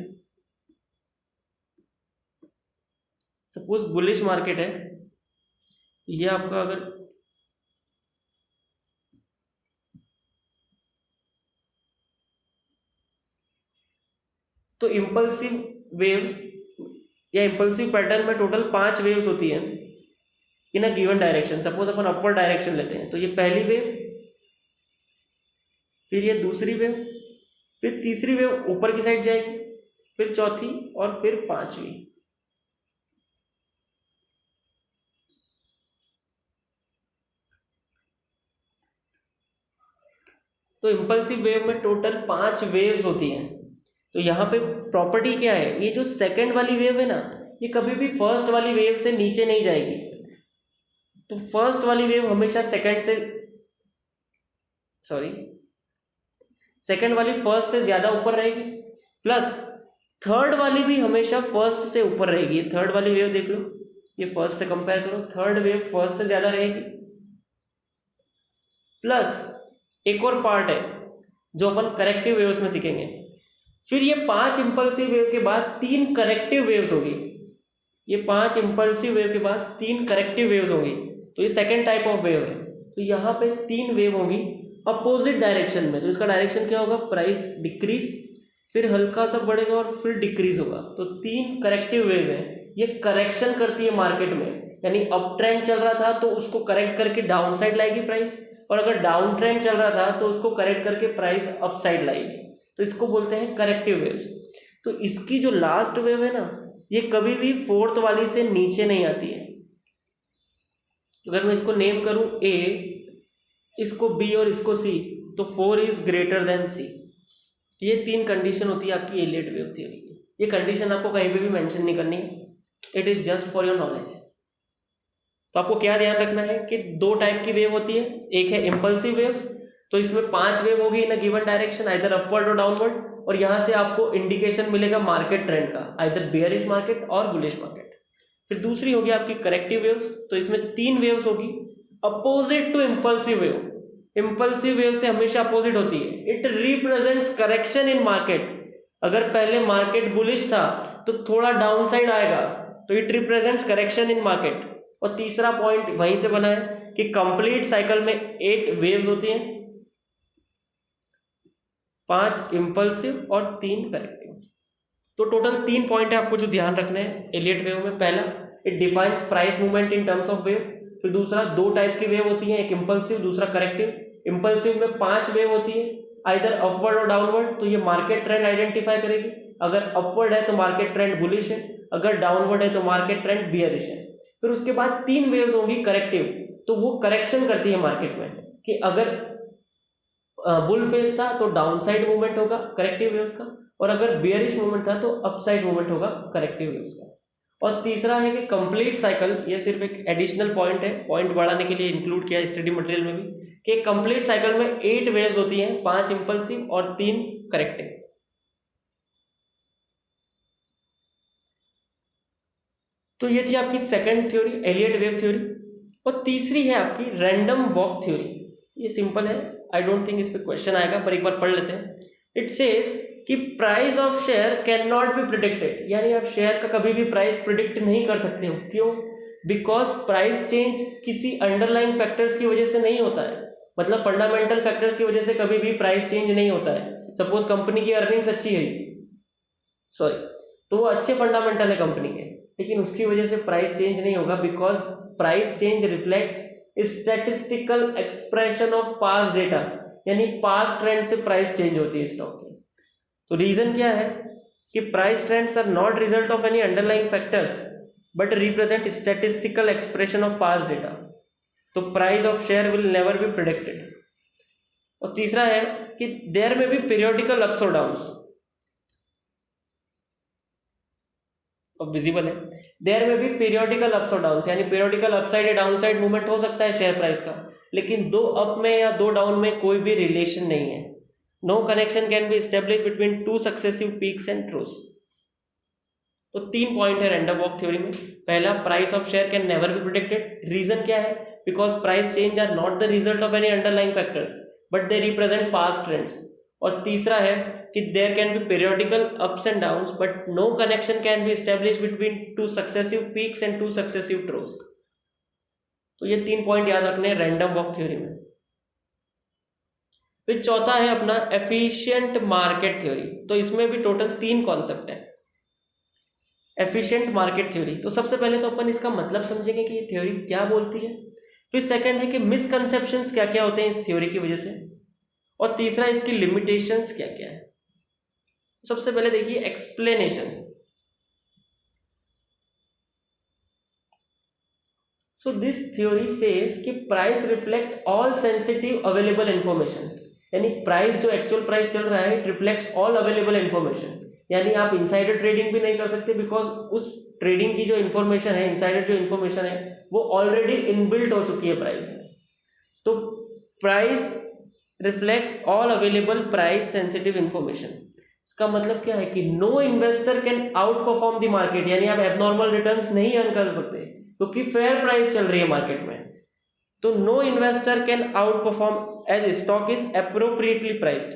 सपोज बुलिश मार्केट है, ये आपका अगर तो इंपल्सिव वेव्स या इंपल्सिव पैटर्न में टोटल 5 वेव्स होती है in a given direction. Suppose अपन अपवर्ड डायरेक्शन लेते हैं, तो ये पहली वेव, फिर ये दूसरी वेव, फिर तीसरी वेव ऊपर की साइड जाएगी, फिर चौथी और फिर 5वीं। तो इंपल्सिव वेव में टोटल 5 वेव्स होती हैं। तो यहाँ पे प्रॉपर्टी क्या है, ये जो सेकंड वाली वेव है ना, ये कभी भी फर्स्ट वाली वेव से नीचे नहीं जाएगी। तो फर्स्ट वाली वेव हमेशा सेकंड वाली फर्स्ट से ज्यादा ऊपर रहेगी, प्लस थर्ड वाली भी हमेशा फर्स्ट से ऊपर रहेगी। थर्ड वाली वेव देख लो, ये फर्स्ट से कंपेयर करो, थर्ड वेव फर्स्ट से ज्यादा रहेगी। प्लस एक और पार्ट है जो अपन करेक्टिव वेव्स में सीखेंगे। फिर ये 5 इंपल्सिव वेव के बाद 3 करेक्टिव वेव्स होगी। ये 5 इंपल्सिव वेव के बाद 3 करेक्टिव वेव्स होंगी, तो ये सेकेंड टाइप ऑफ वेव है। तो यहाँ पे 3 वेव होंगी अपोजिट डायरेक्शन में, तो इसका डायरेक्शन क्या होगा, प्राइस डिक्रीज, फिर हल्का सा बढ़ेगा और फिर डिक्रीज होगा। तो 3 करेक्टिव वेव है, ये करेक्शन करती है मार्केट में, यानी अप ट्रेंड चल रहा था तो उसको करेक्ट करके डाउन साइड लाएगी प्राइस, और अगर डाउन ट्रेंड चल रहा था तो उसको करेक्ट करके प्राइस अप साइड लाएगी। तो इसको बोलते हैं करेक्टिव वेव्स। तो इसकी जो लास्ट वेव है ना, ये कभी भी फोर्थ वाली से नीचे नहीं आती है। अगर मैं इसको नेम करूं A, इसको B और इसको C, तो 4 इज ग्रेटर देन C। ये 3 कंडीशन होती है आपकी एलियट वेव थ्योरी की। ये कंडीशन आपको कहीं पे भी मेंशन नहीं करनी है, it is just for your knowledge. तो आपको क्या ध्यान रखना है कि 2 टाइप की वेव होती है, एक है इंपल्सिव वेव, तो इसमें 5 वेव होगी in a given direction, either upward और डाउनवर्ड, और यहाँ से आपको इंडिकेशन मिलेगा मार्केट ट्रेंड का, आइदर बेयरिश मार्केट और बुलिश मार्केट। फिर दूसरी होगी आपकी करेक्टिव वेव्स, तो इसमें 3 वेव्स होगी opposite to impulsive wave. Impulsive wave से हमेशा अपोजिट होती है, it represents correction in market. अगर पहले मार्केट बुलिश था तो थोड़ा डाउन साइड आएगा, तो it represents correction in market. और तीसरा पॉइंट वहीं से बना है कि कंप्लीट साइकिल में 8 वेव्स होती हैं, 5 इंपल्सिव और 3 करेक्टिव। तो टोटल 3 पॉइंट है आपको जो ध्यान रखने हैं एलियट वेव में। पहला, it defines price movement in terms of wave. फिर दूसरा, 2 टाइप की वेव होती है, एक इंपल्सिव दूसरा करेक्टिव। इंपल्सिव में 5 वेव होती है, आइदर अपवर्ड और डाउनवर्ड, तो ये मार्केट ट्रेंड आइडेंटिफाई करेगी। अगर अपवर्ड है तो मार्केट ट्रेंड बुलिश है, अगर डाउनवर्ड है तो मार्केट ट्रेंड बियरिश है। फिर उसके बाद 3 वेव्स होंगी करेक्टिव, तो वो करेक्शन करती है मार्केट में कि अगर बुल फेज था तो डाउन साइड मूवमेंट होगा करेक्टिव वेव्स का, और अगर बियरिश मूवमेंट था तो अपसाइड मूवमेंट होगा करेक्टिव वेव्स का। और तीसरा है कि कंप्लीट साइकिल, ये सिर्फ एक एडिशनल पॉइंट है, पॉइंट बढ़ाने के लिए इंक्लूड किया स्टडी मटेरियल में भी, कि कंप्लीट साइकिल में 8 वेव्स होती हैं, 5 इंपल्सिव और 3 करेक्टिव। तो ये थी आपकी second theory, Elliott wave theory. और तीसरी है आपकी रैंडम वॉक थ्योरी। ये सिंपल है, आई डोंट थिंक इस पे क्वेश्चन आएगा, पर एक बार पढ़ लेते हैं। इट सेज कि price of share can not be predicted, यानी आप शेयर का कभी भी प्राइस प्रिडिक्ट नहीं कर सकते हो। क्यों? बिकॉज प्राइस चेंज किसी अंडरलाइंग फैक्टर्स की वजह से नहीं होता है, मतलब फंडामेंटल फैक्टर्स की वजह से कभी भी प्राइस चेंज नहीं होता है। सपोज कंपनी की अर्निंग्स अच्छी है, सॉरी, तो वो अच्छे फंडामेंटल है कंपनी के, लेकिन उसकी वजह से प्राइस चेंज नहीं होगा, because price change reflects statistical expression of past data, यानी पास्ट ट्रेंड से प्राइस चेंज होती है स्टॉक की। तो रीजन क्या है कि price trends are not result of any underlying factors but represent statistical expression of past data. तो price of share will never be predicted. और तीसरा है कि there may be periodical ups और डाउन्स, और विजिबल है, there may be periodical ups और downs, यानी पीरियोडिकल अपसाइड या डाउनसाइड मूवमेंट हो सकता है शेयर प्राइस का, लेकिन 2 अप में या 2 डाउन में कोई भी रिलेशन नहीं है। No connection can be establish between 2 successive peaks and troughs. तो 3 पॉइंट है रैंडम वॉक थ्योरी में। पहला, price of share can never be predicted. Reason क्या है? Because price change are not the result of any underlying factors but they represent past trends. और तीसरा है कि there can be periodical ups and downs but no connection can be establish between 2 successive peaks and 2 successive troughs. तो ये 3 point याद रखने हैं random walk theory में। फिर चौथा है अपना एफिशिएंट मार्केट थ्योरी। तो इसमें भी टोटल 3 कॉन्सेप्ट है। एफिशिएंट मार्केट थ्योरी, तो सबसे पहले तो अपन इसका मतलब समझेंगे कि ये थ्योरी क्या बोलती है। फिर सेकंड है कि मिसकंसेप्शंस क्या क्या होते हैं इस थ्योरी की वजह से, और तीसरा इसकी लिमिटेशंस क्या क्या है। सबसे पहले देखिए explanation. So this theory says कि price reflect all sensitive available information, यानी प्राइस जो एक्चुअल प्राइस चल रहा है it reflects all available information, यानी आप इनसाइडर ट्रेडिंग भी नहीं कर सकते, बिकॉज उस ट्रेडिंग की जो इन्फॉर्मेशन है, इनसाइडर जो इन्फॉर्मेशन है वो ऑलरेडी इनबिल्ट हो चुकी है प्राइस में। तो price reflects all available price sensitive information. इसका मतलब क्या है कि no investor can outperform the market, यानी आप एबनॉर्मल रिटर्न्स नहीं अर्न कर सकते क्योंकि फेयर प्राइस चल रही है मार्केट में। तो no investor can outperform as stock is appropriately priced.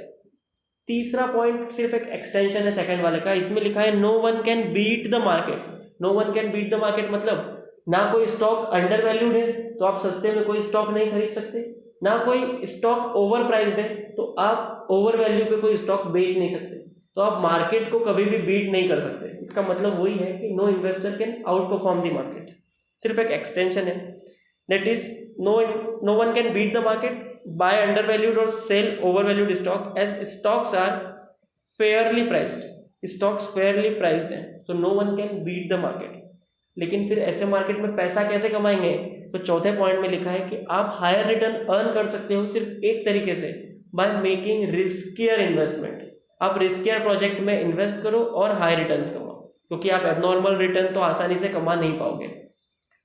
तीसरा पॉइंट सिर्फ एक एक्सटेंशन है सेकंड वाले का, इसमें लिखा है no one can beat the market. No one can beat the market मतलब ना कोई स्टॉक अंडर वैल्यूड है तो आप सस्ते में कोई स्टॉक नहीं खरीद सकते, ना कोई स्टॉक ओवर प्राइस्ड है तो आप ओवर वैल्यू पे कोई स्टॉक बेच नहीं सकते, तो आप मार्केट को कभी भी बीट नहीं कर सकते। इसका मतलब वही है कि no investor can outperform the market, सिर्फ एक एक्सटेंशन है। That is no one can beat the market, buy undervalued और sell overvalued stock as stocks are fairly priced. Stocks fairly priced हैं तो no one can beat the market. लेकिन फिर ऐसे market में पैसा कैसे कमाएंगे, तो चौथे पॉइंट में लिखा है कि आप हायर रिटर्न अर्न कर सकते हो सिर्फ एक तरीके से, बाय मेकिंग रिस्कियर इन्वेस्टमेंट। आप रिस्कियर प्रोजेक्ट में इन्वेस्ट करो और हाई रिटर्न्स कमाओ, क्योंकि आप एबनॉर्मल रिटर्न तो आसानी से कमा नहीं पाओगे।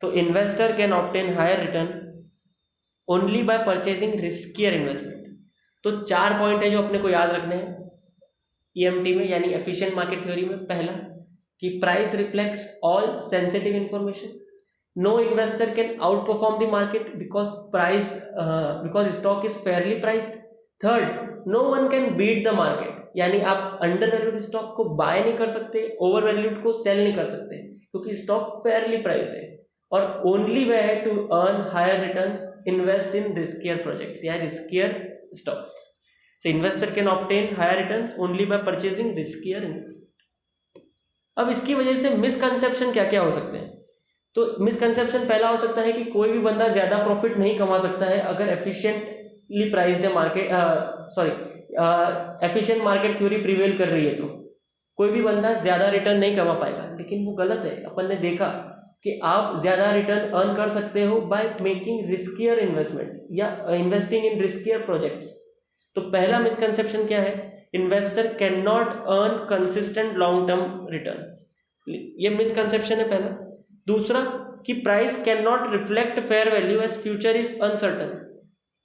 तो investor can obtain higher return only by purchasing riskier investment. तो 4 पॉइंट है जो अपने को याद रखने हैं EMT में, यानी एफिशिएंट मार्केट थ्योरी में। पहला कि price reflects all sensitive information, no investor can outperform the market because stock is fairly priced. Third, no one can beat the market, यानी आप अंडर वैल्यूड स्टॉक को buy नहीं कर सकते, over valued को सेल नहीं कर सकते, क्योंकि स्टॉक फेयरली प्राइस्ड है। और ओनली वे है to earn higher returns invest in riskier projects या riskier stocks. So investor can obtain higher returns only by purchasing riskier investment। अब इसकी वजह से मिसकंसेप्शन क्या क्या हो सकते हैं। तो मिसकंसेप्शन पहला हो सकता है कि कोई भी बंदा ज्यादा प्रॉफिट नहीं कमा सकता है अगर एफिशिएंटली प्राइस्ड है market, efficient market theory prevail कर रही है तो कोई भी बंदा ज्यादा रिटर्न नहीं कमा पाएगा। लेकिन वो गलत है। अपन ने देखा कि आप ज्यादा रिटर्न अर्न कर सकते हो बाय मेकिंग रिस्कियर इन्वेस्टमेंट या इन्वेस्टिंग इन रिस्कियर प्रोजेक्ट्स। तो पहला मिसकंसेप्शन क्या है, investor can not earn consistent long term return, ये मिसकंसेप्शन है पहला। दूसरा कि price can not reflect fair value as future is uncertain,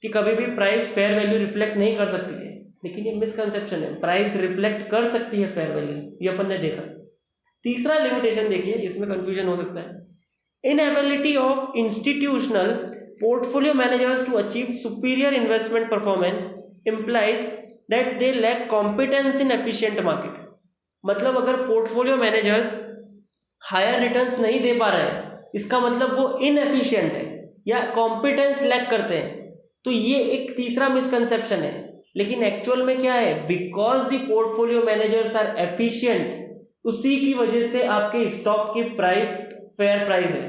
कि कभी भी प्राइस फेयर वैल्यू रिफ्लेक्ट नहीं कर सकती है, लेकिन ये मिसकंसेप्शन है। प्राइस रिफ्लेक्ट कर सकती है फेयर वैल्यू, ये अपन ने देखा। तीसरा लिमिटेशन देखिए, इसमें कंफ्यूजन हो सकता है, inability of institutional portfolio managers to achieve superior investment performance implies that they lack competence in efficient market। मतलब अगर पोर्टफोलियो मैनेजर्स हायर रिटर्न्स नहीं दे पा रहे हैं, इसका मतलब वो इनएफिशिएंट है या कॉम्पिटेंस लैक करते हैं। तो ये एक तीसरा मिसकंसेप्शन है। लेकिन एक्चुअल में क्या है, because the portfolio managers are efficient, उसी की वजह से आपके स्टॉक की प्राइस फेयर प्राइस है।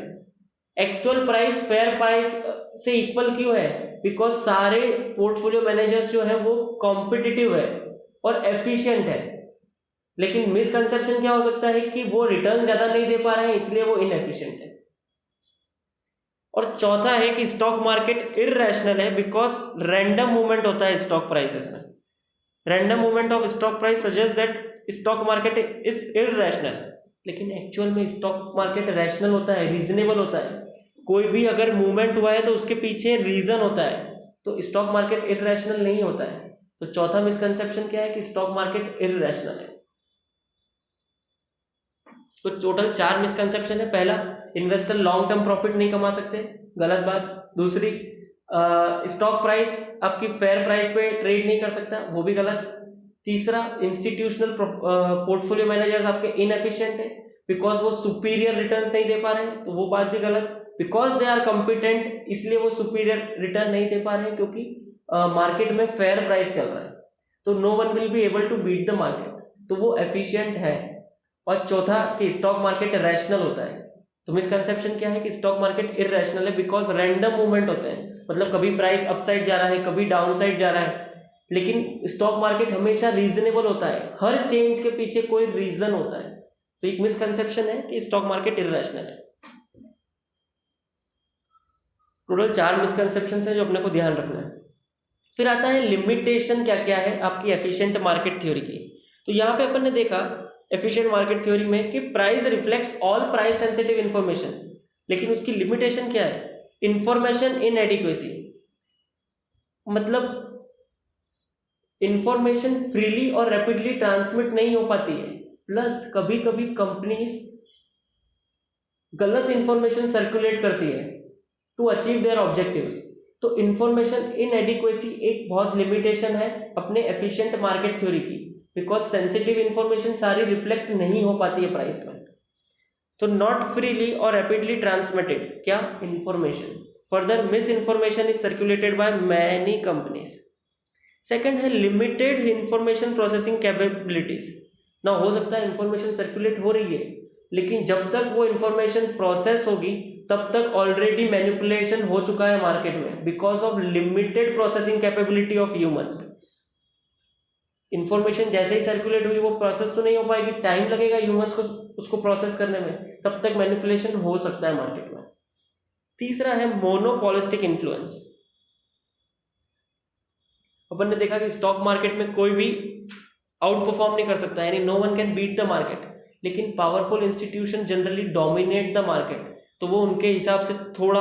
एक्चुअल प्राइस फेयर प्राइस से इक्वल क्यों है, बिकॉज सारे पोर्टफोलियो मैनेजर्स जो है वो कॉम्पिटिटिव है और एफिशिएंट है। लेकिन मिसकंसेप्शन क्या हो सकता है कि वो रिटर्न ज्यादा नहीं दे पा रहे हैं इसलिए वो इनएफिशिएंट है। और चौथा है कि स्टॉक मार्केट इररेशनल है बिकॉज रैंडम मूवमेंट होता है स्टॉक प्राइसेस में। Random movement of stock price suggest that stock market is irrational, लेकिन एक्चुअल में स्टॉक मार्केट रैशनल होता है, रीजनेबल होता है। कोई भी अगर मूवमेंट हुआ है तो उसके पीछे रीजन होता है, तो स्टॉक मार्केट इररेशनल नहीं होता है। तो चौथा मिसकंसेप्शन क्या है कि स्टॉक मार्केट इररेशनल है। तो टोटल 4 मिसकंसेप्शन है। पहला, इन्वेस्टर लॉन्ग टर्म प्रॉफिट नहीं कमा सकते, गलत बात। दूसरी, स्टॉक प्राइस आपकी फेयर प्राइस पे ट्रेड नहीं कर सकता, वो भी गलत। तीसरा, इंस्टीट्यूशनल पोर्टफोलियो मैनेजर्स आपके इनएफिशिएंट है बिकॉज वो सुपीरियर रिटर्न्स नहीं दे पा रहे हैं, तो वो बात भी गलत। बिकॉज दे आर कॉम्पिटेंट, इसलिए वो सुपीरियर रिटर्न नहीं दे पा रहे हैं क्योंकि मार्केट में फेयर प्राइस चल रहा है, तो no one will be able to beat the market, तो वो एफिशिएंट है। और चौथा कि स्टॉक मार्केट रैशनल होता है। तो मिसकंसेप्शन क्या है कि स्टॉक मार्केट इररेशनल है बिकॉज रैंडम मूवमेंट होते हैं, मतलब कभी प्राइस अपसाइड जा रहा है, कभी डाउन साइड जा रहा है। लेकिन स्टॉक मार्केट हमेशा रीजनेबल होता है, हर चेंज के पीछे कोई रीजन होता है। तो एक मिसकंसेप्शन है कि स्टॉक मार्केट इररेशनल है। टोटल 4 मिसकंसेप्शन है जो अपने को ध्यान रखना है। फिर आता है लिमिटेशन क्या क्या है आपकी एफिशिएंट मार्केट थ्योरी की। तो यहाँ पे अपन ने देखा एफिशिएंट मार्केट थ्योरी में कि price reflects all price sensitive information, लेकिन उसकी लिमिटेशन क्या है, इंफॉर्मेशन इनएडिक्वेसी, मतलब इंफॉर्मेशन फ्रीली और रैपिडली ट्रांसमिट नहीं हो पाती है। प्लस कभी कभी कंपनीज गलत इंफॉर्मेशन सर्कुलेट करती है टू अचीव देयर ऑब्जेक्टिव्स। तो इंफॉर्मेशन इनएडिक्वेसी एक बहुत लिमिटेशन है अपने एफिशिएंट मार्केट थ्योरी की, बिकॉज सेंसिटिव इंफॉर्मेशन सारी रिफ्लेक्ट नहीं हो पाती है प्राइस में। तो नॉट फ्रीली और रैपिडली ट्रांसमिटेड क्या information, further miss information is circulated by many companies. Second है लिमिटेड इंफॉर्मेशन प्रोसेसिंग कैपेबिलिटीज। ना हो सकता है इंफॉर्मेशन सर्कुलेट हो रही है, लेकिन जब तक वो इंफॉर्मेशन प्रोसेस होगी तब तक ऑलरेडी मैनिपुलेशन हो चुका है मार्केट में, because of limited processing capability of humans. Information जैसे ही सर्कुलेट हुई वो प्रोसेस तो नहीं हो पाएगी, टाइम लगेगा ह्यूमंस को उसको प्रोसेस करने में, तब तक मैनिपुलेशन हो सकता है मार्केट में। तीसरा है मोनोपोलिस्टिक इन्फ्लुएंस। अपन ने देखा कि स्टॉक मार्केट में कोई भी आउट परफॉर्म नहीं कर सकता, यानी no one can beat the market, लेकिन powerful institution generally dominate the market, तो वो उनके हिसाब से थोड़ा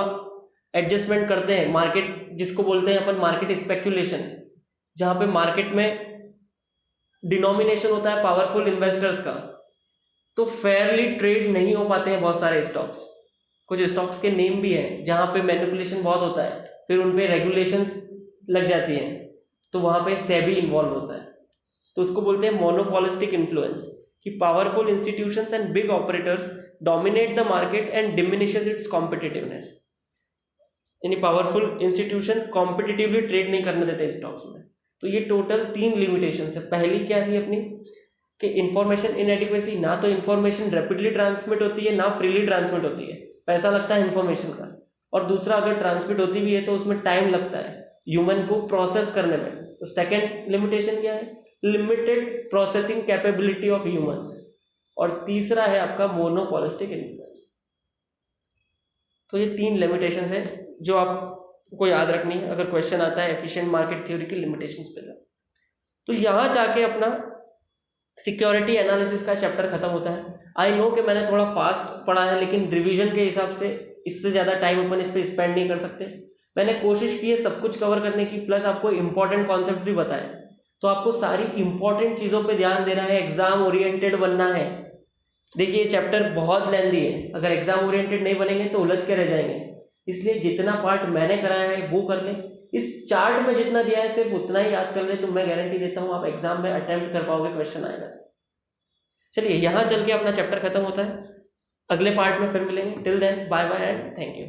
एडजस्टमेंट करते हैं मार्केट, जिसको बोलते हैं अपन मार्केट स्पेक्यूलेशन, जहां पे मार्केट में डिनोमिनेशन होता है पावरफुल इन्वेस्टर्स का, तो फेयरली ट्रेड नहीं हो पाते हैं बहुत सारे स्टॉक्स। कुछ स्टॉक्स के नेम भी हैं जहां पे मैनिपुलेशन बहुत होता है, फिर उन पे रेगुलेशंस लग जाती हैं, तो वहां पे सेबी इन्वॉल्व होता है, तो उसको बोलते हैं मोनोपोलिस्टिक इन्फ्लुएंस, कि powerful institutions and big operators dominate the market and diminishes it's competitiveness. यानी पावरफुल इंस्टीट्यूशन कॉम्पिटिटिवली ट्रेड नहीं करने देते स्टॉक्स में। तो ये टोटल 3 लिमिटेशंस है। पहली क्या थी अपनी कि इंफॉर्मेशन इनएडिक्वेसी, ना तो इंफॉर्मेशन रैपिडली ट्रांसमिट होती है ना फ्रीली ट्रांसमिट होती है, पैसा लगता है इंफॉर्मेशन का, और दूसरा अगर ट्रांसमिट होती भी है तो उसमें टाइम लगता है ह्यूमन को प्रोसेस करने में। तो सेकेंड लिमिटेशन क्या है, limited processing capability of humans, और तीसरा है आपका मोनोपोलिस्टिक इन्फ्लुएंस। तो ये 3 लिमिटेशंस है जो आपको याद रखनी है अगर क्वेश्चन आता है एफिशिएंट मार्केट थ्योरी की लिमिटेशंस पे। तो यहाँ जाके अपना सिक्योरिटी एनालिसिस का चैप्टर खत्म होता है। आई नो कि मैंने थोड़ा फास्ट पढ़ा है, लेकिन रिवीजन के हिसाब से इससे ज़्यादा टाइम अपन इस पर स्पेंड नहीं कर सकते। मैंने कोशिश की है सब कुछ कवर करने की, प्लस आपको इंपॉर्टेंट कॉन्सेप्ट भी बताए, तो आपको सारी इंपॉर्टेंट चीज़ों पे ध्यान देना है, एग्जाम ओरिएंटेड बनना है। देखिए ये चैप्टर बहुत लेंदी है, अगर एग्जाम ओरिएंटेड नहीं बनेंगे तो उलझ के रह जाएंगे, इसलिए जितना पार्ट मैंने कराया है वो कर ले, इस चार्ट में जितना दिया है सिर्फ उतना ही याद कर ले, तो मैं गारंटी देता हूँ आप एग्जाम में अटेम्प्ट कर पाओगे, क्वेश्चन आएगा। चलिए यहाँ चल के अपना चैप्टर खत्म होता है, अगले पार्ट में फिर मिलेंगे। Till then bye bye and thank you.